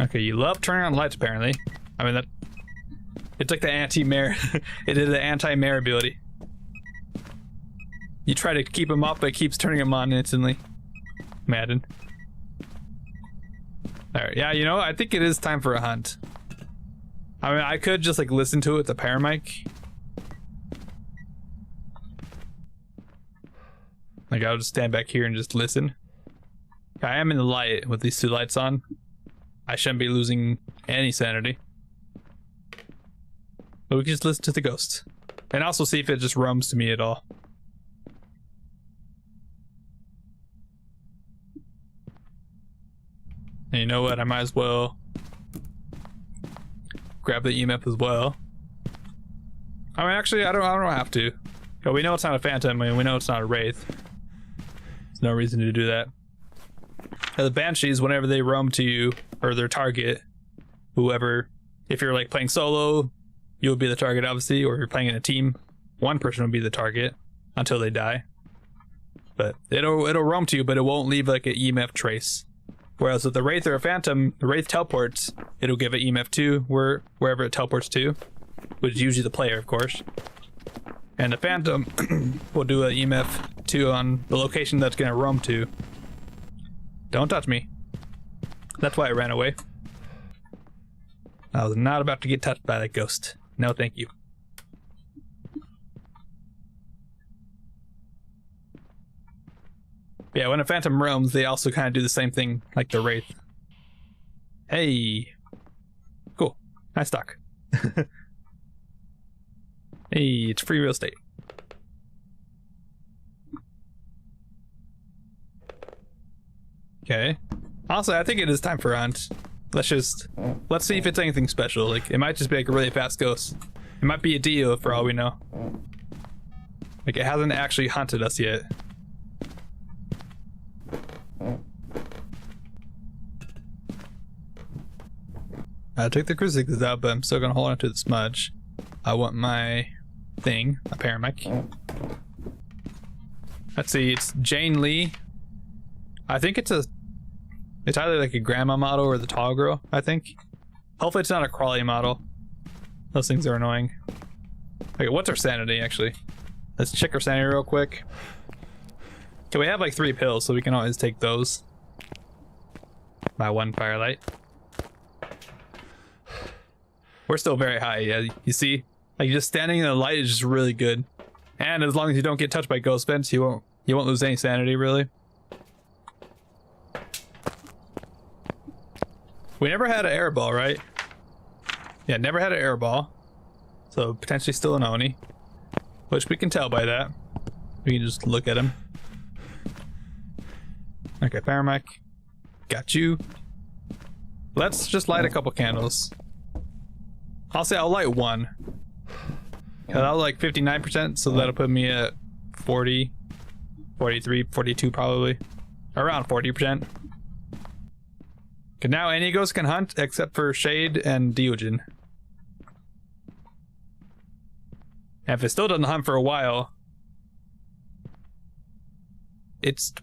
Okay, you love turning on lights apparently. I mean, it's like the anti-mare. It is the anti-mare ability. You try to keep him up, but it keeps turning him on instantly. Madden. Alright, yeah, you know, I think it is time for a hunt. I mean, I could just like listen to it with the paramic. Like, I'll just stand back here and just listen. I am in the light with these two lights on. I shouldn't be losing any sanity. But we can just listen to the ghost. And also see if it just roams to me at all. And you know what? I might as well grab the EMF as well. I mean, actually, I don't have to. But we know it's not a phantom, and we know it's not a wraith. There's no reason to do that. Now, the banshees, whenever they roam to you or their target, whoever, if you're like playing solo, you'll be the target, obviously, or if you're playing in a team, one person will be the target until they die. But it'll roam to you, but it won't leave like an EMF trace. Whereas with the wraith or a phantom, the wraith teleports, it'll give an EMF to wherever it teleports to, which is usually the player, of course. And the phantom will do an EMF 2 on the location that's gonna roam to. Don't touch me. That's why I ran away. I was not about to get touched by that ghost. No, thank you. Yeah, when a phantom roams, they also kind of do the same thing like the wraith. Hey. Cool. Nice talk. Hey, it's free real estate. Okay. Also, I think it is time for a hunt. Let's see if it's anything special. Like, it might just be like a really fast ghost. It might be a Dio for all we know. Like, it hasn't actually hunted us yet. I took the crucifixes out, but I'm still gonna hold on to the smudge. I want my thing, a paramech. Let's see, it's Jane Lee. I think it's either like a grandma model or the tall girl, I think. Hopefully it's not a crawly model. Those things are annoying. Okay, what's our sanity actually? Let's check our sanity real quick. Okay, we have like 3 pills, so we can always take those. My 1 firelight. We're still very high, yeah, you see? Like just standing in the light is just really good. And as long as you don't get touched by ghost vents, you won't lose any sanity really. We never had an air ball, right? Yeah, never had an air ball. So potentially still an Oni. Which we can tell by that. We can just look at him. Okay, paramech. Got you. Let's just light a couple candles. I'll say I'll light 1. That'll like 59%, so that'll put me at 40, 43, 42 probably. Around 40%. Okay, now any ghost can hunt except for Shade and Diogen. And if it still doesn't hunt for a while, it's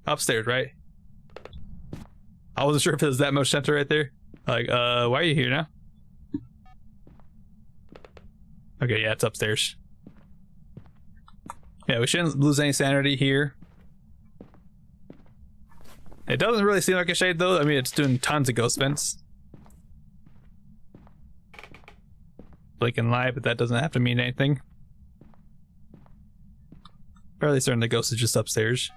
upstairs, right? I wasn't sure if it was that much center right there. Like, why are you here now? Okay, yeah, it's upstairs. Yeah, we shouldn't lose any sanity here. It doesn't really seem like a shade though. I mean, it's doing tons of ghost vents. Blink and lie, but that doesn't have to mean anything. Fairly certain the ghost is just upstairs.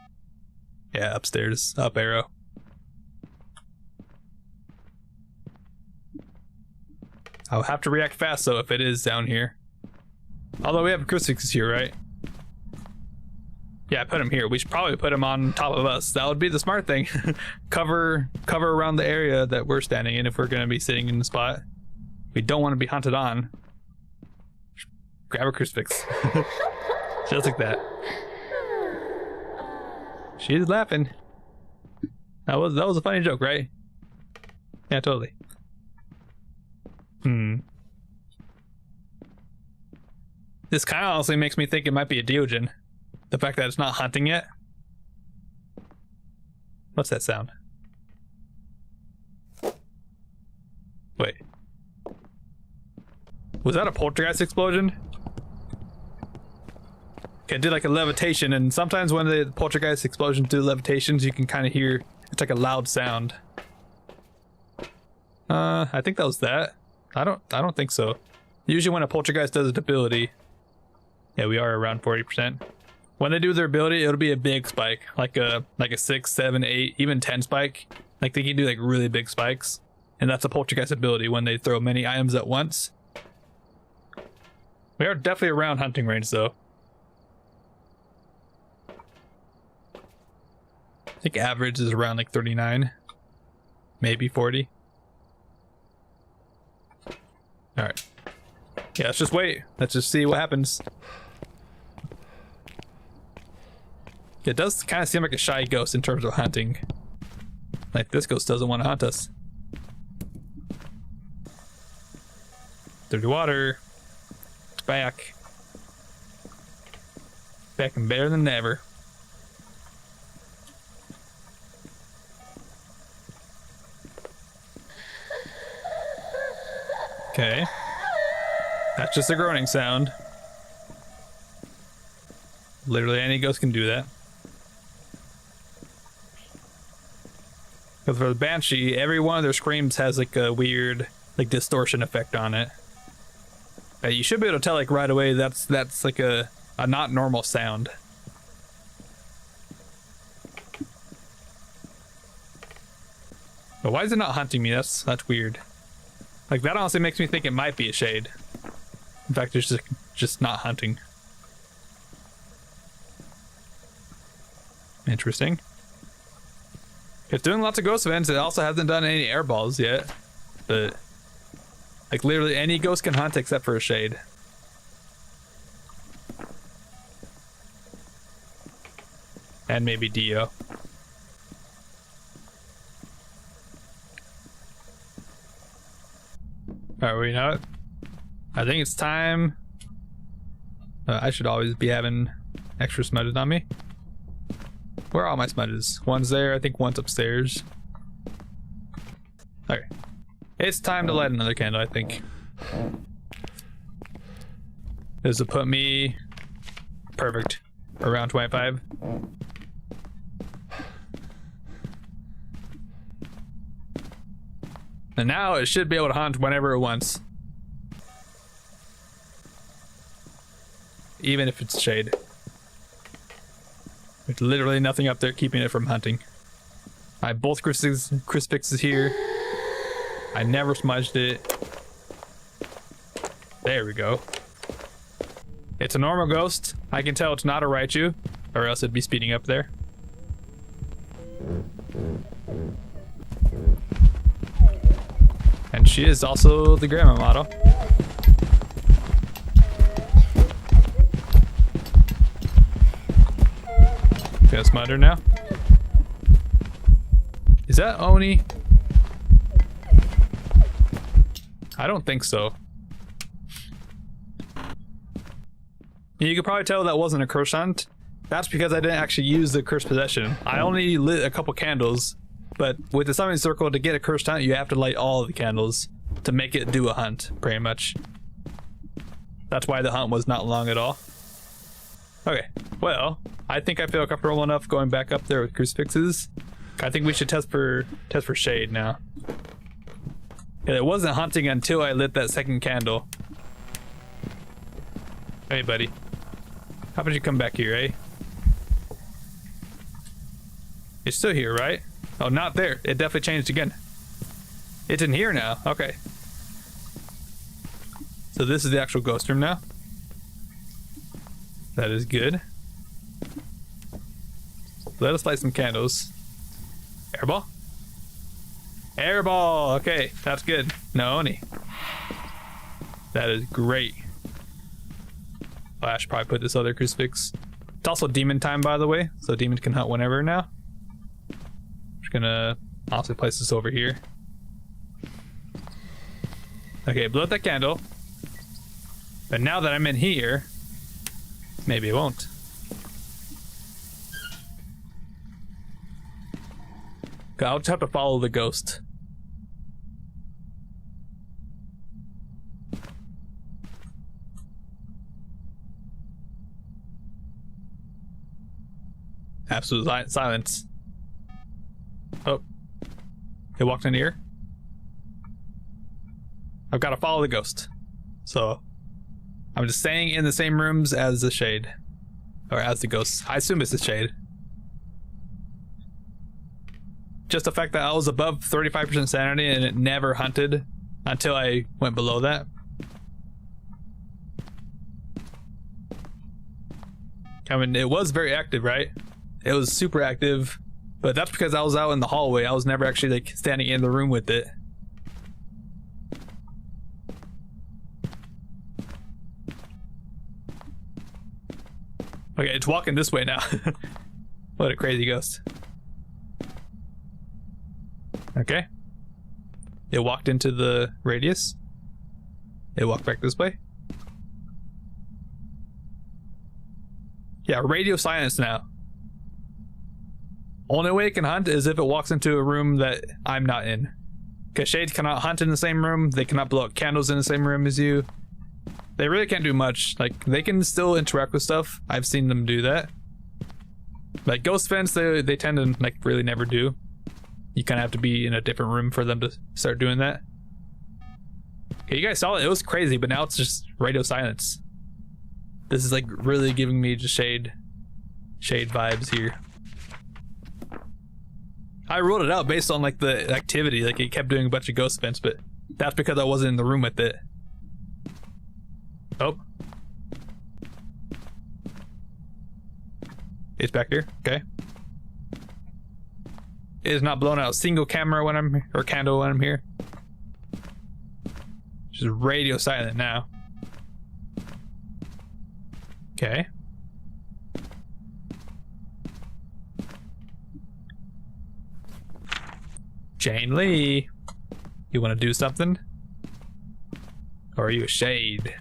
Yeah, upstairs. Up arrow. I'll have to react fast though if it is down here. Although we have crucifixes here, right? Yeah, I put him here. We should probably put him on top of us. That would be the smart thing. cover around the area that we're standing in if we're going to be sitting in the spot. We don't want to be hunted on. Grab a crucifix. Just like that. She's laughing. That was a funny joke, right? Yeah, totally. This kind of honestly makes me think it might be a Diogen. The fact that it's not hunting yet. What's that sound? Wait. Was that a poltergeist explosion? Okay, it did like a levitation, and sometimes when the poltergeist explosions do levitations, you can kind of hear, it's like a loud sound. I think that was that. I don't think so. Usually when a poltergeist does its ability, yeah, we are around 40%. When they do their ability, it'll be a big spike, like a 6, 7, 8, even 10 spike. Like they can do like really big spikes, and that's a poltergeist ability when they throw many items at once. We are definitely around hunting range though. I think average is around like 39, maybe 40. All right. Yeah, let's just wait. Let's just see what happens. It does kind of seem like a shy ghost in terms of hunting. Like this ghost doesn't want to hunt us. Dirty water. It's back. Back and better than ever. Okay. That's just a groaning sound. Literally any ghost can do that. Because for the Banshee, every one of their screams has like a weird like distortion effect on it. You should be able to tell like right away that's like a not normal sound. But why is it not hunting me? That's weird. Like that honestly makes me think it might be a shade. In fact, it's just not hunting. Interesting. It's doing lots of ghost events. It also hasn't done any air balls yet. But like literally any ghost can hunt except for a shade. And maybe Dio. Alright, we know it. I think it's time. I should always be having extra smudges on me. Where are all my smudges? One's there, I think one's upstairs. Okay. It's time to light another candle, I think. This will put me perfect. Around 25. And now it should be able to hunt whenever it wants. Even if it's shade. There's literally nothing up there keeping it from hunting. I have both crucifixes here. I never smudged it. There we go. It's a normal ghost. I can tell it's not a Raichu, or else it'd be speeding up there. And she is also the grandma model. Got a smudger now. Is that Oni? I don't think so. You could probably tell that wasn't a curse hunt. That's because I didn't actually use the cursed possession. I only lit a couple candles, but with the summoning circle, to get a cursed hunt, you have to light all of the candles to make it do a hunt, pretty much. That's why the hunt was not long at all. Okay, well, I think I feel comfortable enough going back up there with crucifixes. I think we should test for shade now. Yeah, it wasn't hunting until I lit that second candle. Hey, buddy. How about you come back here, eh? It's still here, right? Oh, not there. It definitely changed again. It's in here now. Okay. So this is the actual ghost room now. That is good. Let us light some candles. Airball? Airball! Okay, that's good. No Oni. That is great. I should probably put this other crucifix. It's also demon time, by the way, so demons can hunt whenever now. Just gonna also place this over here. Okay, blow out that candle. But now that I'm in here, maybe it won't. I'll just have to follow the ghost. Absolute silence. Oh. It walked in here. I've got to follow the ghost. So I'm just staying in the same rooms as the shade. Or as the ghost. I assume it's the shade. Just the fact that I was above 35% sanity and it never hunted until I went below that. I mean, it was very active, right? It was super active, but that's because I was out in the hallway. I was never actually like standing in the room with it. Okay, it's walking this way now. What a crazy ghost. Okay. It walked into the radius. It walked back this way. Yeah, radio silence now. Only way it can hunt is if it walks into a room that I'm not in. Because shades cannot hunt in the same room. They cannot blow up candles in the same room as you. They really can't do much. Like, they can still interact with stuff. I've seen them do that. Like ghost vents, they tend to like really never do. You kind of have to be in a different room for them to start doing that. Okay, you guys saw it. It was crazy, but now it's just radio silence. This is like really giving me just shade vibes here. I ruled it out based on like the activity. Like it kept doing a bunch of ghost vents, but that's because I wasn't in the room with it. Oh. It's back here. Okay. It is not blowing out a single camera when I'm or candle when I'm here. Just radio silent now. Okay. Jane Lee, you want to do something? Or are you a shade?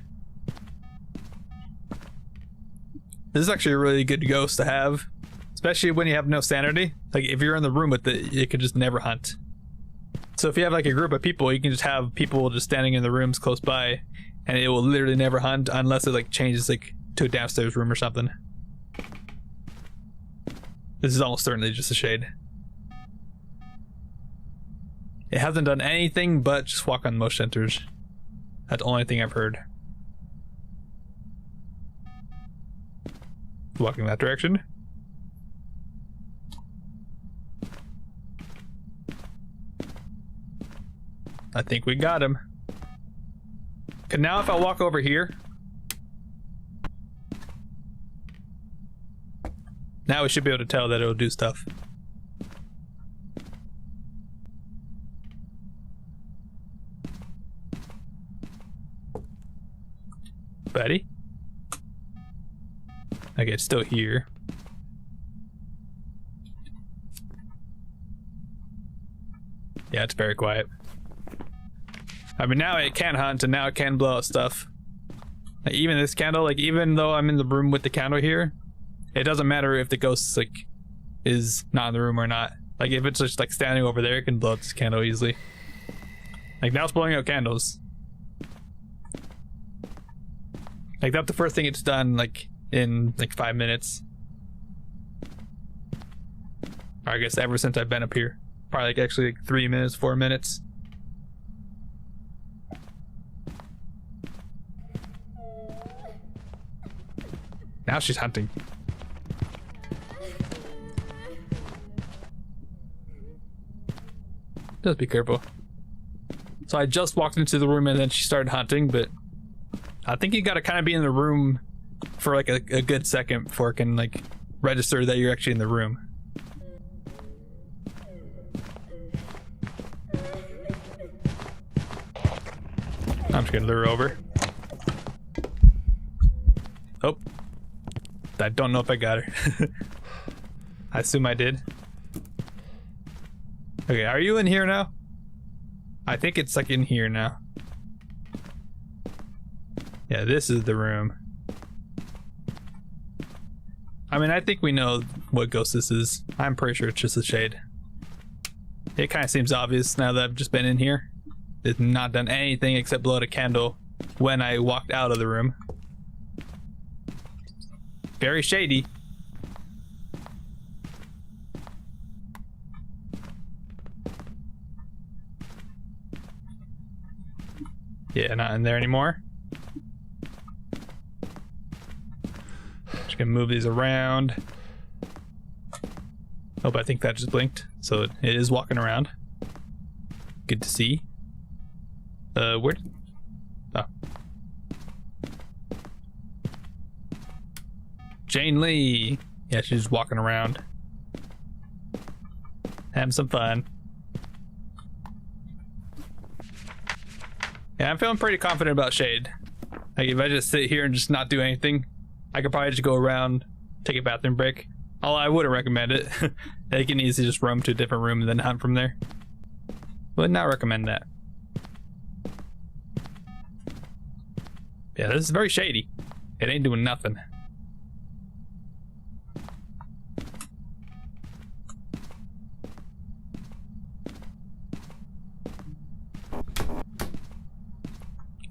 This is actually a really good ghost to have, especially when you have no sanity. Like if you're in the room with it, you could just never hunt. So if you have like a group of people, you can just have people just standing in the rooms close by, and it will literally never hunt unless it like changes like to a downstairs room or something. This is almost certainly just a shade. It hasn't done anything but just walk on most centers. That's the only thing I've heard. Walking that direction. I think we got him. Okay, now if I walk over here. Now we should be able to tell that it'll do stuff. Buddy? Okay, it's still here. Yeah, it's very quiet. I mean, now it can hunt and now it can blow out stuff. Like, even this candle, like even though I'm in the room with the candle here, it doesn't matter if the ghost like is not in the room or not. Like if it's just like standing over there, it can blow out this candle easily. Like now it's blowing out candles. Like that's the first thing it's done like in like 5 minutes. Or I guess ever since I've been up here. Probably like actually like 3 minutes, 4 minutes. Now she's hunting. Just be careful. So I just walked into the room and then she started hunting, but I think you gotta kind of be in the room for like a good second before it can like register that you're actually in the room. I'm just gonna lure her over. Oh. I don't know if I got her. I assume I did. Okay, are you in here now? I think it's like in here now. Yeah, this is the room. I mean, I think we know what ghost this is. I'm pretty sure it's just a shade. It kind of seems obvious now that I've just been in here. It's not done anything except blow out a candle when I walked out of the room. Very shady. Yeah, not in there anymore. Just gonna move these around. Oh, but I think that just blinked. So it is walking around. Good to see. Where? Oh. Jane Lee. Yeah, she's just walking around. Having some fun. Yeah, I'm feeling pretty confident about Shade. Like if I just sit here and just not do anything, I could probably just go around, take a bathroom break. Although I wouldn't recommend it. They can easily just roam to a different room and then hunt from there. Would not recommend that. Yeah, this is very shady. It ain't doing nothing.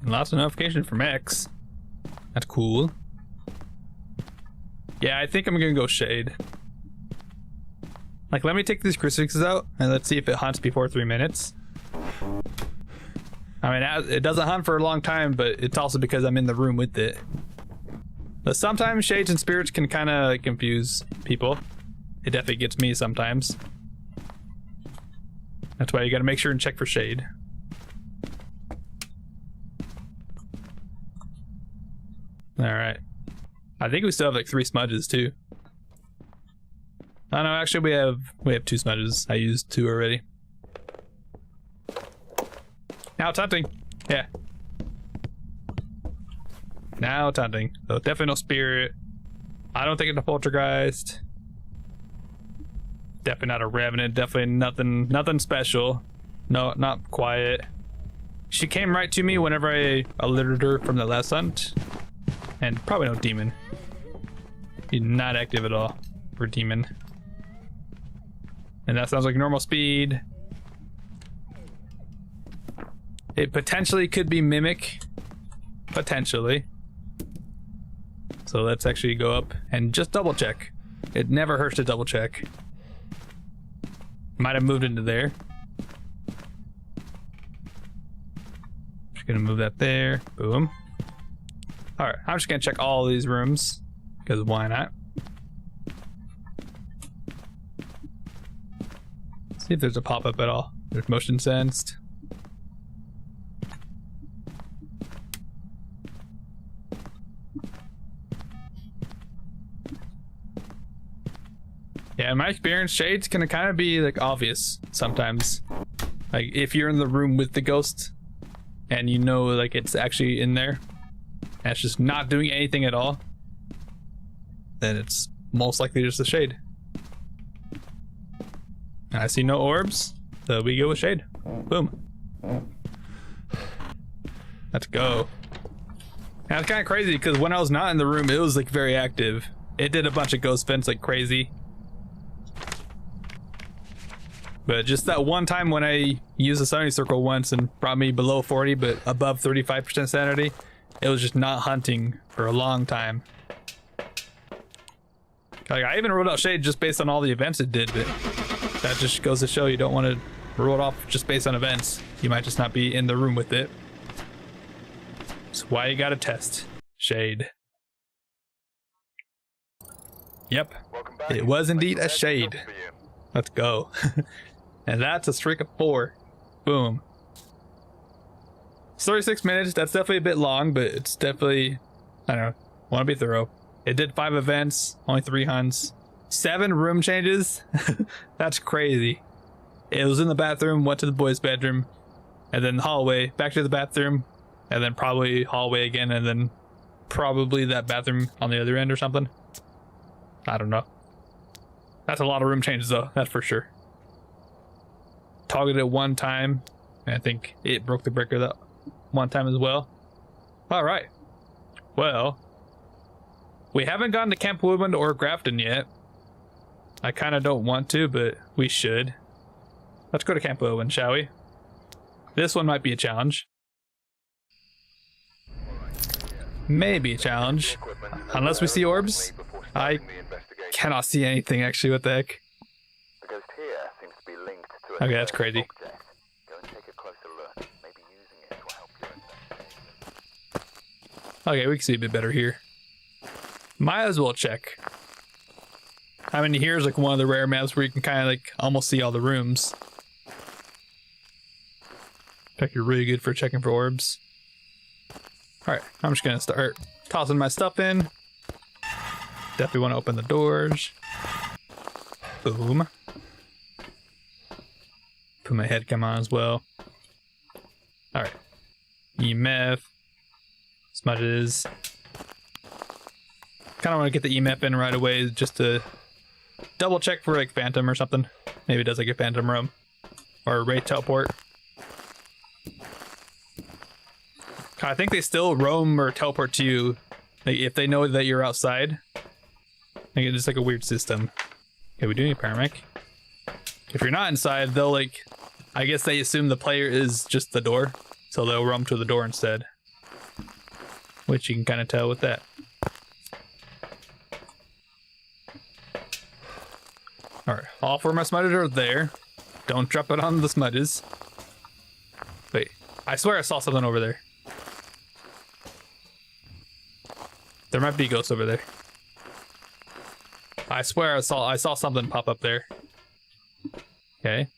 Lots of notification from X. That's cool. Yeah, I think I'm gonna go Shade. Like, let me take these crucifixes out and let's see if it hunts before 3 minutes. I mean, it doesn't hunt for a long time, but it's also because I'm in the room with it. But sometimes shades and spirits can kind of confuse people. It definitely gets me sometimes. That's why you gotta make sure and check for shade. Alright. I think we still have like 3 smudges too. Oh no, actually we have 2 smudges. I used 2 already. Now it's hunting. Yeah. Now it's hunting. So definitely no spirit. I don't think it's a poltergeist. Definitely not a revenant. Definitely nothing special. No, not quiet. She came right to me whenever I alerted her from the last hunt. And probably no demon. He's not active at all for demon. And that sounds like normal speed. It potentially could be mimic. Potentially. So let's actually go up and just double check. It never hurts to double check. Might have moved into there. Just gonna move that there. Boom. Alright, I'm just gonna check all these rooms. Because why not? See if there's a pop-up at all. There's motion sensed. Yeah, in my experience, shades can kind of be like obvious sometimes. Like if you're in the room with the ghost and you know like it's actually in there and it's just not doing anything at all, then it's most likely just a shade. And I see no orbs, so we go with shade. Boom. Let's go. Now it's kind of crazy because when I was not in the room, it was like very active. It did a bunch of ghost vents like crazy. But just that one time when I used the sanity circle once and brought me below 40 but above 35% sanity, it was just not hunting for a long time. Like I even ruled out shade just based on all the events it did, but that just goes to show you don't want to rule it off just based on events. You might just not be in the room with it. That's why you gotta test shade. Yep, it was indeed a shade. Let's go. And that's a streak of 4. Boom. It's 36 minutes. That's definitely a bit long, but it's definitely, I don't know, want to be thorough. It did 5 events, only 3 hunts, 7 room changes. That's crazy. It was in the bathroom, went to the boys' bedroom, and then the hallway, back to the bathroom, and then probably hallway again, and then probably that bathroom on the other end or something. I don't know. That's a lot of room changes though, that's for sure. Targeted it one time, and I think it broke the breaker that one time as well. Alright. Well, we haven't gotten to Camp Woodland or Grafton yet. I kind of don't want to, but we should. Let's go to Camp Woodland, shall we? This one might be a challenge. Maybe a challenge. Unless we see orbs. I cannot see anything actually, what the heck. Okay, that's crazy. Okay, we can see a bit better here. Might as well check. I mean, here's like one of the rare maps where you can kind of like almost see all the rooms. In fact, you're really good for checking for orbs. Alright, I'm just gonna start tossing my stuff in. Definitely want to open the doors. Boom. Put my head cam on as well. Alright. EMF. Smudges. Kind of want to get the EMF in right away just to double check for like phantom or something. Maybe it does like a phantom room. Or a wraith teleport. I think they still roam or teleport to you like, if they know that you're outside. I think it's just like a weird system. Okay, we do need a paramedic. If you're not inside, they'll like, I guess they assume the player is just the door, so they'll roam to the door instead. Which you can kind of tell with that. Alright, all 4 of my smudges are there. Don't drop it on the smudges. Wait, I swear I saw something over there. There might be a ghost over there. I swear I saw something pop up there. Okay.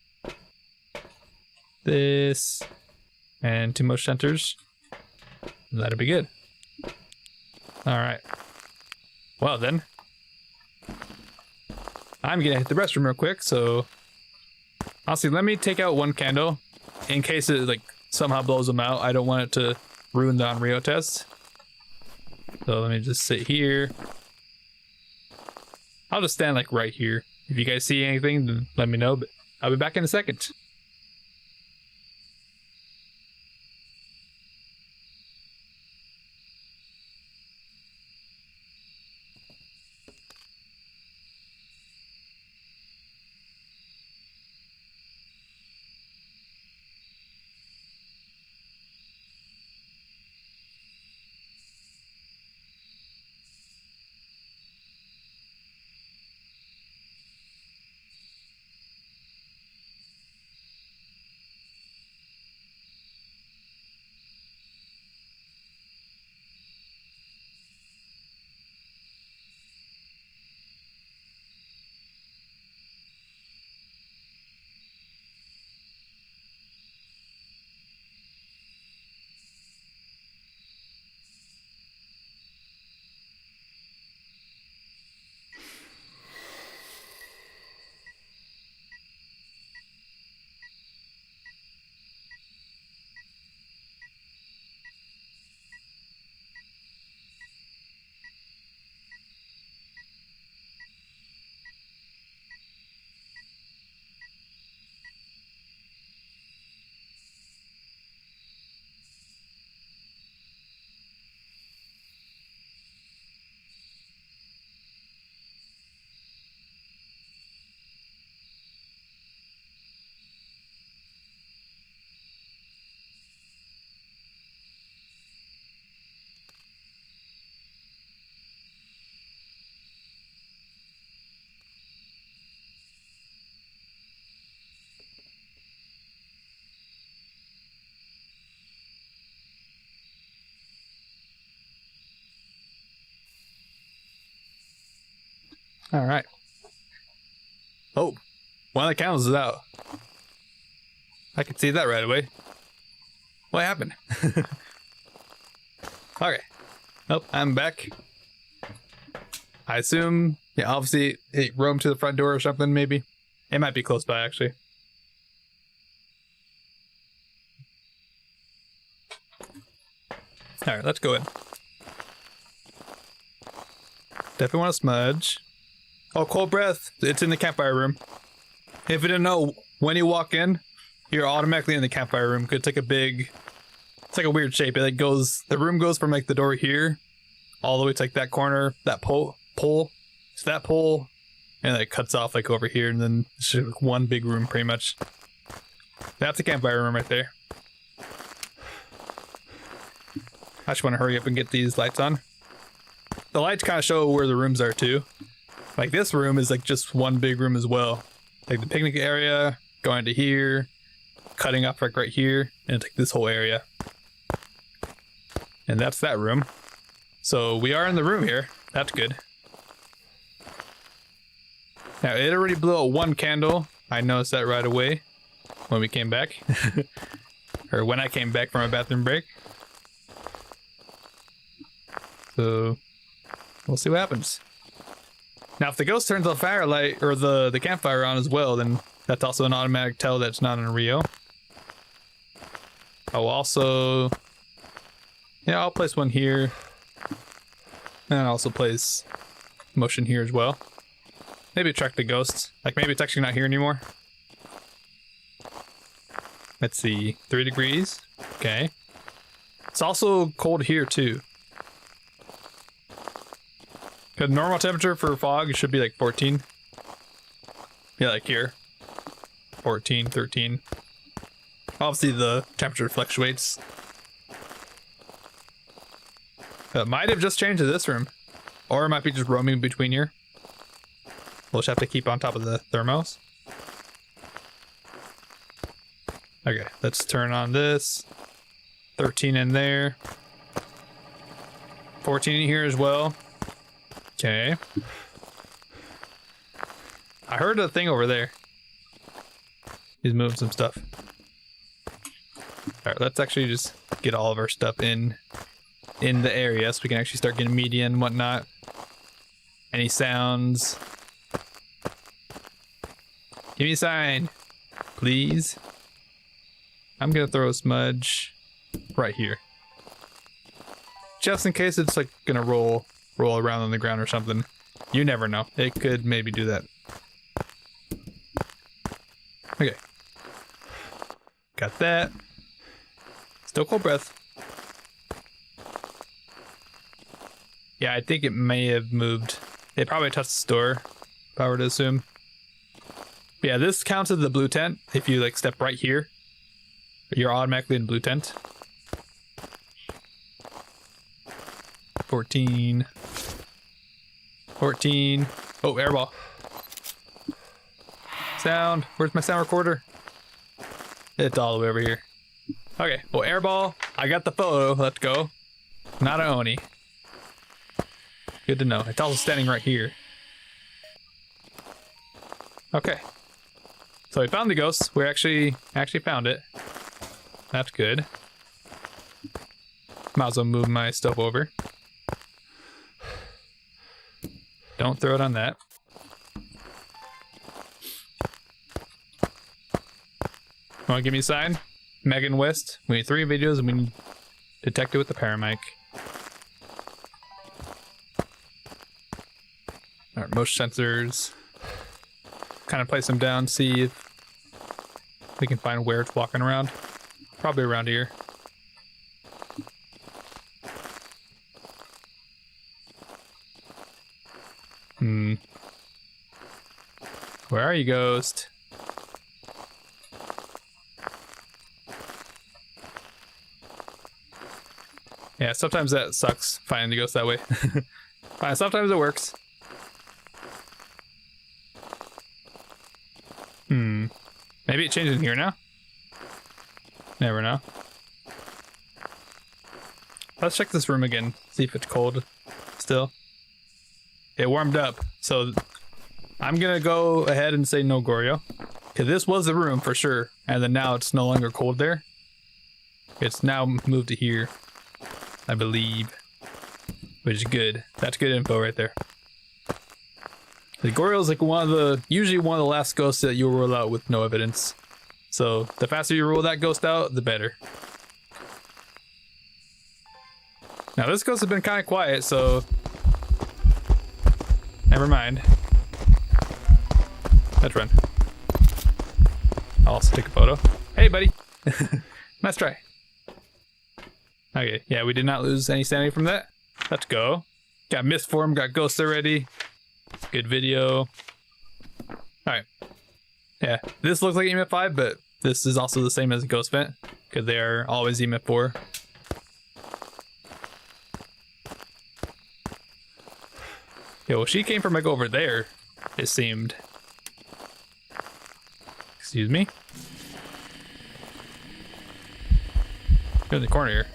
This and 2 motion centers. That'll be good. Alright. Well then. I'm gonna hit the restroom real quick, so honestly, let me take out 1 candle in case it like somehow blows them out. I don't want it to ruin the Onryo test. So let me just sit here. I'll just stand like right here. If you guys see anything, then let me know, but I'll be back in a second. All right. Oh, one of the candles is out. I can see that right away. What happened? Okay. Oh, I'm back. I assume, yeah, obviously it roamed to the front door or something, maybe. It might be close by, actually. Alright, let's go in. Definitely want to smudge. Oh, cold breath. It's in the campfire room. If you didn't know, when you walk in, you're automatically in the campfire room. It's like a big... It's like a weird shape. It like goes... The room goes from like the door here all the way to like that corner, that pole. It's that pole, and it cuts off like over here, and then it's just like one big room pretty much. That's the campfire room right there. I just want to hurry up and get these lights on. The lights kind of show where the rooms are too. Like this room is like just one big room as well. Like the picnic area, going to here, cutting off like right here, and it's like this whole area. And that's that room. So we are in the room here. That's good. Now it already blew out one candle. I noticed that right away when we came back. Or when I came back from a bathroom break. So we'll see what happens. Now if the ghost turns the firelight or the campfire on as well, then that's also an automatic tell that it's not in Rio. I'll also... Yeah, I'll place one here. And I'll also place motion here as well. Maybe track the ghosts. Like maybe it's actually not here anymore. Let's see. 3 degrees. Okay. It's also cold here too. The normal temperature for fog should be like 14. Yeah, like here. 14, 13. Obviously the temperature fluctuates. It might have just changed to this room. Or it might be just roaming between here. We'll just have to keep on top of the thermos. Okay, let's turn on this. 13 in there. 14 in here as well. Okay. I heard a thing over there. He's moving some stuff. Alright, let's actually just get all of our stuff in the area so we can actually start getting media and whatnot. Any sounds? Give me a sign, please. I'm gonna throw a smudge right here. Just in case it's like gonna roll around on the ground or something. You never know. It could maybe do that. Okay. Got that. Still cold breath. Yeah, I think it may have moved. It probably touched the door, if I were to assume. But yeah, this counts as the blue tent. If you like step right here, you're automatically in blue tent. 14. 14. Oh, airball. Sound. Where's my sound recorder? It's all the way over here. Okay, well, airball. I got the photo. Let's go. Not an Oni. Good to know. It's also standing right here. Okay. So we found the ghost. We actually found it. That's good. Might as well move my stuff over. Don't throw it on that. Want to give me a sign? Megan West. We need 3 videos and we need detected with the paramic. Alright, motion sensors. Kind of place them down, see if we can find where it's walking around. Probably around here. Where are you, ghost? Yeah, sometimes that sucks, finding the ghost that way. Fine, sometimes it works. Maybe it changes in here now? Never know. Let's check this room again, see if it's cold still. It warmed up, so I'm gonna go ahead and say no Goryo. Cause this was the room for sure. And then now it's no longer cold there. It's now moved to here, I believe. Which is good. That's good info right there. The Goryo is like usually one of the last ghosts that you'll rule out with no evidence. So the faster you rule that ghost out, the better. Now this ghost has been kind of quiet, so never mind. Let's run. I'll also take a photo. Hey, buddy. Nice try. Okay, yeah, we did not lose any sanity from that. Let's go. Got mist form, got ghosts already. Good video. Alright. Yeah, this looks like EMF 5, but this is also the same as a ghost vent, because they are always EMF 4. Yeah, well, she came from like over there, it seemed. Excuse me? Go in the corner here.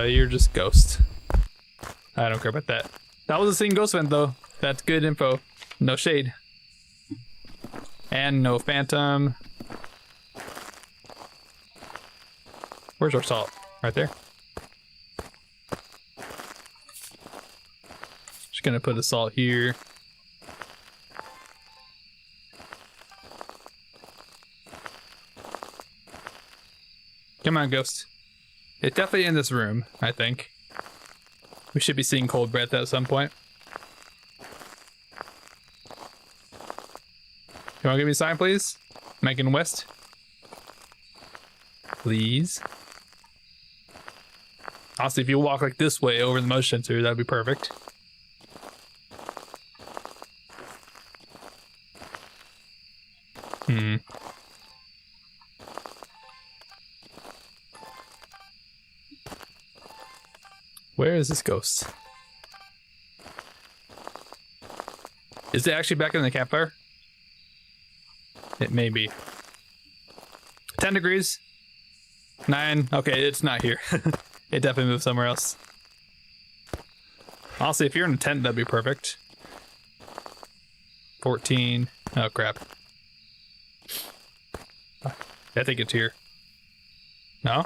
You're just ghost. I don't care about that. That was a seen ghost vent though. That's good info. No shade. And no phantom. Where's our salt? Right there. Just gonna put the salt here. Come on, ghost. It's definitely in this room, I think. We should be seeing cold breath at some point. You wanna give me a sign, please? Megan West. Please. Honestly, if you walk like this way over the motion sensor, that'd be perfect. Where is this ghost? Is it actually back in the campfire? It may be. 10 degrees. 9. Okay, it's not here. It definitely moved somewhere else. Honestly, if you're in a tent, that'd be perfect. 14. Oh, crap. I think it's here. No?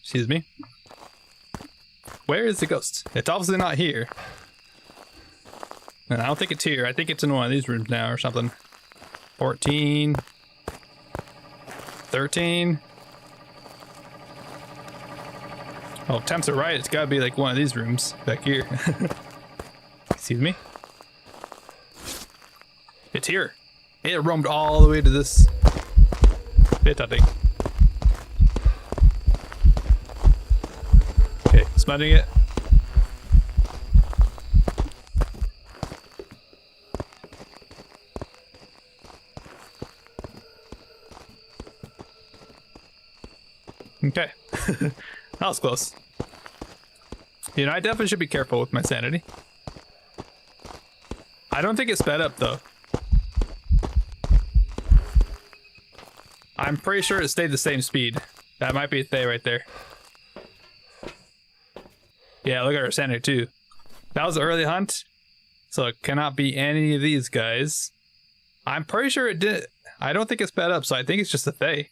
Excuse me. Where is the ghost? It's obviously not here. And I don't think it's here. I think it's in one of these rooms now or something. 14. 13. Oh, if temps are right, it's gotta be like one of these rooms back here. Excuse me. It's here. It roamed all the way to this bit, I think. Okay, smudging it. Okay. That was close. You know, I definitely should be careful with my sanity. I don't think it sped up, though. I'm pretty sure it stayed the same speed. That might be a Thay right there. Yeah, look at our sanity, too. That was an early hunt, so it cannot be any of these guys. I'm pretty sure it did. I don't think it sped up, so I think it's just a Thay.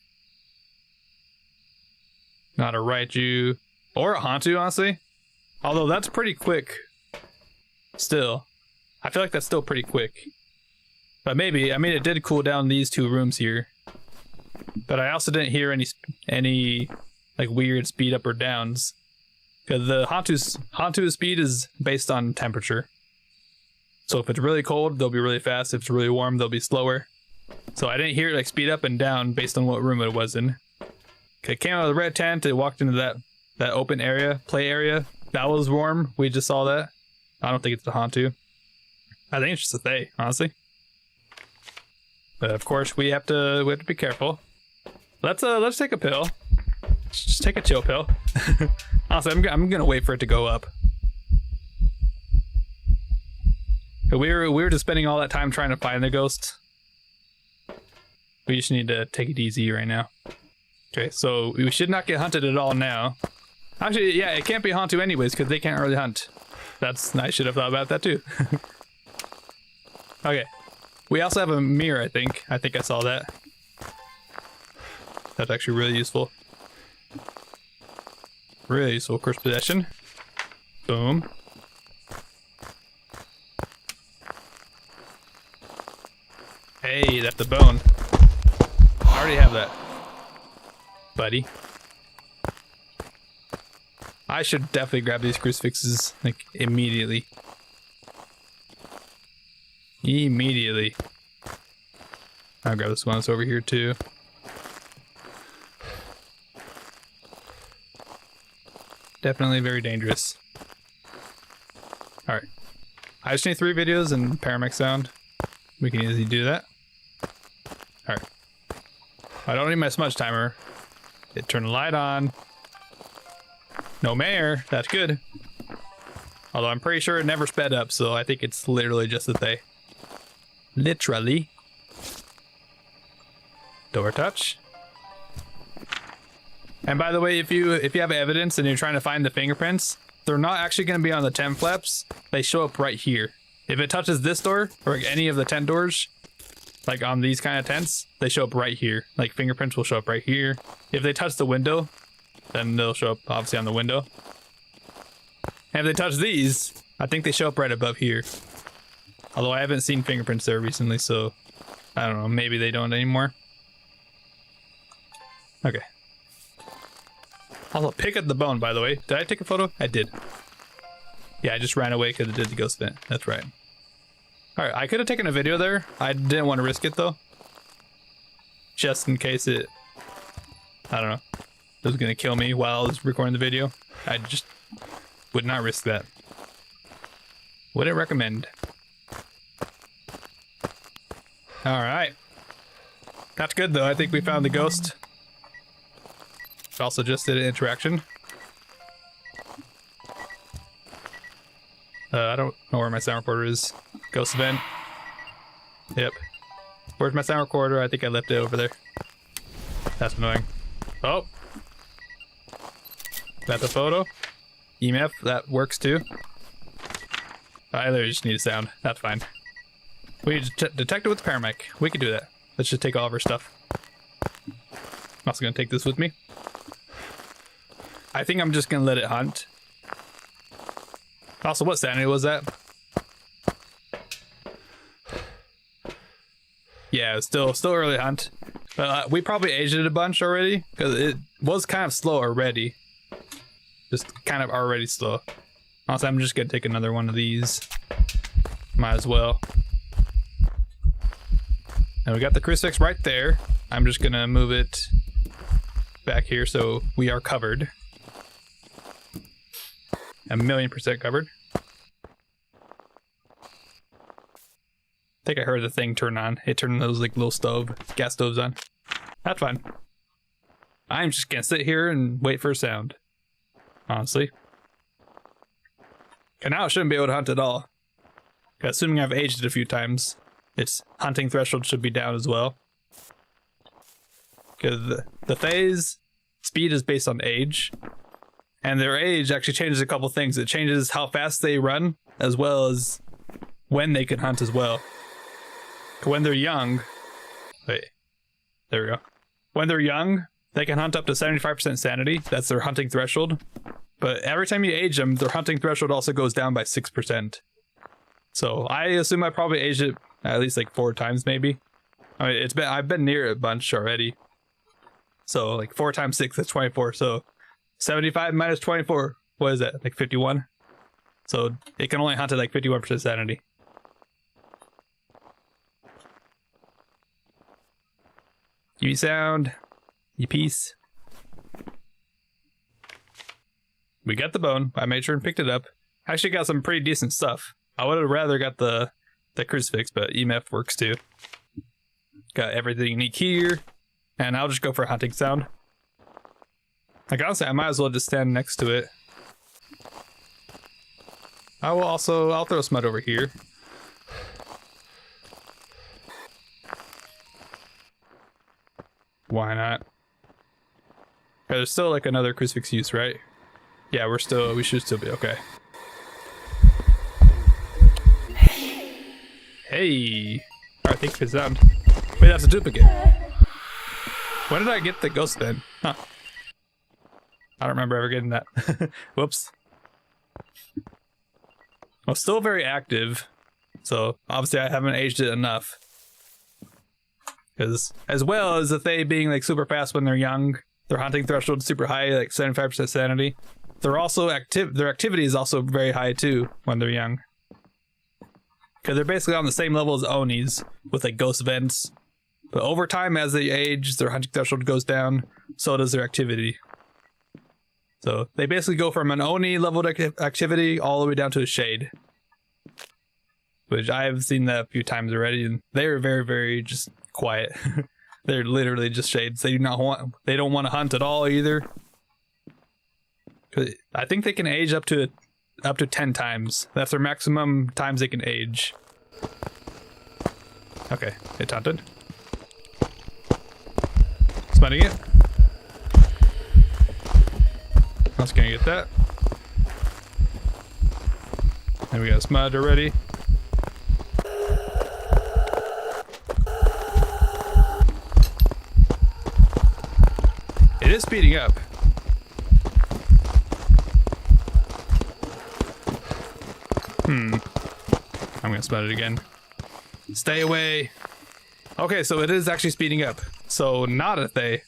Not a Raiju or a Hantu, honestly. Although that's pretty quick. Still. I feel like that's still pretty quick. But maybe, I mean, it did cool down these two rooms here. But I also didn't hear any like weird speed up or downs. Because the Hantu's speed is based on temperature. So if it's really cold, they'll be really fast. If it's really warm, they'll be slower. So I didn't hear it like speed up and down based on what room it was in. It came out of the red tent, it walked into that open area, play area. That was warm. We just saw that. I don't think it's a Hantu. I think it's just a Thay, honestly. But of course, we have to be careful. Let's take a pill. Just take a chill pill. Honestly, I'm gonna wait for it to go up. We were just spending all that time trying to find the ghost. We just need to take it easy right now. Okay, so we should not get hunted at all now. Actually, yeah, it can't be Hantu anyways, because they can't really hunt. I should have thought about that too. Okay. We also have a mirror, I think. I think I saw that. That's actually really useful. Really useful. Cursed possession. Boom. Hey, that's the bone. I already have that, buddy. I should definitely grab these crucifixes, like, immediately. Immediately. I'll grab this one that's over here, too. Definitely very dangerous. Alright. I just need 3 videos and paramedic sound. We can easily do that. Alright. I don't need my smudge timer. Turn the light on. No mayor. That's good. Although I'm pretty sure it never sped up, so I think it's literally just that they... Literally. Door touch. And by the way, if you have evidence and you're trying to find the fingerprints, they're not actually going to be on the tent flaps. They show up right here. If it touches this door or any of the tent doors, like on these kind of tents, they show up right here. Like fingerprints will show up right here. If they touch the window, then they'll show up obviously on the window. And if they touch these, I think they show up right above here. Although I haven't seen fingerprints there recently, so I don't know, maybe they don't anymore. Okay. Also, pick up the bone, by the way. Did I take a photo? I did. Yeah, I just ran away because it did the ghost vent. That's right. Alright, I could have taken a video there. I didn't want to risk it, though. Just in case it... I don't know. It was going to kill me while I was recording the video. I just would not risk that. Wouldn't recommend. Alright. That's good, though. I think we found the ghost. Also just did an interaction. I don't know where my sound recorder is. Ghost event. Yep. Where's my sound recorder? I think I left it over there. That's annoying. Oh! That's a photo. EMF, that works too. I literally just need a sound. That's fine. We need to detect it with the paramedic. We can do that. Let's just take all of our stuff. I'm also gonna take this with me. I think I'm just gonna let it hunt. Also, what sanity was that? Yeah, it's still early hunt. But we probably aged it a bunch already because it was kind of slow already. Just kind of already slow. Also, I'm just gonna take another one of these. Might as well. And we got the crucifix right there. I'm just gonna move it back here so we are covered. 1,000,000% covered. I think I heard the thing turn on. It turned those like little gas stoves on. That's fine. I'm just gonna sit here and wait for a sound. Honestly. And now it shouldn't be able to hunt at all. Assuming I've aged it a few times, its hunting threshold should be down as well. Because the phase speed is based on age. And their age actually changes a couple things. It changes how fast they run, as well as when they can hunt as well. When they're young... Wait. There we go. When they're young, they can hunt up to 75% sanity. That's their hunting threshold. But every time you age them, their hunting threshold also goes down by 6%. So I assume I probably aged it at least like 4 times maybe. I mean, I've been near it a bunch already. So like 4 times 6, that's 24. So 75 minus 24, what is that? Like 51? So it can only hunt at like 51% sanity. Give me sound. You piece. We got the bone. I made sure and picked it up. Actually got some pretty decent stuff. I would have rather got the crucifix, but EMF works too. Got everything unique here. And I'll just go for a hunting sound. Like honestly, I might as well just stand next to it. I'll throw some mud over here. Why not? There's still like another crucifix use, right? Yeah, we should still be okay. Hey! Alright, thank you for the sound. Wait, that's a duplicate. When did I get the ghost then? Huh. I don't remember ever getting that. Whoops. Well, still very active. So, obviously I haven't aged it enough. Because, as well as the Fae being like super fast when they're young, their hunting threshold is super high, like 75% sanity. They're also their activity is also very high too when they're young. Because they're basically on the same level as Onis, with like ghost events. But over time, as they age, their hunting threshold goes down, so does their activity. So they basically go from an Oni leveled activity all the way down to a Shade. Which I have seen that a few times already, and they're very, very just quiet. They're literally just Shades. They don't want to hunt at all either. I think they can age up to 10 times. That's their maximum times they can age. Okay, it taunted. Smiting it. I was gonna get that. And we got a smudge already. It is speeding up. I'm gonna smudge it again. Stay away. Okay, so it is actually speeding up. So not a Thay.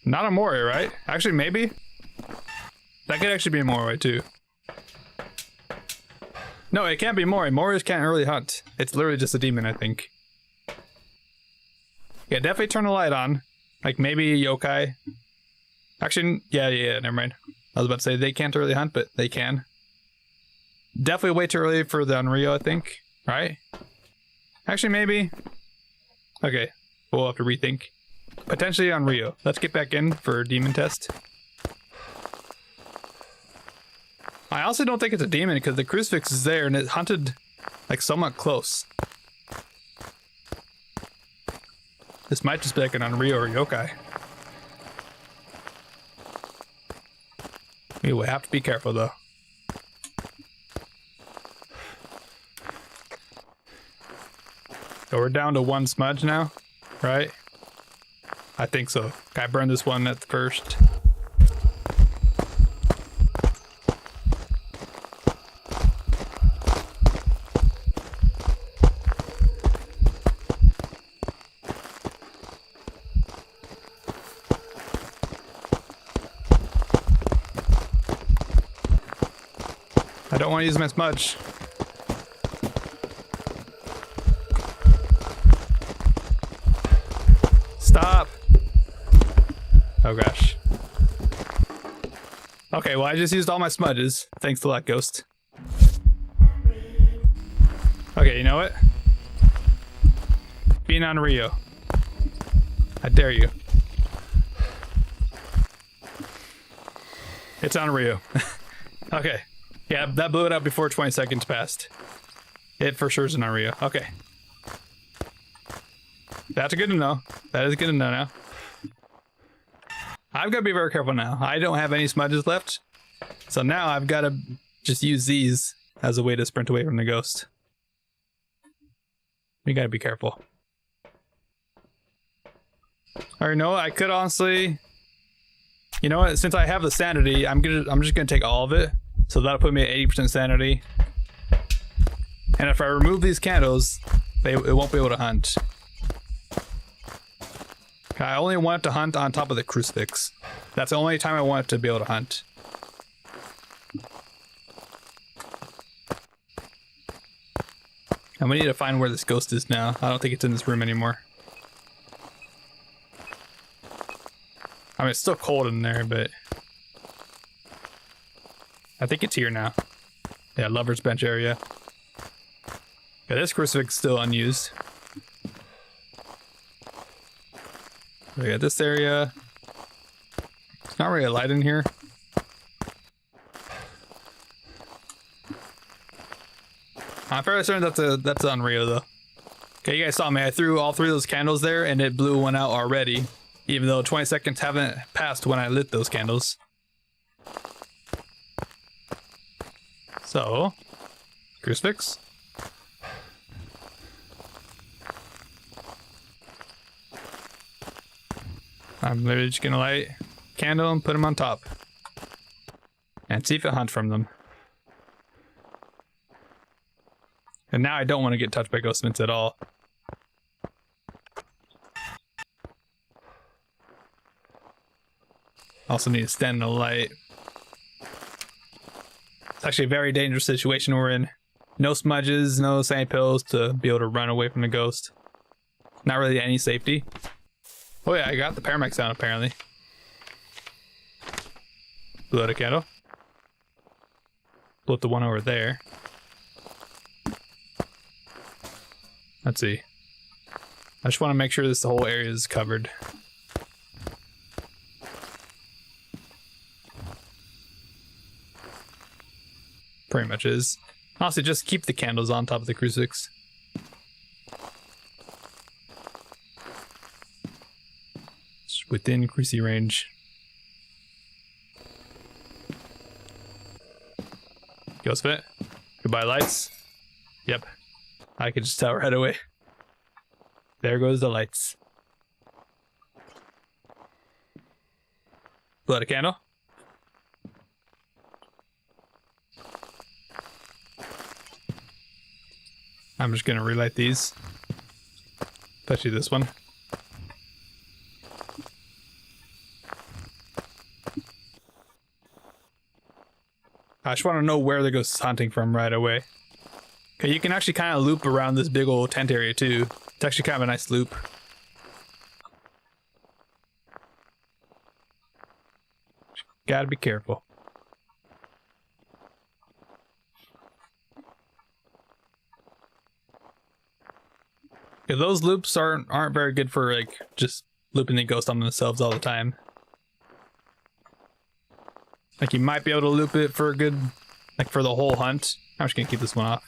Not a Moray, right? Actually, maybe? That could actually be a Moray too. No, it can't be Moray. Morays can't really hunt. It's literally just a demon, I think. Yeah, definitely turn the light on. Like maybe a yokai. Actually, yeah, never mind. I was about to say they can't really hunt, but they can. Definitely way too early for the Unreal, I think. Right? Actually, maybe. Okay, we'll have to rethink. Potentially on Rio. Let's get back in for a demon test. I also don't think it's a demon because the crucifix is there and it hunted like somewhat close. This might just be like an Unreal or yokai. We will have to be careful though. So we're down to one smudge now, right? I think so. I burned this one at the first. I don't want to use my smudge. Stop! Oh gosh. Okay, well I just used all my smudges. Thanks to that ghost. Okay, you know what? Being on Rio. I dare you. It's on Rio. Okay. Yeah, that blew it up before 20 seconds passed. It for sure is an Rio. Okay. That's good to know. That is good to know now. I've got to be very careful now. I don't have any smudges left. So now I've got to just use these as a way to sprint away from the ghost. We got to be careful. Or no, I could honestly... You know what? Since I have the sanity, I'm just going to take all of it. So that'll put me at 80% sanity. And if I remove these candles, it won't be able to hunt. I only want it to hunt on top of the crucifix. That's the only time I want it to be able to hunt. And we need to find where this ghost is now. I don't think it's in this room anymore. I mean, it's still cold in there, but... I think it's here now. Yeah, lover's bench area. Yeah, this crucifix is still unused. We got this area. It's not really a light in here. I'm fairly certain that's Unreal though. Okay, you guys saw me. I threw all three of those candles there and it blew one out already. even though 20 seconds haven't passed when I lit those candles. So, crucifix. I'm literally just gonna light a candle and put them on top. And see if it hunts from them. And now I don't want to get touched by ghost mints at all. Also need to stand in the light. It's actually a very dangerous situation we're in. No smudges, no sand pills to be able to run away from the ghost. Not really any safety. Oh yeah, I got the paramedic sound apparently. Blew out a candle. Blew up the one over there. Let's see. I just want to make sure this whole area is covered. Pretty much is. Honestly, just keep the candles on top of the crucifix. It's within cruci range. Ghost fit. Goodbye lights. Yep. I could just tell right away. There goes the lights. Blow out a candle. I'm just gonna relight these. Especially this one. I just want to know where the ghost is hunting from right away. Okay, you can actually kind of loop around this big old tent area too. It's actually kind of a nice loop. Gotta be careful. Yeah, those loops aren't very good for like just looping the ghost on themselves all the time. Like you might be able to loop it for a good, like for the whole hunt. I'm just gonna keep this one off.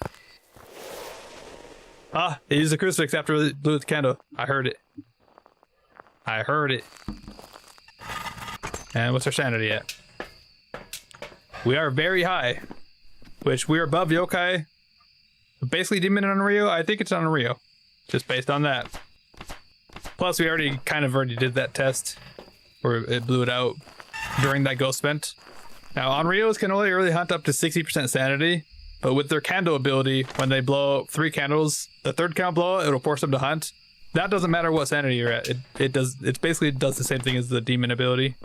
Ah, they used the crucifix after it blew the candle. I heard it. I heard it. And what's our sanity at? We are very high, which we are above yokai. Basically demon on Rio. I think it's on Rio, just based on that. Plus, we already did that test where it blew it out during that ghost vent. Now, Onryos can only really hunt up to 60% sanity, but with their candle ability, when they blow 3 candles, the third candle blow, it'll force them to hunt. That doesn't matter what sanity you're at. It basically does the same thing as the demon ability,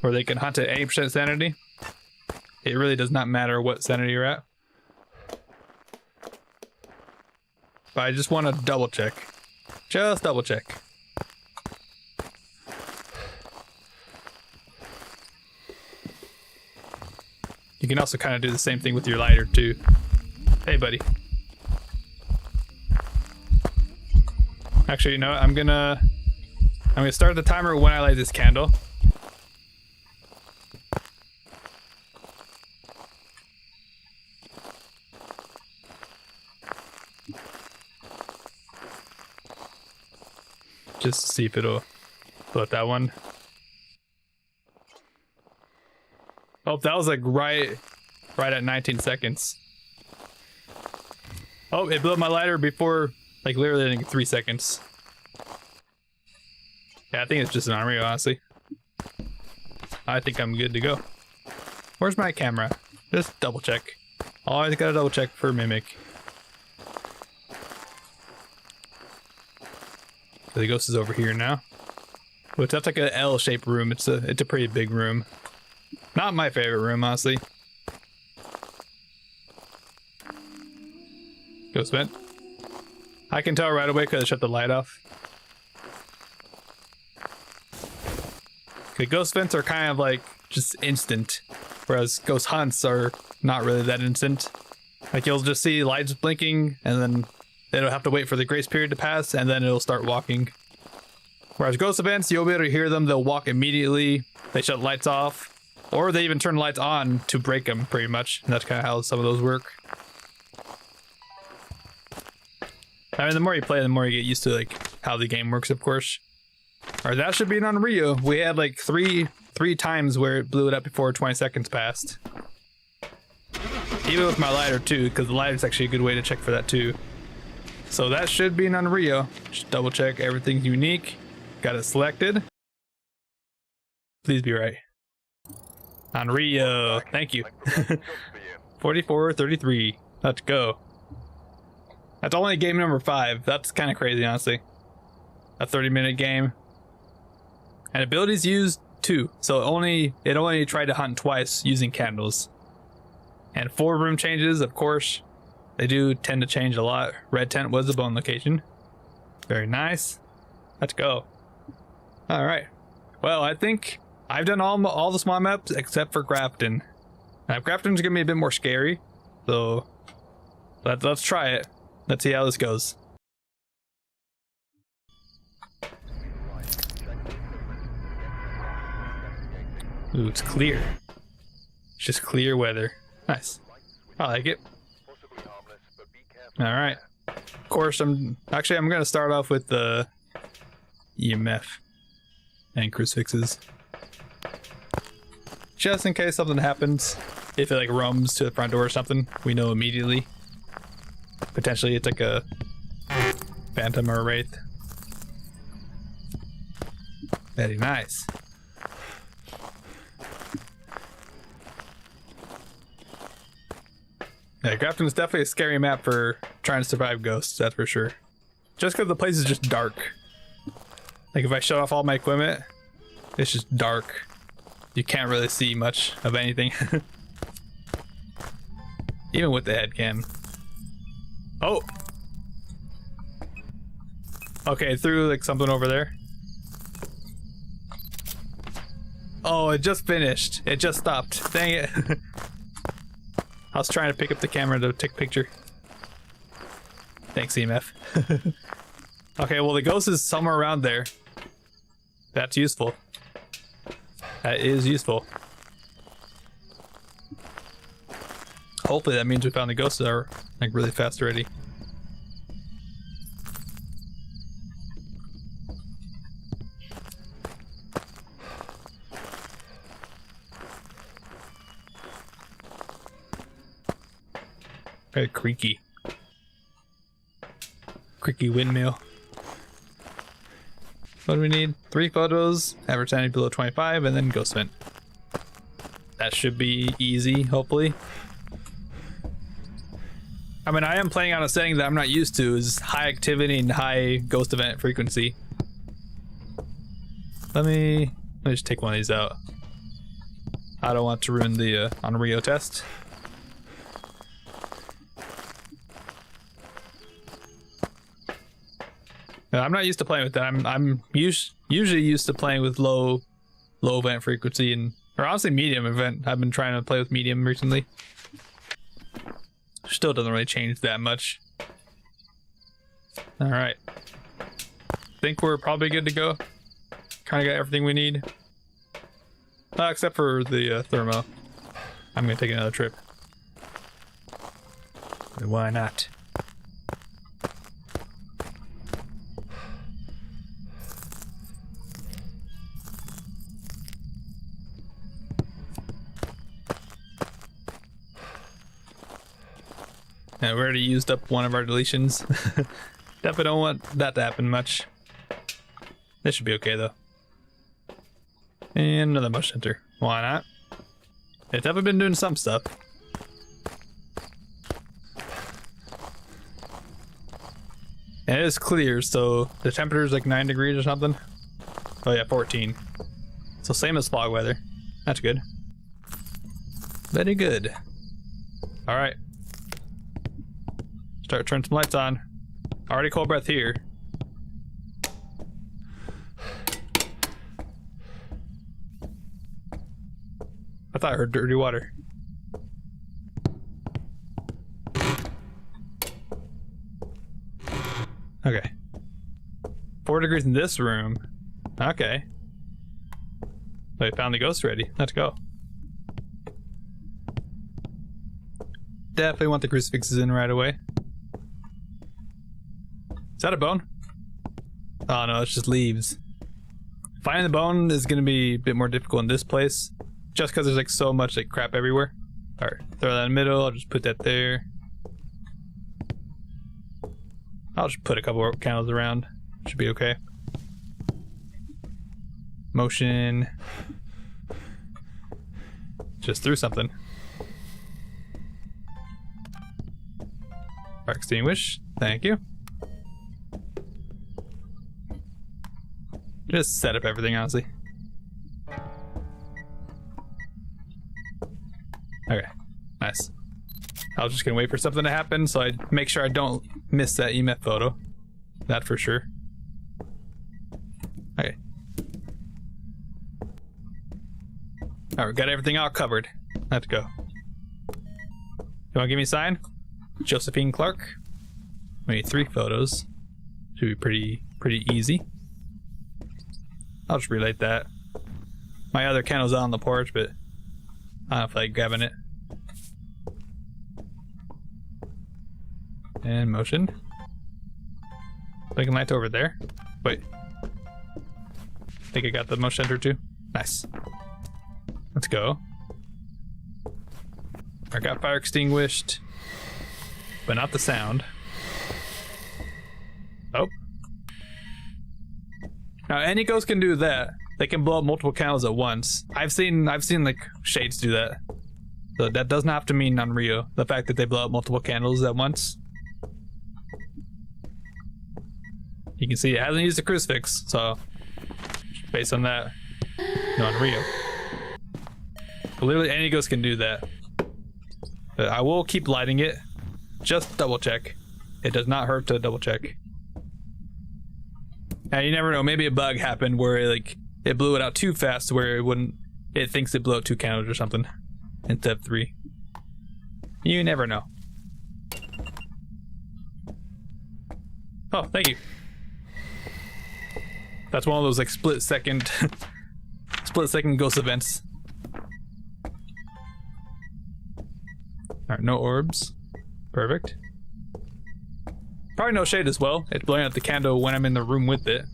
where they can hunt at 80% sanity. It really does not matter what sanity you're at. But I just want to double check. Just double check. You can also kind of do the same thing with your lighter too. Hey, buddy. Actually, you know what? I'm gonna start the timer when I light this candle. Just to see if it'll blow up that one. Oh, that was like right at 19 seconds. Oh, it blew up my lighter before, like literally I think 3 seconds. Yeah, I think it's just an Onryo, honestly. I think I'm good to go. Where's my camera? Just double check. Always gotta double check for Mimic. The ghost is over here now. But that's like an L-shaped room. It's a pretty big room. Not my favorite room, honestly. Ghost vent. I can tell right away because I shut the light off. Okay, ghost vents are kind of like just instant, whereas ghost hunts are not really that instant. Like you'll just see lights blinking and then it'll have to wait for the grace period to pass and then it'll start walking. Whereas ghost events, you'll be able to hear them, they'll walk immediately, they shut lights off, or they even turn lights on to break them pretty much. And that's kind of how some of those work. I mean, the more you play, the more you get used to like how the game works, of course. Or that should be an Unreal. We had like three times where it blew it up before 20 seconds passed. Even with my lighter too, because the lighter is actually a good way to check for that too. So that should be an Unreal. Just double check everything's unique. Got it selected. Please be right. Unreal. Thank you. 44:33. Let's go. That's only game number 5. That's kind of crazy, honestly. A 30-minute game. And abilities used 2. So it only tried to hunt twice using candles. And 4 room changes, of course. They do tend to change a lot. Red tent was the bone location. Very nice. Let's go. Alright. Well, I think I've done all the small maps except for Grafton. Now, Grafton's gonna be a bit more scary. So let's try it. Let's see how this goes. Ooh, it's clear. It's just clear weather. Nice. I like it. Alright. Of course, I'm gonna start off with the EMF and crucifixes. Just in case something happens. If it like roams to the front door or something, we know immediately. Potentially it's like a phantom or a wraith. Very nice. Yeah, Grafton is definitely a scary map for trying to survive ghosts, that's for sure. Just because the place is just dark. Like if I shut off all my equipment, it's just dark. You can't really see much of anything. Even with the head cam. Oh! Okay, it threw like something over there. Oh, it just finished. It just stopped. Dang it. I was trying to pick up the camera to take a picture. Thanks, EMF. Okay, well the ghost is somewhere around there. That's useful. That is useful. Hopefully that means we found the ghosts that are like really fast already. Very creaky. Creaky windmill. What do we need? 3 photos, average sanity below 25, and then ghost vent. That should be easy, hopefully. I mean, I am playing on a setting that I'm not used to, is high activity and high ghost event frequency. Let me just take one of these out. I don't want to ruin the Unreal test. I'm not used to playing with that. I'm usually used to playing with low event frequency or honestly medium event. I've been trying to play with medium recently. Still doesn't really change that much. All right. Think we're probably good to go. Kind of got everything we need. Except for the thermo. I'm gonna take another trip. Why not? Yeah, we already used up one of our deletions. Definitely don't want that to happen much. This should be okay though. And another motion sensor. Why not? It's definitely been doing some stuff. And it is clear, so the temperature is like 9 degrees or something. Oh yeah, 14. So same as fog weather. That's good. Very good. All right. Start turning some lights on. Already cold breath here. I thought I heard dirty water. Okay. 4 degrees in this room. Okay. I found the ghost already. Let's go. Definitely want the crucifixes in right away. Is that a bone? Oh no, it's just leaves. Finding the bone is gonna be a bit more difficult in this place, just because there's like so much like crap everywhere. All right, throw that in the middle. I'll just put that there. I'll just put a couple of candles around. Should be okay. Motion. Just threw something. Fire extinguish. Thank you. Just set up everything, honestly. Okay, nice. I was just gonna wait for something to happen so I make sure I don't miss that EMF photo. That for sure. Okay. Alright, we got everything all covered. Let's go. You wanna give me a sign? Josephine Clark. We need 3 photos. Should be pretty easy. I'll just relate that. My other candle's out on the porch, but I don't feel like grabbing it. And motion. Blinking light over there. Wait. I think I got the motion enter too. Nice. Let's go. I got fire extinguished, but not the sound. Oh. Now any ghost can do that. They can blow up multiple candles at once. I've seen like shades do that. So that doesn't have to mean unreal. The fact that they blow up multiple candles at once. You can see it hasn't used a crucifix, so based on that, no unreal. But literally any ghost can do that. But I will keep lighting it. Just double check. It does not hurt to double check. Now you never know, maybe a bug happened where it blew it out too fast where it thinks it blew out 2 candles or something instead of 3. You never know. Oh, thank you. That's one of those like split second ghost events. Alright, no orbs. Perfect. Probably no shade as well. It's blowing out the candle when I'm in the room with it.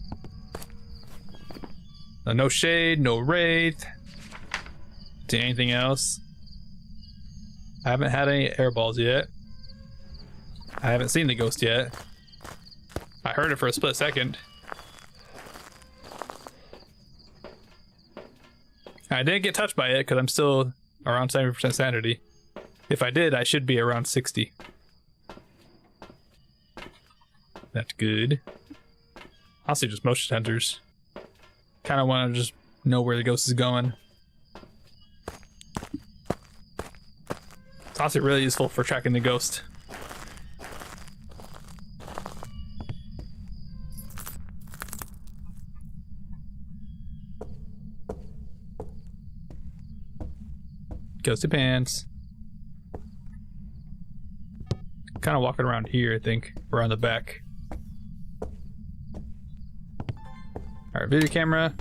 No shade, no wraith. See anything else? I haven't had any air balls yet. I haven't seen the ghost yet. I heard it for a split second. I didn't get touched by it because I'm still around 70% sanity. If I did, I should be around 60. That's good. Honestly, just motion sensors. Kind of want to just know where the ghost is going. It's honestly really useful for tracking the ghost. Ghosty pants. Kind of walking around here, I think, around the back. All right, video camera.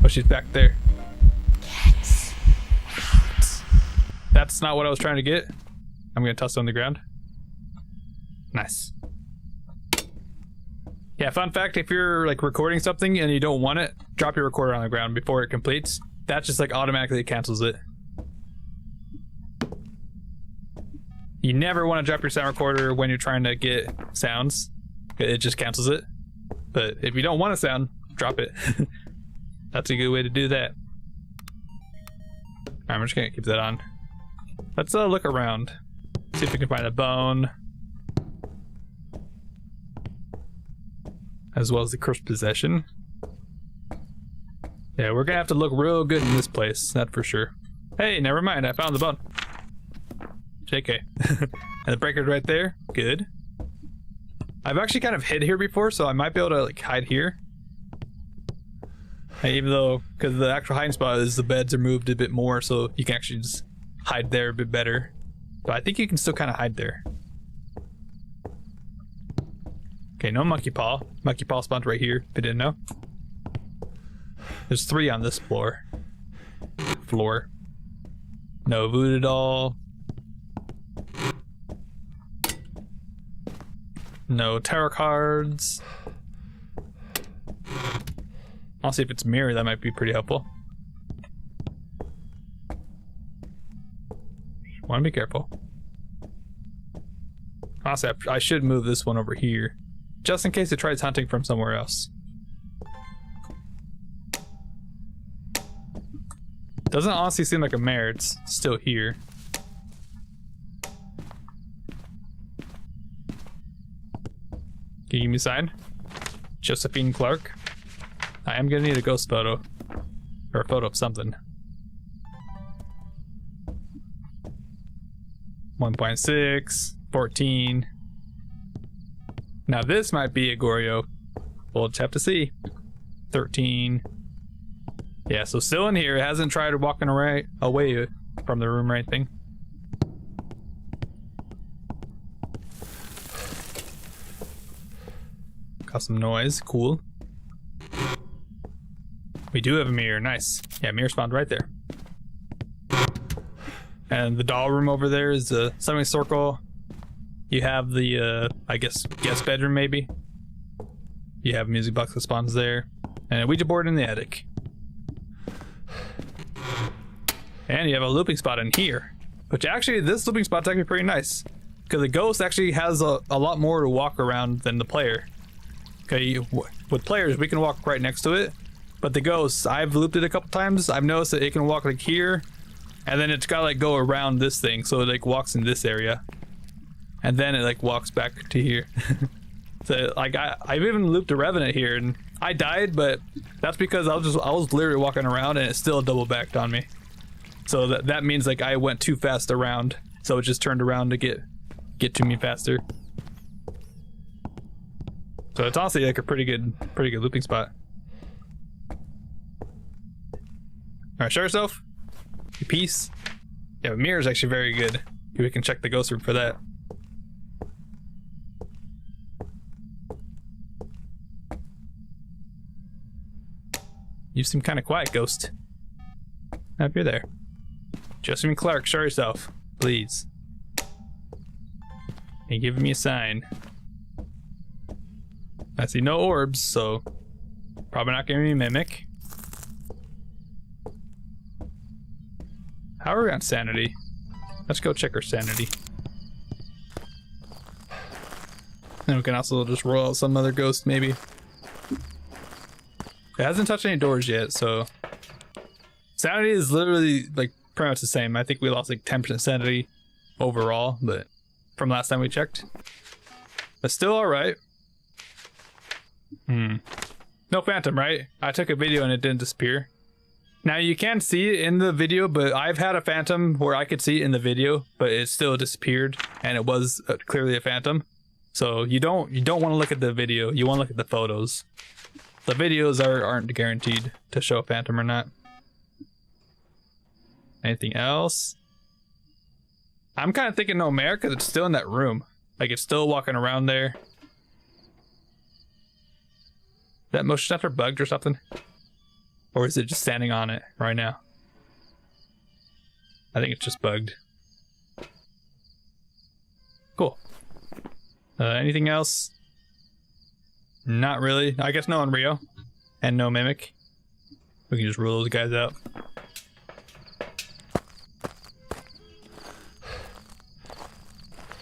Oh, she's back there.
Get out.
That's not what I was trying to get. I'm gonna toss it on the ground. Nice. Yeah, fun fact, if you're like recording something and you don't want it, drop your recorder on the ground before it completes. That just like automatically cancels it. You never want to drop your sound recorder when you're trying to get sounds. It just cancels it. But if you don't want a sound, drop it. That's a good way to do that. I'm just gonna keep that on. Let's look around. See if we can find a bone. As well as the cursed possession. Yeah, we're gonna have to look real good in this place, that's for sure. Hey, never mind, I found the bone. JK. And the breaker's right there. Good. I've actually kind of hid here before, so I might be able to like hide here. Even though, because the actual hiding spot is the beds are moved a bit more, so you can actually just hide there a bit better. But I think you can still kind of hide there. Okay, no monkey paw. Monkey paw spawned right here, if you didn't know. There's 3 on this floor. No voodoo doll. No tarot cards. I'll see if it's mirror. That might be pretty helpful. Want to be careful. Honestly, I should move this one over here, just in case it tries hunting from somewhere else. Doesn't honestly seem like a mare. It's still here. Can you give me a sign? Josephine Clark. I am gonna need a ghost photo. Or a photo of something. 1.6, 14. Now this might be a Goryo. We'll just have to see. 13. Yeah, so still in here. It hasn't tried walking away from the room or anything. Got some noise. Cool. We do have a mirror. Nice. Yeah, mirror spawned right there. And the doll room over there is a semicircle. You have the, I guess, guest bedroom maybe. You have a music box that spawns there. And a Ouija board in the attic. And you have a looping spot in here. Which actually, this looping spot's actually pretty nice. Because the ghost actually has a lot more to walk around than the player. Okay, with players, we can walk right next to it. But the ghost, I've looped it a couple times. I've noticed that it can walk like here. And then it's gotta like go around this thing. So it like walks in this area. And then it like walks back to here. So like I've even looped a Revenant here and I died, but that's because I was literally walking around and it still double backed on me. So that means like I went too fast around. So it just turned around to get to me faster. So it's honestly like a pretty good looping spot. Alright, show yourself. Your piece. Yeah, but mirror is actually very good. We can check the ghost room for that. You seem kind of quiet, ghost. Up you're there. Josephine Clark, show yourself, please. And give me a sign. I see no orbs, so probably not giving me a mimic. How are we on sanity? Let's go check our sanity. And we can also just roll out some other ghost, maybe. It hasn't touched any doors yet, so sanity is literally like pretty much the same. I think we lost like 10% sanity overall, but from last time we checked. But still alright. No phantom, right? I took a video and it didn't disappear. Now you can see it in the video, but I've had a phantom where I could see it in the video, but it still disappeared and it was clearly a phantom. So you don't want to look at the video, you want to look at the photos. The videos aren't guaranteed to show a phantom or not. Anything else? I'm kind of thinking no mare because it's still in that room. Like it's still walking around there. That motion sensor bugged or something? Or is it just standing on it right now? I think it's just bugged. Cool. Anything else? Not really. I guess no on Rio. And no mimic. We can just rule those guys out.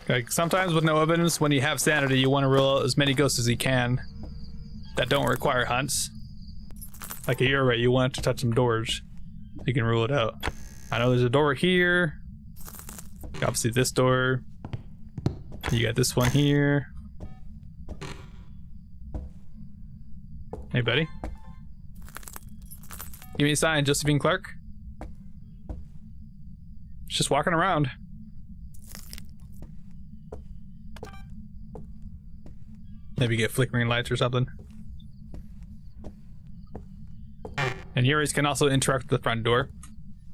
Like sometimes with no evidence, when you have sanity, you want to rule out as many ghosts as you can that don't require hunts. Like a year right, you want to touch some doors. You can rule it out. I know there's a door here. Obviously this door. You got this one here. Hey buddy. Give me a sign, Josephine Clark. It's just walking around. Maybe get flickering lights or something. And Yuris can also interact with the front door.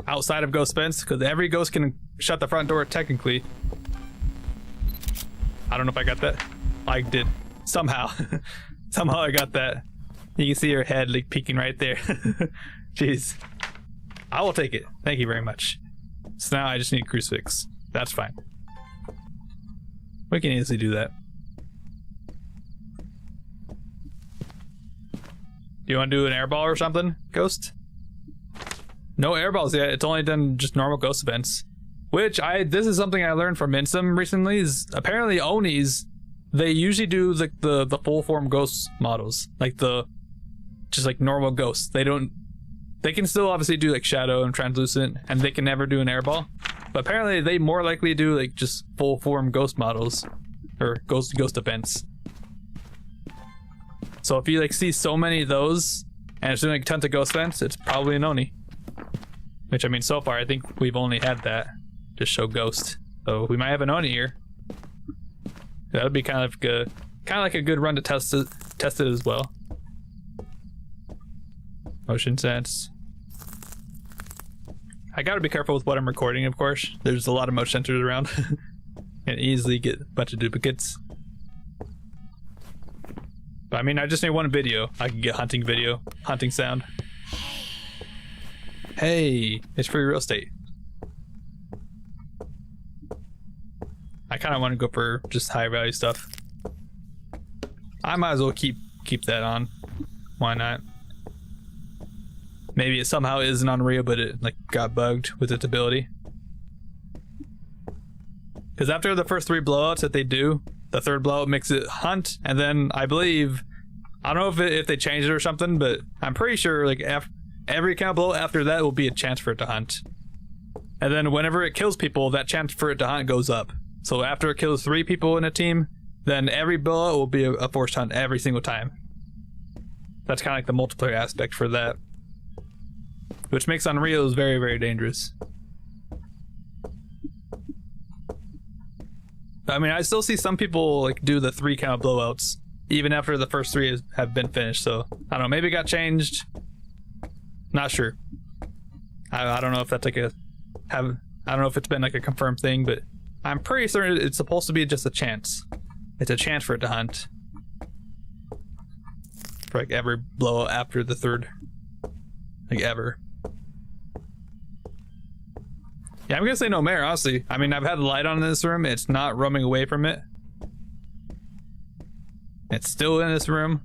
Outside of ghost fence, because every ghost can shut the front door technically. I don't know if I got that. I did. Somehow. Somehow I got that. You can see her head like peeking right there. Jeez. I will take it. Thank you very much. So now I just need a crucifix. That's fine. We can easily do that. Do you want to do an airball or something, Ghost? No airballs yet. It's only done just normal ghost events. Which this is something I learned from Minsum recently. Is apparently Onis, they usually do like the full form ghost models, like just like normal ghosts. They can still obviously do like shadow and translucent, and they can never do an airball. But apparently they more likely do like just full form ghost models or ghost events. So if you like see so many of those and it's doing like tons of ghost events, it's probably an Oni. Which I mean, so far I think we've only had that just show ghost. So we might have an Oni here. That would be kind of like a good run to test it as well. Motion sense. I gotta be careful with what I'm recording, of course. There's a lot of motion sensors around. And easily get a bunch of duplicates. But I mean, I just need one video. I can get hunting video, hunting sound. Hey, it's free real estate. I kind of want to go for just high value stuff. I might as well keep that on. Why not? Maybe it somehow isn't on Rio, but it like got bugged with its ability. Because after the first 3 blowouts that they do, the 3rd blowout makes it hunt, and then I believe, I don't know if they changed it or something, but I'm pretty sure like every kind of blowout after that will be a chance for it to hunt. And then whenever it kills people, that chance for it to hunt goes up. So after it kills 3 people in a team, then every blowout will be a forced hunt every single time. That's kind of like the multiplayer aspect for that. Which makes Unreal's very, very dangerous. I mean, I still see some people like do the 3 count blowouts even after the first 3 have been finished. So I don't know, maybe it got changed. Not sure. I don't know if that's like I don't know if it's been like a confirmed thing, but I'm pretty certain it's supposed to be just a chance. It's a chance for it to hunt. For like every blowout after the 3rd. Like ever. Yeah, I'm gonna say no mare, honestly. I mean, I've had the light on in this room. It's not roaming away from it. It's still in this room.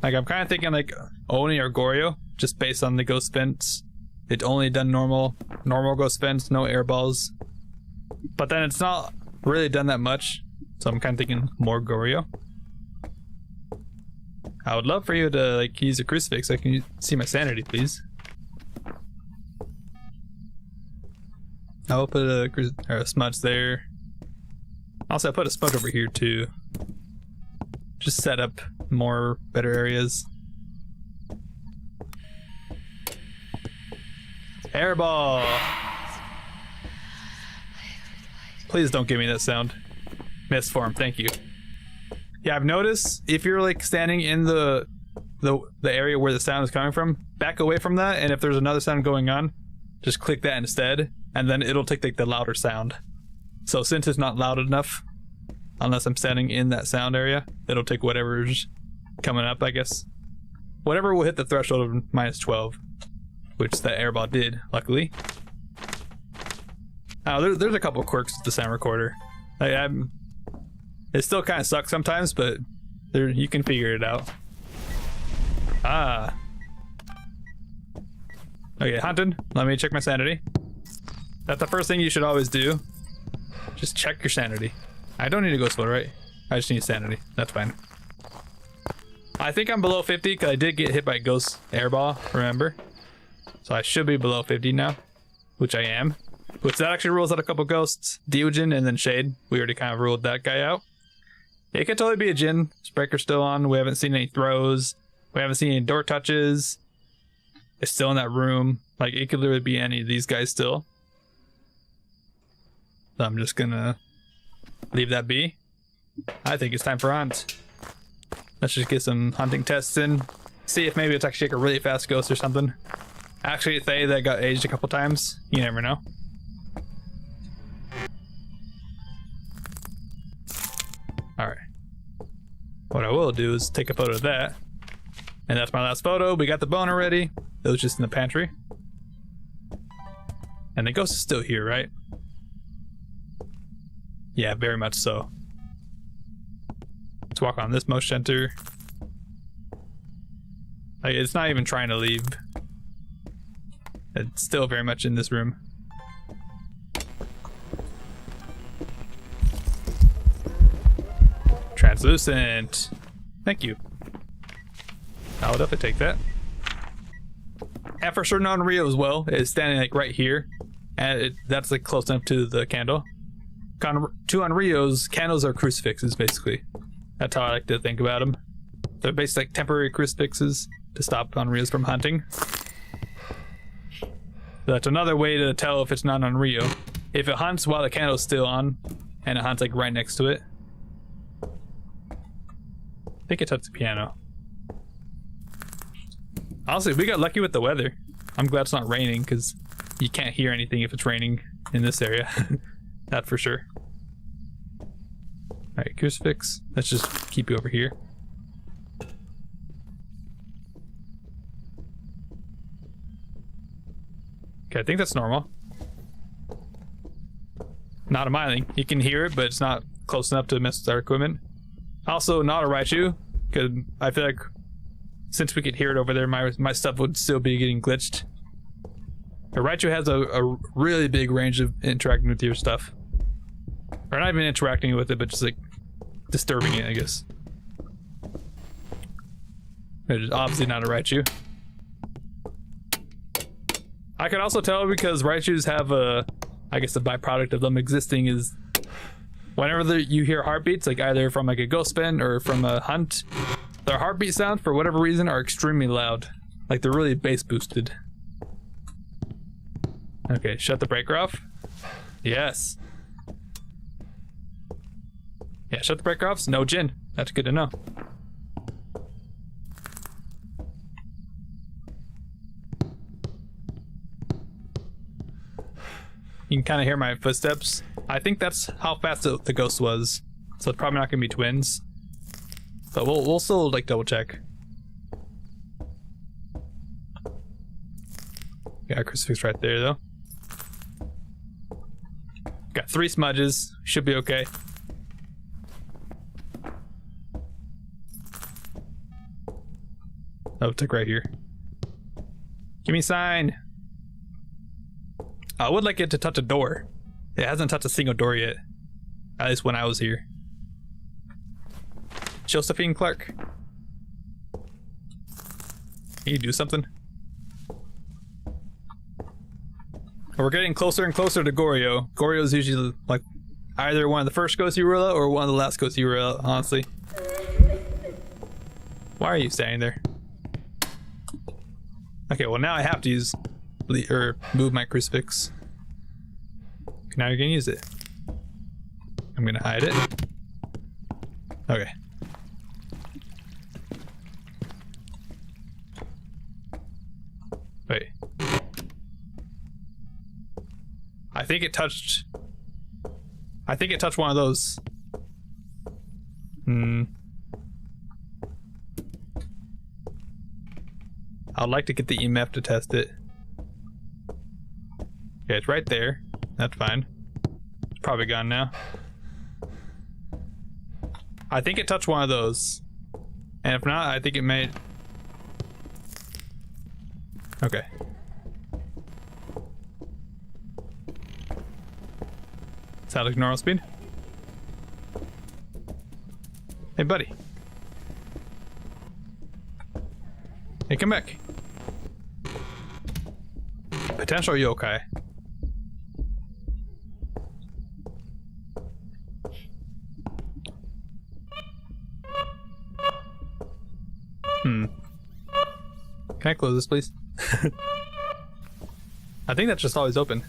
Like, I'm kind of thinking like Oni or Goryo, just based on the ghost vents. It's only done normal ghost vents, no air balls. But then it's not really done that much. So I'm kind of thinking more Goryo. I would love for you to like use a crucifix so I can see my sanity, please. I'll put a smudge there. Also, I put a smudge over here too. Just set up more better areas. Airball! Please don't give me that sound. Mist form, thank you. Yeah, I've noticed if you're like standing in the area where the sound is coming from, back away from that, and if there's another sound going on, just click that instead, and then it'll take like the louder sound. So since it's not loud enough, unless I'm standing in that sound area, it'll take whatever's coming up, I guess. Whatever will hit the threshold of -12, which that airball did, luckily. Oh, there's a couple quirks with the sound recorder. It still kind of sucks sometimes, but you can figure it out. Ah. Okay, hunting. Let me check my sanity. That's the first thing you should always do. Just check your sanity. I don't need to go slow, right? I just need sanity. That's fine. I think I'm below 50 because I did get hit by a ghost airball, remember? So I should be below 50 now, which I am. Which that actually rules out a couple ghosts. Diogen and then Shade. We already kind of ruled that guy out. It could totally be a Jinn. Sprecher's still on. We haven't seen any throws. We haven't seen any door touches. It's still in that room. Like, it could literally be any of these guys still. So I'm just gonna leave that be. I think it's time for hunt. Let's just get some hunting tests in. See if maybe it's actually like a really fast ghost or something. Actually, Thay that got aged a couple times. You never know. Alright. What I will do is take a photo of that. And that's my last photo. We got the bone already. It was just in the pantry. And the ghost is still here, right? Yeah, very much so. Let's walk on this motion center. Like, it's not even trying to leave. It's still very much in this room. Translucent. Thank you. I would definitely take that. And for certain on Rio as well, it's standing like right here, and that's like close enough to the candle. Two on Rio's candles are crucifixes, basically. That's how I like to think about them. They're basically like temporary crucifixes to stop on Rio's from hunting. That's another way to tell if it's not on Rio. If it hunts while the candle's still on, and it hunts like right next to it. I think it touched the piano. Honestly, we got lucky with the weather. I'm glad it's not raining, because you can't hear anything if it's raining in this area. That for sure. Alright, crucifix. Let's just keep you over here. Okay, I think that's normal. Not a miling. You can hear it, but it's not close enough to mess with our equipment. Also, not a Raichu, because I feel like since we could hear it over there, my stuff would still be getting glitched. A Raichu has a really big range of interacting with your stuff. Or not even interacting with it, but just like disturbing it, I guess. It's obviously not a Raichu. I can also tell because Raichus have I guess the byproduct of them existing is whenever you hear heartbeats, like either from like a ghost spin or from a hunt, their heartbeat sounds for whatever reason are extremely loud. Like they're really bass boosted. Okay, shut the breaker off. Yes. Yeah, shut the breaker off. No Jin. That's good to know. You can kind of hear my footsteps. I think that's how fast the ghost was. So it's probably not gonna be twins. But we'll still like double check. Got a crucifix right there though. Got 3 smudges. Should be okay. Oh, tick right here. Give me a sign. I would like it to touch a door. It hasn't touched a single door yet. At least when I was here. Josephine Clark. Can you do something? We're getting closer and closer to Goryo. Goryo's usually like either one of the first ghosts you rule out or one of the last ghosts you rule out, honestly. Why are you standing there? Okay, well now I have to use or move my crucifix. Now you're gonna use it. I'm gonna hide it. Okay. Wait. I think it touched one of those. I'd like to get the EMF to test it. Okay, it's right there. That's fine. It's probably gone now. I think it touched one of those. And if not, I think it may... Okay. Sound like normal speed? Hey, buddy. Hey, come back. Potential yokai. Can I close this, please? I think that's just always open.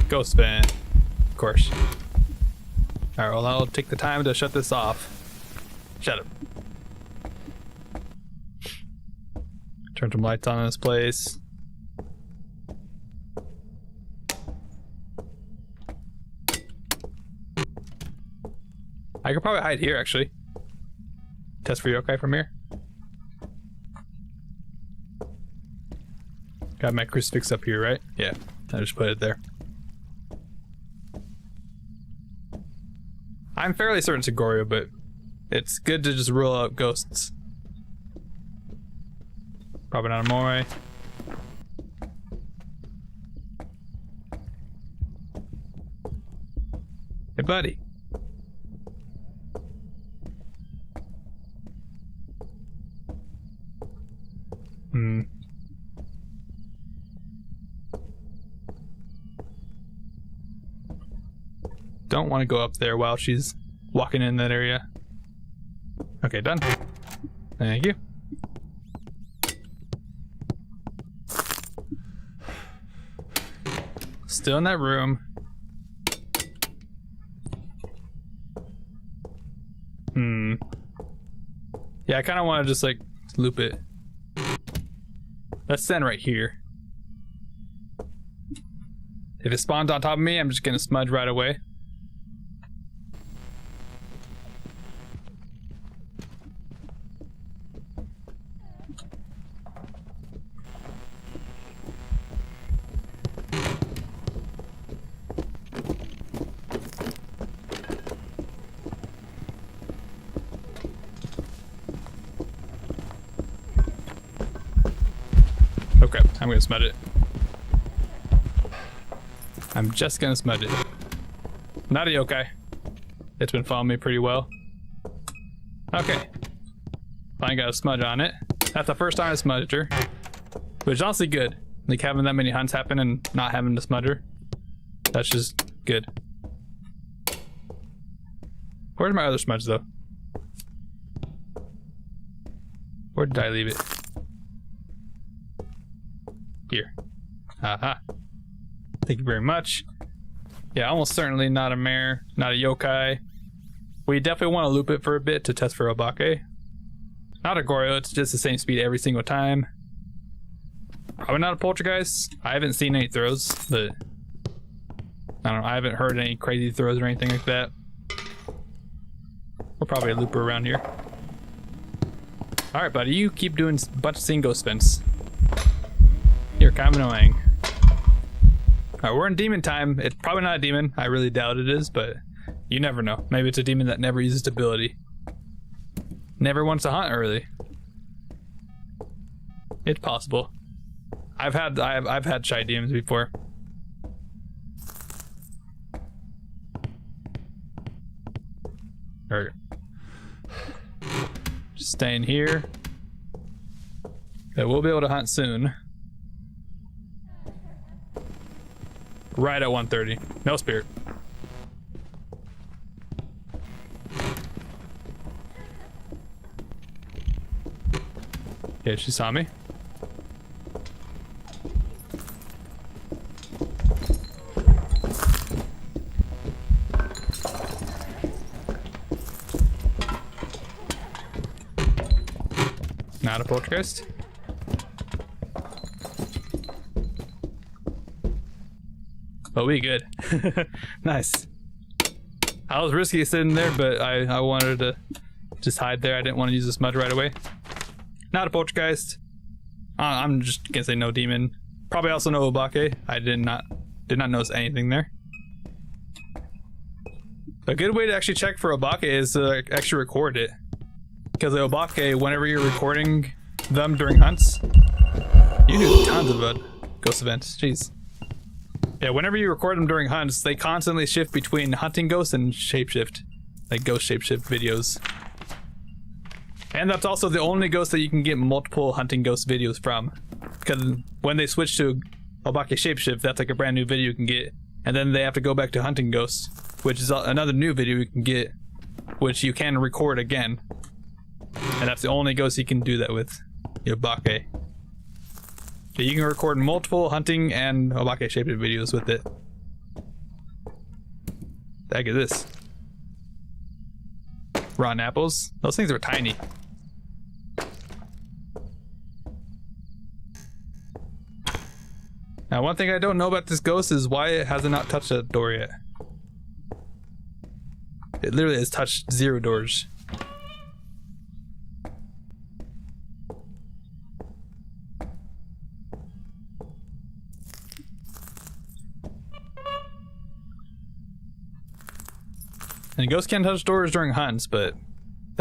Ghost spin. Of course. Alright, well, I'll take the time to shut this off. Shut up. Turn some lights on in this place. I could probably hide here, actually. Test for yokai from here. Got my crucifix up here, right? Yeah, I just put it there. I'm fairly certain it's a Goryo, but It's good to just rule out ghosts. Probably not a Moray. Hey, buddy. Don't want to go up there while she's walking in that area. Okay, done. Thank you. Still in that room. Yeah, I kind of want to just like loop it. Let's stand right here. If it spawns on top of me, I'm just gonna smudge right away. Okay, I'm gonna smudge it. I'm just gonna smudge it. Not a yokai. It's been following me pretty well. Okay. Finally got a smudge on it. That's the first time I smudged her. Which is honestly good. Like having that many hunts happen and not having to smudge her. That's just good. Where's my other smudge though? Where did I leave it? Here. Aha. Thank you very much. Yeah, almost certainly not a mare, not a yokai. We definitely want to loop it for a bit to test for obake. Not a Goryo, it's just the same speed every single time. Probably not a poltergeist. I haven't seen any throws, but I don't know, I haven't heard any crazy throws or anything like that. We'll probably loop her around here. Alright, buddy, you keep doing a bunch of seeing ghost spins. You're kind of annoying. Alright, we're in demon time. It's probably not a demon. I really doubt it is, but you never know. Maybe it's a demon that never uses ability. Never wants to hunt early. It's possible. I've had shy demons before. Alright. Just staying here. But we'll be able to hunt soon. Right at 130. No spirit. Okay, she saw me. Not a poltergeist. But we good. Nice. I was risky sitting there, but I wanted to just hide there. I didn't want to use the smudge right away. Not a poltergeist. I'm just gonna say no demon. Probably also no obake. I did not notice anything there. A good way to actually check for obake is to actually record it. Because the obake, whenever you're recording them during hunts, you do tons of ghost events. Jeez. Yeah, whenever you record them during hunts, they constantly shift between hunting ghosts and shapeshift. Like ghost shapeshift videos. And that's also the only ghost that you can get multiple hunting ghost videos from. Because when they switch to obake shapeshift, that's like a brand new video you can get. And then they have to go back to hunting ghosts, which is another new video you can get, which you can record again. And that's the only ghost you can do that with. The obake. So you can record multiple hunting and obake shaped videos with it. The heck is this? Rotten apples? Those things are tiny. Now, one thing I don't know about this ghost is why it hasn't not touched that door yet. It literally has touched 0 doors. And ghosts can touch doors during hunts, but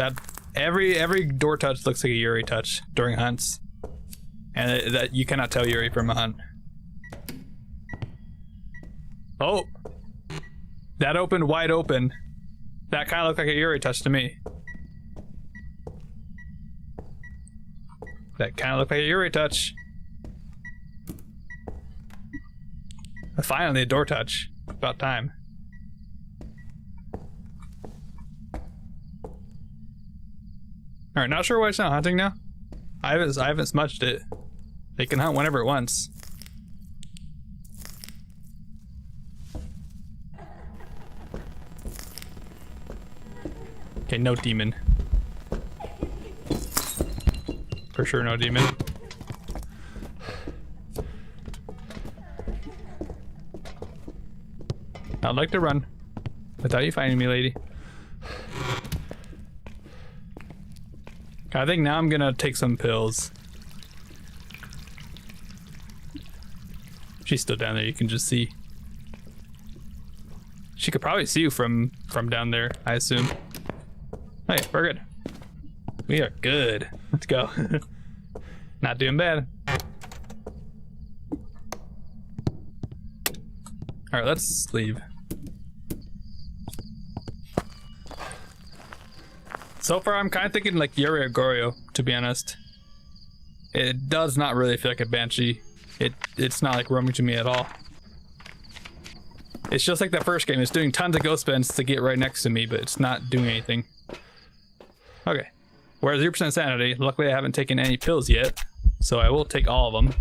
That every door touch looks like a Yuri touch during hunts, and that you cannot tell Yuri from a hunt. Oh, that opened wide open. That kind of looked like a Yuri touch to me. That kind of looked like a Yuri touch. Finally, a door touch. About time. All right, not sure why it's not hunting now. I haven't smudged it. It can hunt whenever it wants. Okay, no demon. For sure, no demon. I'd like to run without you finding me, lady. I think now I'm gonna take some pills. She's still down there, you can just see. She could probably see you from down there, I assume. Hey, we're good. We are good. Let's go. Not doing bad. Alright, let's leave. So far, I'm kind of thinking like Yuri or Goryo, to be honest. It does not really feel like a Banshee. It's not like roaming to me at all. It's just like that first game. It's doing tons of ghost bends to get right next to me, but it's not doing anything. Okay. We're at 0% sanity. Luckily, I haven't taken any pills yet, so I will take all of them.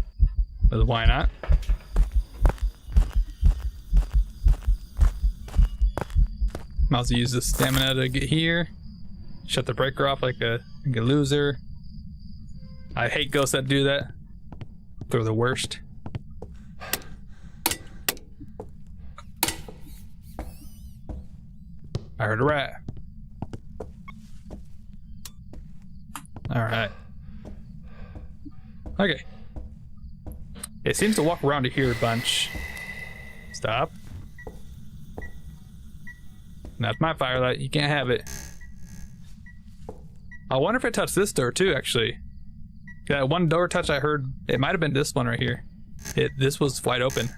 But why not? Might also use the stamina to get here. Shut the breaker off like a loser. I hate ghosts that do that. They're the worst. I heard a rat. Alright. Okay. It seems to walk around to here a bunch. Stop. That's my firelight. You can't have it. I wonder if it touched this door too, actually. That one door touch I heard, it might have been this one right here. This was wide open.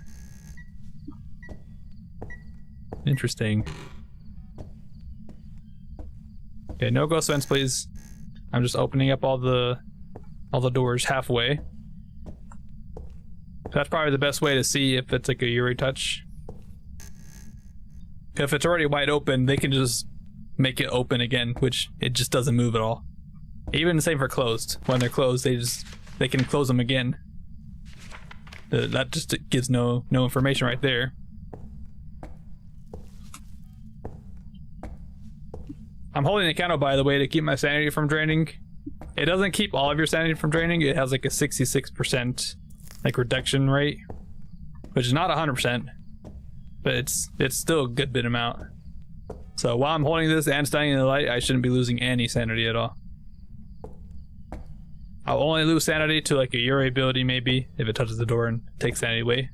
Interesting. Okay, no ghost vents, please. I'm just opening up all the doors halfway. That's probably the best way to see if it's like a Yuri touch. If it's already wide open, they can just make it open again, which it just doesn't move at all. Even the same for closed. When they're closed, they can close them again. That just gives no information right there. I'm holding a candle, by the way, to keep my sanity from draining. It doesn't keep all of your sanity from draining. It has like a 66% like reduction rate, which is not 100%, but it's still a good bit amount. So while I'm holding this and standing in the light, I shouldn't be losing any sanity at all. I'll only lose sanity to like a Yuri ability maybe if it touches the door and takes sanity away,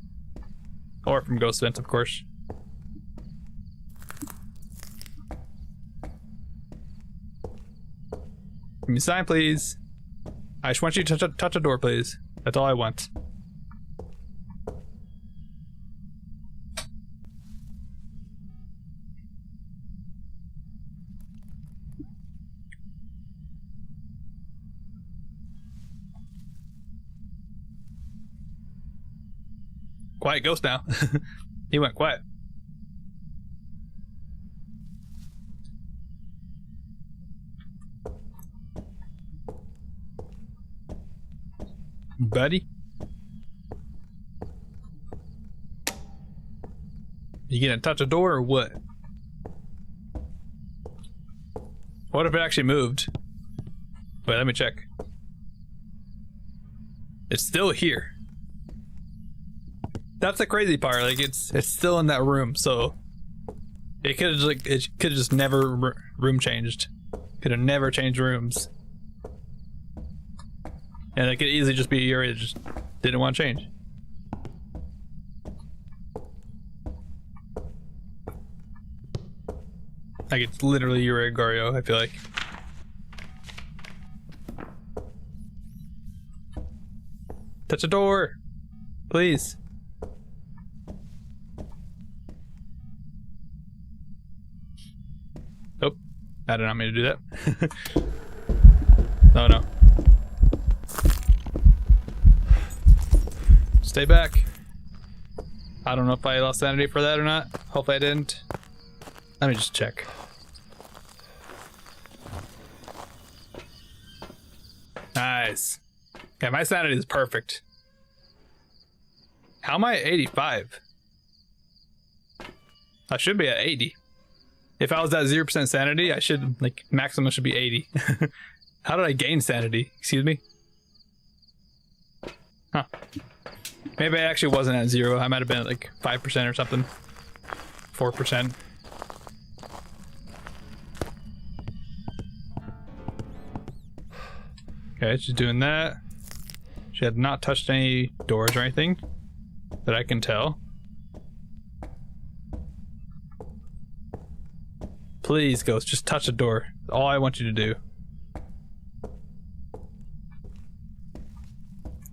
or from ghost vents, of course. Give me a sign, please. I just want you to touch a door, please. That's all I want. Quiet ghost now. He went quiet. Buddy? You gonna touch a door or what? What if it actually moved? Wait, let me check. It's still here. That's the crazy part. Like it's still in that room, so it could have just never room changed. Could have never changed rooms. And it could easily just be Yuri that just didn't want to change. Like it's literally Yuri Goryo, I feel like. Touch a door. Please. Oh, I did not mean to do that. No, no. Stay back. I don't know if I lost sanity for that or not. Hope I didn't. Let me just check. Nice. Yeah, my sanity is perfect. How am I at 85? I should be at 80. If I was at 0% sanity, I should, like, maximum should be 80. How did I gain sanity? Excuse me? Huh. Maybe I actually wasn't at 0. I might have been at, like, 5% or something. 4%. Okay, she's doing that. She had not touched any doors or anything that I can tell. Please, Ghost, just touch a door. That's all I want you to do.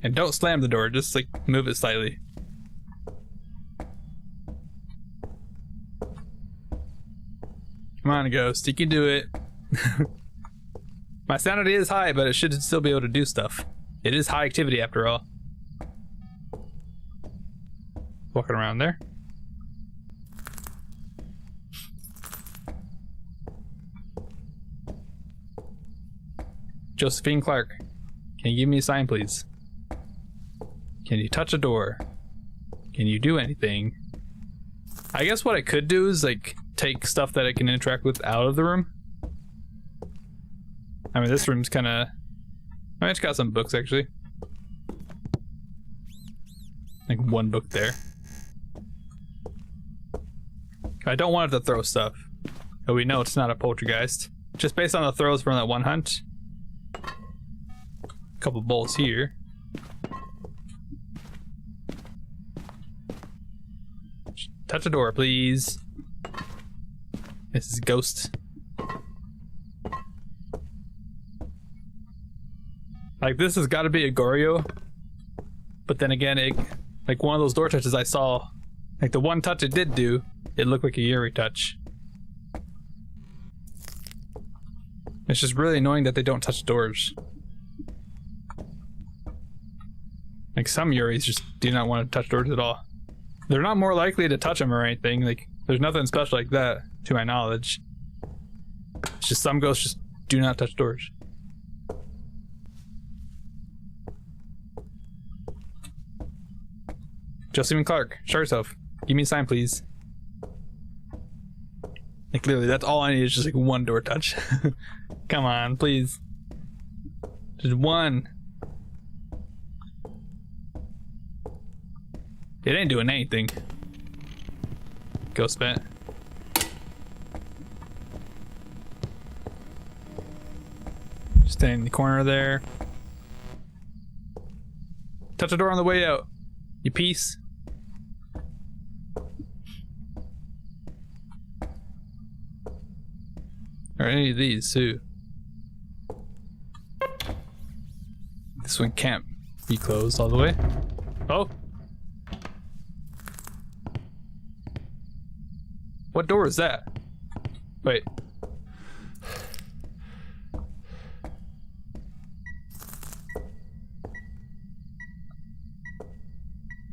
And don't slam the door, just like move it slightly. Come on, Ghost, you can do it. My sanity is high, but it should still be able to do stuff. It is high activity after all. Walking around there. Josephine Clark, can you give me a sign, please? Can you touch a door? Can you do anything? I guess what I could do is like take stuff that it can interact with out of the room. I mean, this room's kind of... I mean, it's got some books, actually. Like, one book there. I don't want it to throw stuff. But we know it's not a poltergeist. Just based on the throws from that one hunt. A couple bowls here. Touch a door, please. This is Ghost. Like, this has got to be a Goryo, but then again, it, like one of those door touches I saw, like the one touch it did do, it looked like a Yuri touch. It's just really annoying that they don't touch doors. Like, some Yuris just do not want to touch doors at all. They're not more likely to touch them or anything. Like, there's nothing special like that, to my knowledge. It's just some ghosts just do not touch doors. Josephine Clark, show yourself. Give me a sign, please. Like, literally, that's all I need is just like one door touch. Come on, please. Just one. It ain't doing anything. Ghost vent. Just staying in the corner there. Touch the door on the way out. You piece. Or any of these too. This one can't be closed all the way. Oh! What door is that? Wait.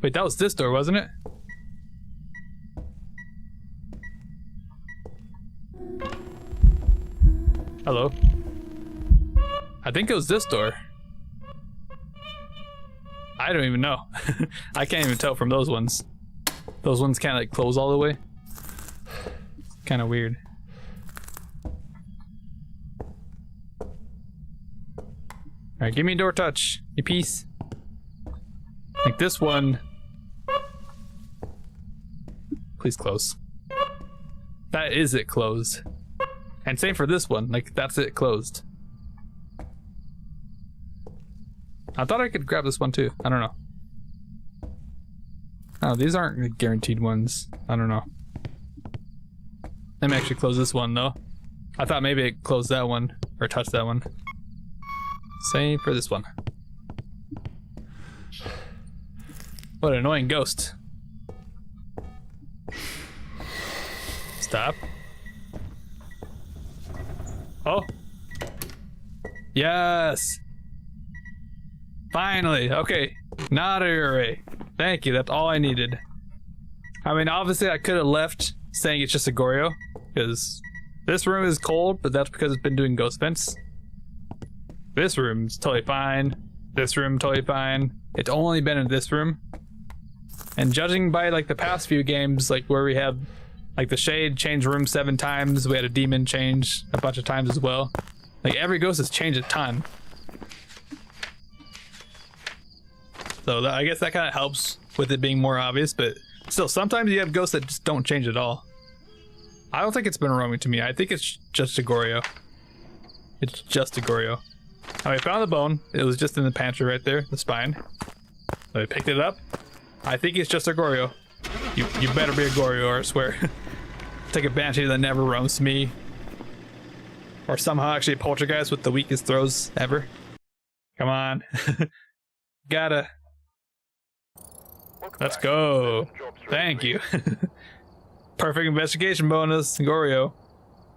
Wait, that was this door, wasn't it? Hello? I think it was this door. I don't even know. I can't even tell from those ones. Those ones can't like close all the way. Kind of weird. Alright, give me a door touch. You piece. Like this one. Please close. That is it closed. And same for this one. Like, that's it closed. I thought I could grab this one too. I don't know. Oh, these aren't the guaranteed ones. I don't know. Let me actually close this one though. I thought maybe it closed that one or touched that one. Same for this one. What an annoying ghost. Stop. Oh. Yes. Finally. Okay. Not a array. Thank you. That's all I needed. I mean, obviously I could have left saying it's just a Goryo, because this room is cold, but that's because it's been doing ghost vents. This room's totally fine. This room totally fine. It's only been in this room. And judging by like the past few games, like where we had like the Shade changed room 7 times, we had a demon change a bunch of times as well. Like every ghost has changed a ton. So I guess that kind of helps with it being more obvious, but still sometimes you have ghosts that just don't change at all. I don't think it's been roaming to me. I think it's just a Goryo. It's just a Goryo. I found the bone. It was just in the pantry right there, the spine. So I picked it up. I think it's just a Goryo. You better be a Goryo, or I swear. Take a banshee that never roams to me. Or somehow actually a poltergeist with the weakest throws ever. Come on. Gotta. Let's go. Thank you. Perfect investigation bonus, Goryo.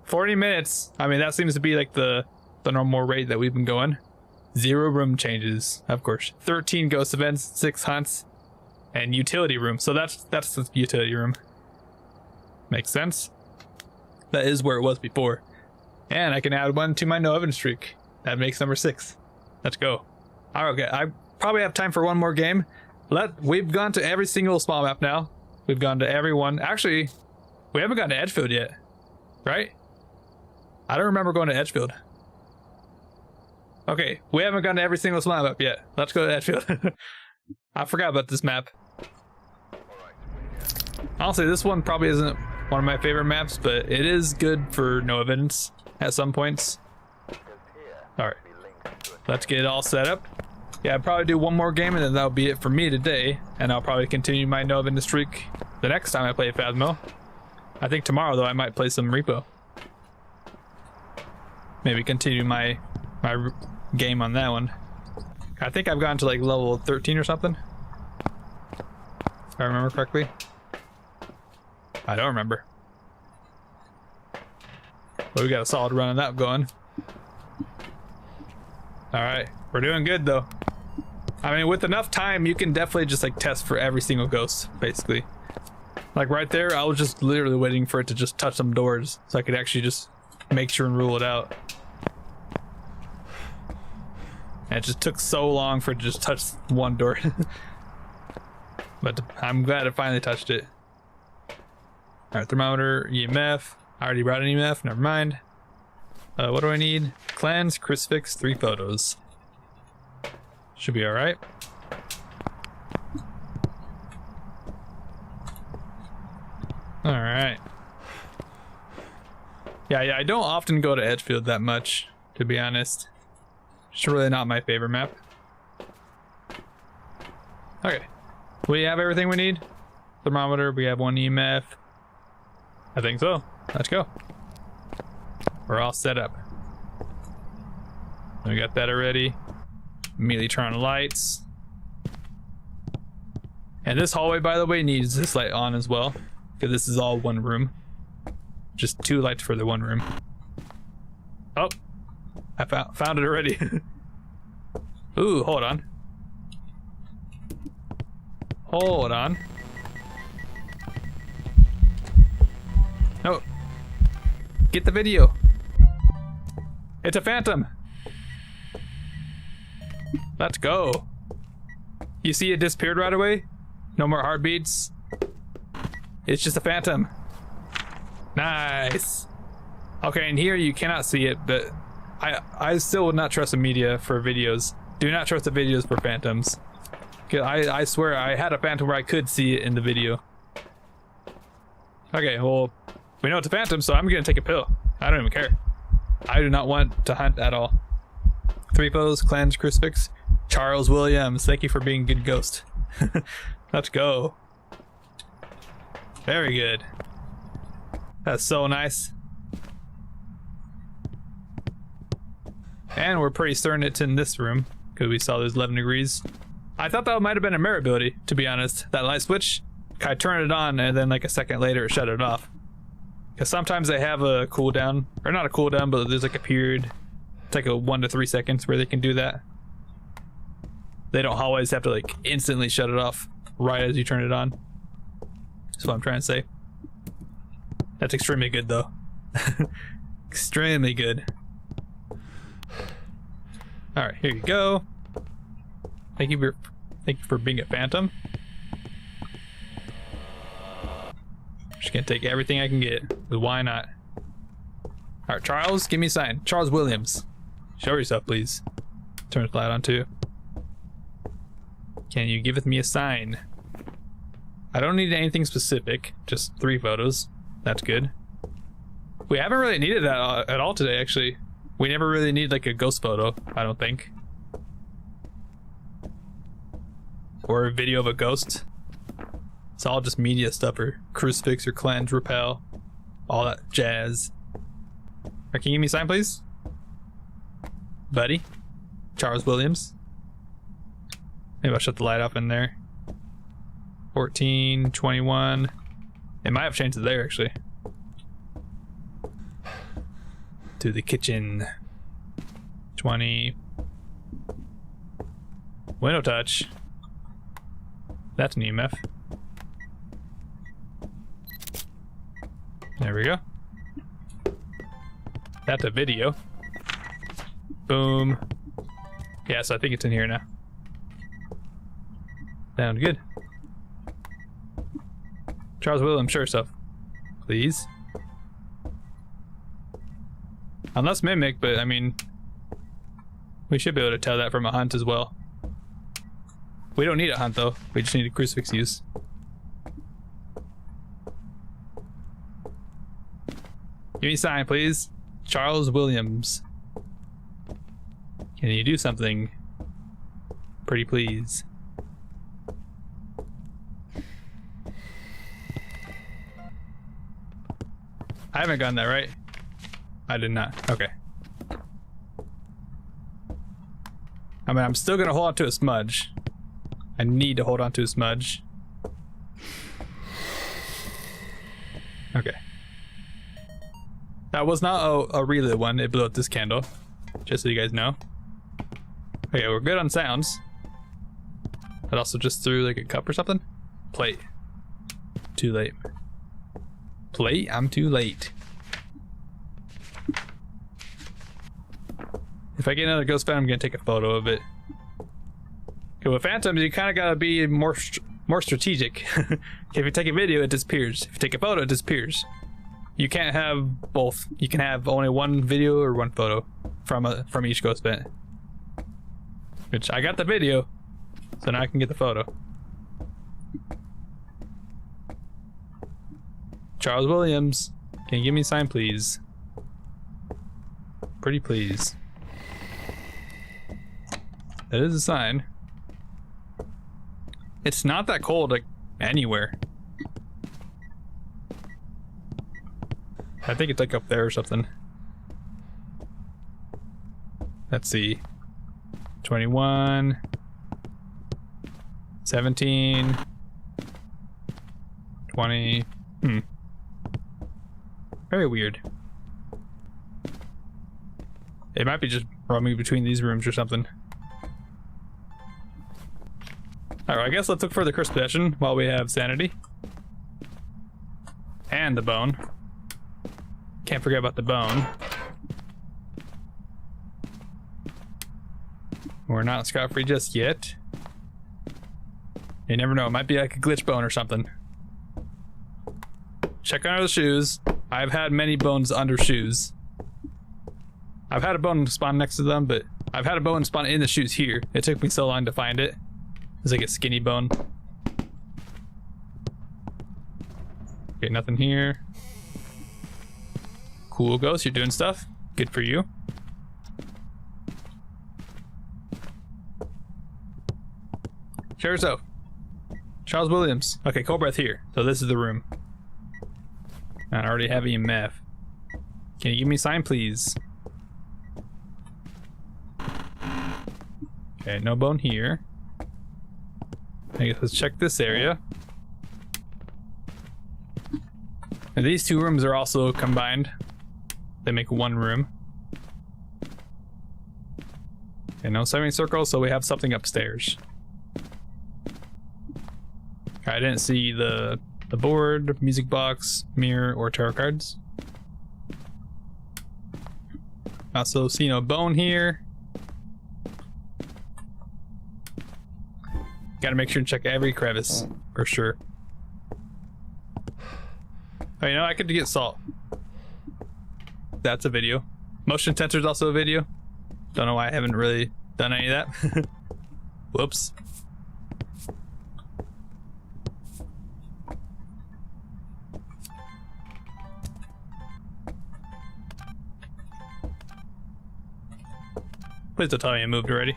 40 minutes. I mean, that seems to be like the normal rate that we've been going. 0 room changes, of course. 13 ghost events, 6 hunts, and utility room. So that's the utility room. Makes sense. That is where it was before. And I can add 1 to my no evidence streak. That makes number 6. Let's go. Okay, I probably have time for one more game. We've gone to every single small map now. We've gone to every one. Actually, we haven't gone to Edgefield yet, right? I don't remember going to Edgefield. Okay, we haven't gone to every single small map yet. Let's go to Edgefield. I forgot about this map. Honestly, this one probably isn't one of my favorite maps, but it is good for no evidence at some points. Alright, let's get it all set up. Yeah, I'll probably do one more game and then that'll be it for me today. And I'll probably continue my no evidence streak the next time I play Phasmo. I think tomorrow though I might play some Repo. Maybe continue my game on that one. I think I've gotten to like level 13 or something. If I remember correctly. I don't remember. But we got a solid run on that going. Alright, we're doing good though. I mean, with enough time, you can definitely just like test for every single ghost, basically. Like right there, I was just literally waiting for it to just touch some doors so I could actually just make sure and rule it out. And it just took so long for it to just touch one door. But I'm glad it finally touched it. Alright, thermometer, EMF. I already brought an EMF, never mind. What do I need? Cleanse, crucifix, 3 photos. Should be alright. Alright. Yeah, I don't often go to Edgefield that much, to be honest. It's really not my favorite map. Okay. We have everything we need? Thermometer, we have 1 EMF. I think so. Let's go. We're all set up. We got that already. Immediately turn on lights. And this hallway, by the way, needs this light on as well, because this is all one room. Just 2 lights for the one room. Oh, I found it already. Ooh, hold on. Hold on. No. Get the video. It's a phantom. Let's go. You see it disappeared right away? No more heartbeats. It's just a phantom. Nice. Okay, and here you cannot see it, but I still would not trust the media for videos. Do not trust the videos for phantoms. I swear I had a phantom where I could see it in the video. Okay, well, we know it's a phantom, so I'm gonna take a pill. I don't even care. I do not want to hunt at all. 3 photos, cleanse, crucifix. Charles Williams, thank you for being a good ghost. Let's go. Very good. That's so nice. And we're pretty certain it's in this room, because we saw there's 11 degrees. I thought that might have been a mirror ability, to be honest. That light switch, I turn it on and then like a second later shut it off. Because sometimes they have a cooldown, or not a cooldown, but there's like a period. It's like a 1 to 3 seconds where they can do that. They don't always have to like instantly shut it off right as you turn it on. That's what I'm trying to say. That's extremely good though. Extremely good. Alright, here you go. Thank you for being a phantom. Just gonna take everything I can get, but why not? Alright, Charles, give me a sign. Charles Williams. Show yourself, please. Turn the light on too. Can you give me a sign? I don't need anything specific, just 3 photos. That's good. We haven't really needed that at all today, actually. We never really need like a ghost photo, I don't think. Or a video of a ghost. It's all just media stuff, or crucifix, or cleanse, repel, all that jazz. Right, can you give me a sign, please? Buddy? Charles Williams? Maybe I'll shut the light off in there. 14, 21. It might have changed it there, actually. To the kitchen. 20. Window touch. That's an EMF. There we go. That's a video. Boom. Yeah, so I think it's in here now. Sound good. Charles Williams, show yourself, please. Unless mimic, but I mean, we should be able to tell that from a hunt as well. We don't need a hunt though. We just need a crucifix use. Give me a sign, please. Charles Williams. Can you do something? Pretty please. I haven't gotten that right. I did not. Okay. I mean, I'm still gonna hold on to a smudge. I need to hold on to a smudge. Okay. That was not a relit one. It blew out this candle. Just so you guys know. Okay, we're good on sounds. That also just threw like a cup or something. Plate. Too late. Plate? I'm too late. If I get another ghost phantom, I'm gonna take a photo of it. Okay, with phantoms, you kind of gotta be more strategic. If you take a video, it disappears. If you take a photo, it disappears. You can't have both. You can have only one video or one photo from each ghost phantom. Which I got the video, so now I can get the photo. Charles Williams, can you give me a sign, please? Pretty please. That is a sign. It's not that cold, like, anywhere. I think it's like up there or something. Let's see. 21. 17. 20. Very weird. It might be just roaming between these rooms or something. Alright, I guess let's look for the cursed possession while we have sanity. And the bone. Can't forget about the bone. We're not scot-free just yet. You never know, it might be like a glitch bone or something. Check under the shoes. I've had many bones under shoes. I've had a bone spawn next to them, but I've had a bone spawn in the shoes here. It took me so long to find it. It's like a skinny bone. Okay, nothing here. Cool, ghost, you're doing stuff. Good for you. Sure so. Charles Williams. Okay, cold breath here. So this is the room. I already have EMF. Can you give me a sign, please? Okay, no bone here. I guess let's check this area. And these two rooms are also combined. They make one room. Okay, no semicircle, so we have something upstairs. I didn't see the board, music box, mirror, or tarot cards. Also see no bone here. Gotta make sure to check every crevice for sure. Oh, you know, I could get salt. That's a video. Motion sensor is also a video. Don't know why I haven't really done any of that. Whoops. Please don't tell me I moved already.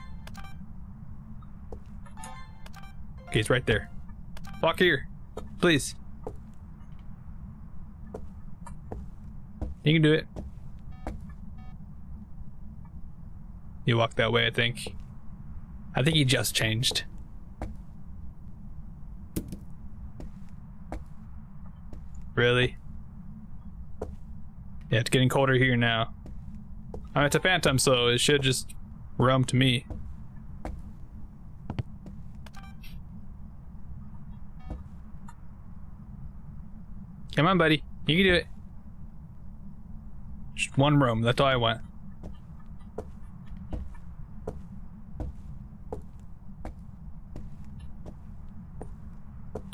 Okay, it's right there. Walk here, please. You can do it. You walk that way, I think. I think he just changed. Really? Yeah, it's getting colder here now. I mean, it's a phantom, so it should just roam to me. Come on, buddy. You can do it. Just one room, that's all I want.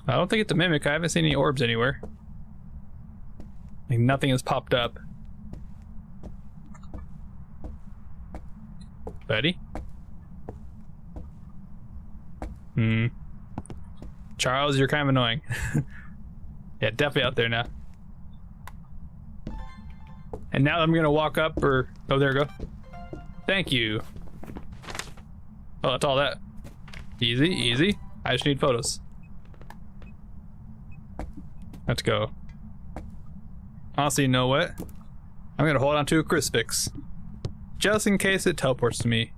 I don't think it's a mimic. I haven't seen any orbs anywhere. Like, nothing has popped up. Buddy? Charles, you're kind of annoying. Yeah, definitely out there now. And now I'm gonna walk up or... Oh, there we go. Thank you. Oh, that's all that. Easy, easy. I just need photos. Let's go. Honestly, you know what? I'm gonna hold on to a crucifix. Just in case it teleports to me.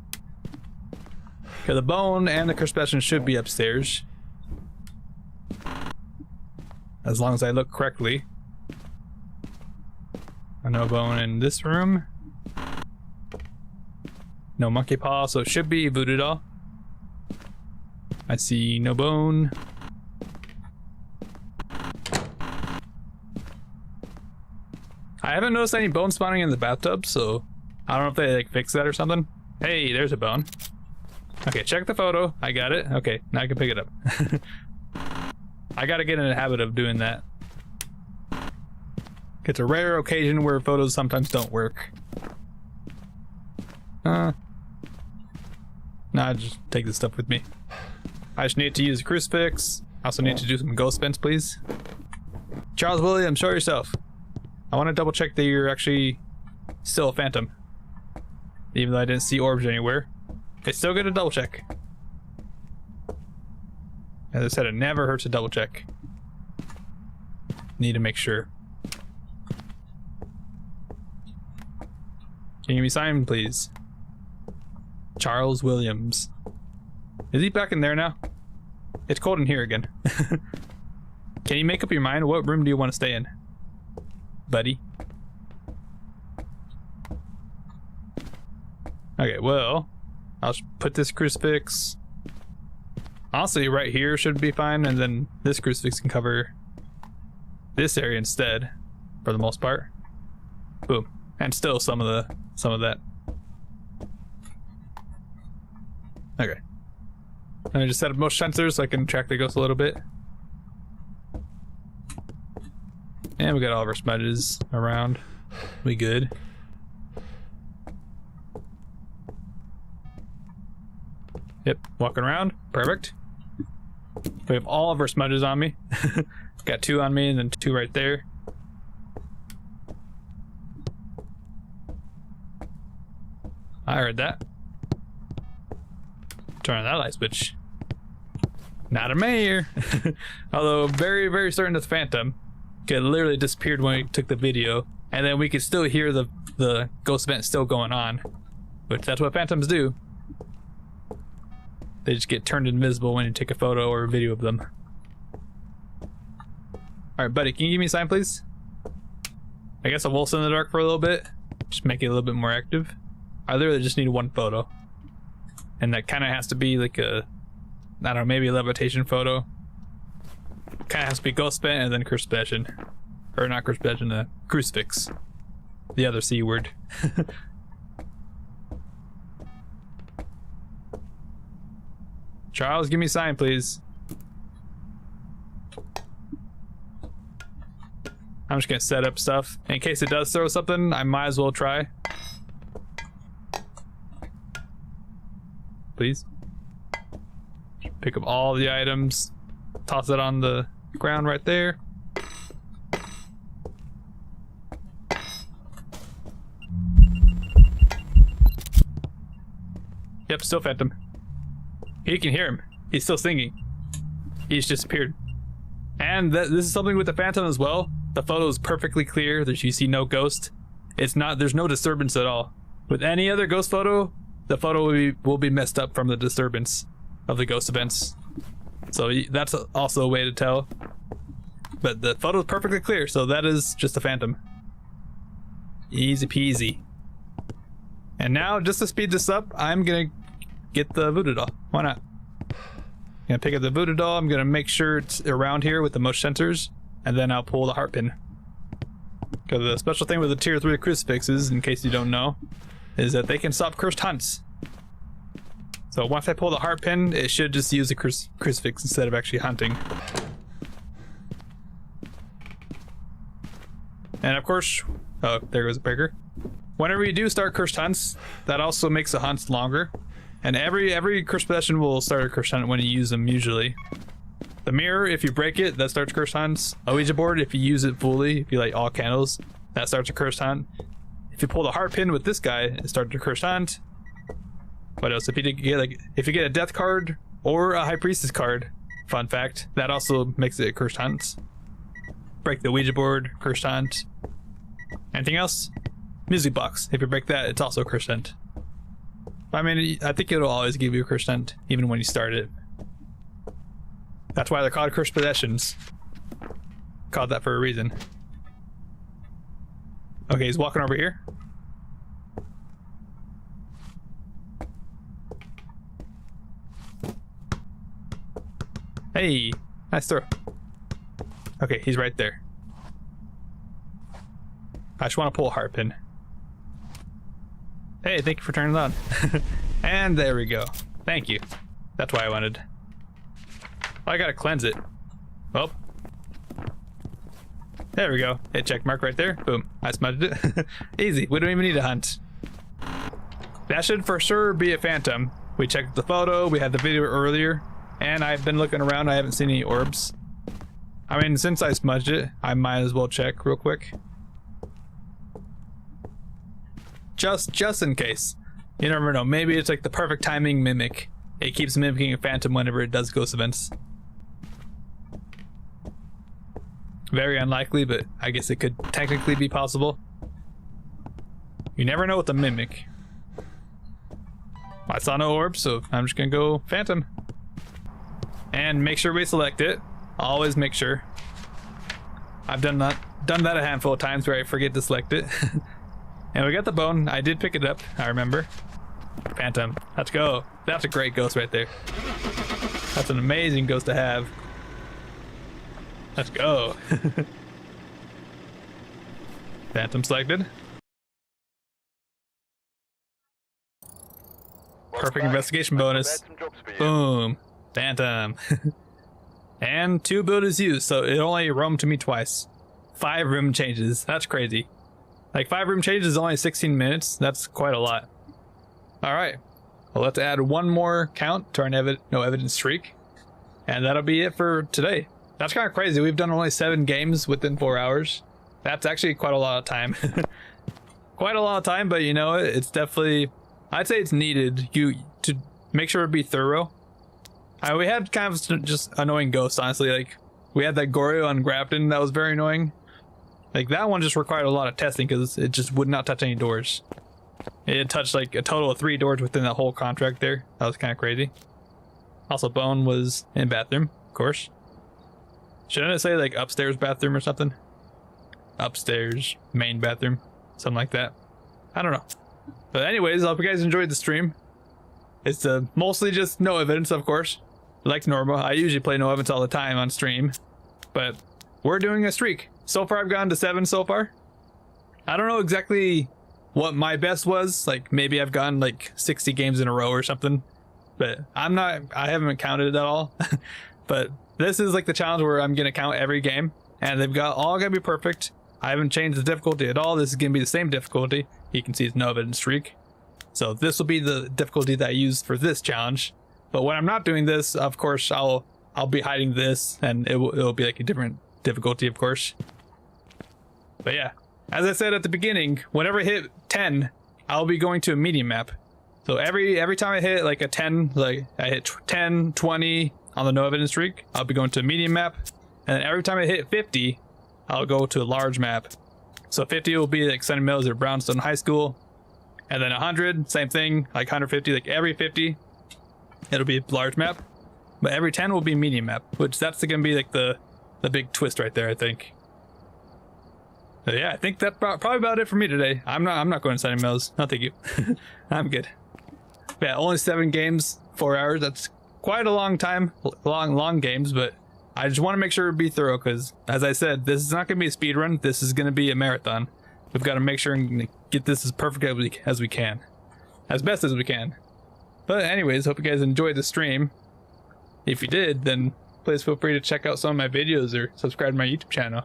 Okay, the bone and the crucifixion should be upstairs. As long as I look correctly. No bone in this room. No monkey paw, so it should be voodoo doll. I see no bone. I haven't noticed any bone spawning in the bathtub, so I don't know if they like fix that or something. Hey, there's a bone. Okay, check the photo. I got it. Okay, now I can pick it up. I gotta get in the habit of doing that. It's a rare occasion where photos sometimes don't work. Nah, just take this stuff with me. I just need to use a crucifix. I also need to do some ghost spins, please. Charles Williams, show yourself. I want to double check that you're actually still a phantom. Even though I didn't see orbs anywhere. It's still good to double check. As I said, it never hurts to double check. Need to make sure. Can you give me a sign, please? Charles Williams. Is he back in there now? It's cold in here again. Can you make up your mind? What room do you want to stay in, buddy? Okay, well, I'll just put this crucifix. Honestly, right here should be fine, and then this crucifix can cover this area instead, for the most part. Boom, and still some of that. Okay. Let me just set up motion sensors so I can track the ghost a little bit. And we got all of our smudges around. We good. Yep, walking around. Perfect. We have all of our smudges on me. Got 2 on me and then 2 right there. I heard that. Turn on that light switch. Not a mayor. Although very, very certain it's Phantom. It literally disappeared when we took the video. And then we could still hear the ghost event still going on. Which that's what phantoms do. They just get turned invisible when you take a photo or a video of them. Alright, buddy, can you give me a sign, please? I guess I will sit in the dark for a little bit. Just make it a little bit more active. I literally just need one photo. And that kind of has to be like a, I don't know, maybe a levitation photo. Kind of has to be ghost bent and then crucifixion. Or not crucifixion, crucifix. The other C word. Charles, give me a sign, please. I'm just gonna set up stuff. In case it does throw something, I might as well try. Please. Pick up all the items. Toss it on the ground right there. Yep, still Phantom. You can hear him. He's still singing. He's disappeared. And this is something with the Phantom as well. The photo is perfectly clear. You see no ghost. There's no disturbance at all. With any other ghost photo, the photo will be messed up from the disturbance of the ghost events. So that's also a way to tell. But the photo is perfectly clear, so that is just a Phantom. Easy peasy. And now, just to speed this up, I'm gonna get the voodoo doll. Why not? I'm gonna pick up the voodoo doll. I'm gonna make sure it's around here with the motion sensors, and then I'll pull the heart pin. Because the special thing with the tier 3 crucifixes, in case you don't know, is that they can stop cursed hunts. So once I pull the heart pin, it should just use the crucifix instead of actually hunting. And of course, oh, there goes the breaker. Whenever you do start cursed hunts, that also makes the hunts longer. And every cursed possession will start a cursed hunt when you use them usually. The mirror, if you break it, that starts cursed hunts. A Ouija board, if you use it fully, if you light all candles, that starts a cursed hunt. If you pull the heart pin with this guy, it starts a cursed hunt. What else? If you get a death card or a high priestess card, fun fact, that also makes it a cursed hunt. Break the Ouija board, cursed hunt. Anything else? Music box. If you break that, it's also a cursed hunt. I mean, I think it'll always give you a cursed hunt, even when you start it. That's why they're called cursed possessions. Called that for a reason. Okay, he's walking over here. Hey, nice throw. Okay, he's right there. I just want to pull a heart pin. Hey, thank you for turning it on. And there we go. Thank you. That's why I wanted. Oh, I gotta cleanse it. Well. There we go. Hit check mark right there. Boom. I smudged it. Easy. We don't even need a hunt. That should for sure be a Phantom. We checked the photo. We had the video earlier. And I've been looking around. I haven't seen any orbs. I mean, since I smudged it, I might as well check real quick. Just in case. You never know. Maybe it's like the perfect timing mimic. It keeps mimicking a Phantom whenever it does ghost events. Very unlikely, but I guess it could technically be possible. You never know with the mimic. I saw no orb, so I'm just gonna go Phantom. And make sure we select it. Always make sure. I've done that a handful of times where I forget to select it. And we got the bone. I did pick it up, I remember. Phantom. Let's go. That's a great ghost right there. That's an amazing ghost to have. Let's go. Phantom selected. Perfect investigation bonus. Boom. Phantom. And 2 abilities used, so it only roamed to me twice. 5 room changes. That's crazy. Like 5 room changes is only 16 minutes. That's quite a lot. Alright. Well, let's add 1 more count to our no evidence streak. And that'll be it for today. That's kind of crazy. We've done only 7 games within 4 hours. That's actually quite a lot of time. Quite a lot of time, but you know, it's definitely... I'd say it's needed to make sure to be thorough. We had kind of just annoying ghosts, honestly. Like, we had that Goryo on Grafton that was very annoying. Like, that one just required a lot of testing because it just would not touch any doors. It touched like a total of 3 doors within that whole contract there. That was kind of crazy. Also, Bone was in bathroom, of course. Shouldn't it say like upstairs bathroom or something? Upstairs, main bathroom, something like that. I don't know. But anyways, I hope you guys enjoyed the stream. It's mostly just no evidence, of course. Like normal, I usually play no evidence all the time on stream. But we're doing a streak. So far, I've gone to 7 so far. I don't know exactly what my best was. Like, maybe I've gone like 60 games in a row or something. But I haven't counted it at all. But this is like the challenge where I'm going to count every game. And they've got all going to be perfect. I haven't changed the difficulty at all. This is going to be the same difficulty. You can see it's no evidence streak. So this will be the difficulty that I used for this challenge. But when I'm not doing this, of course, I'll be hiding this, and it'll be like a different difficulty, of course. But yeah, as I said at the beginning, whenever I hit 10, I'll be going to a medium map. So every time I hit like a 10, like I hit 10, 20 on the no evidence streak, I'll be going to a medium map. And then every time I hit 50, I'll go to a large map. So 50 will be like Sunny Mills or Brownstone High School. And then 100, same thing, like 150, like every 50, it'll be a large map. But every 10 will be medium map, which that's going to be like the big twist right there, I think. So yeah, I think that's probably about it for me today. I'm not going to Sunny Mills. No, thank you. I'm good. But yeah, only 7 games, 4 hours. That's quite a long time, long games, but I just want to make sure to be thorough because, as I said, this is not going to be a speed run. This is going to be a marathon. We've got to make sure and get this as perfect as we can. As best as we can. But anyways, hope you guys enjoyed the stream. If you did, then please feel free to check out some of my videos or subscribe to my YouTube channel.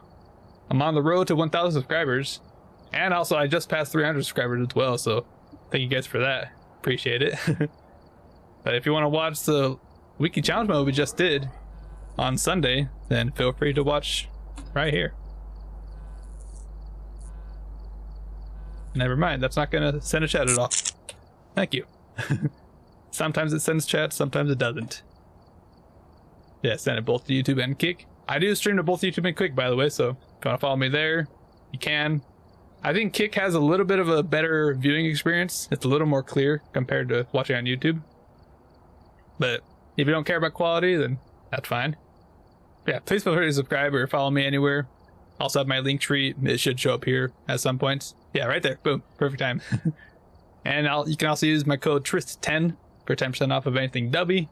I'm on the road to 1,000 subscribers. And also, I just passed 300 subscribers as well, so thank you guys for that. Appreciate it. But if you want to watch the weekly challenge mode we just did on Sunday, then feel free to watch right here. Never mind, that's not gonna send a chat at all. Thank you. Sometimes it sends chat, sometimes it doesn't. Yeah, send it both to YouTube and Kick. I do stream to both YouTube and Kick, by the way, so if you want to follow me there, you can. I think Kick has a little bit of a better viewing experience. It's a little more clear compared to watching on YouTube. But if you don't care about quality, then that's fine. Yeah, please feel free to subscribe or follow me anywhere. Also have my link tree. It should show up here at some points. Yeah, right there. Boom. Perfect time. And you can also use my code TRIST10 for 10% off of anything Dubby.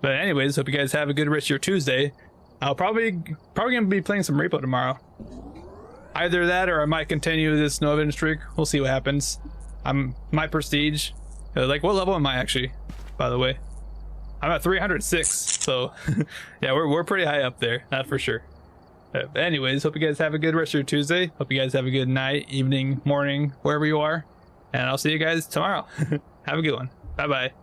But anyways, hope you guys have a good rest of your Tuesday. I'll probably gonna be playing some Repo tomorrow. Either that or I might continue this no evidence streak. We'll see what happens. My prestige. Like, what level am I actually, by the way? I'm at 306, so yeah, we're pretty high up there, not for sure. But anyways, hope you guys have a good rest of your Tuesday. Hope you guys have a good night, evening, morning, wherever you are. And I'll see you guys tomorrow. Have a good one. Bye-bye.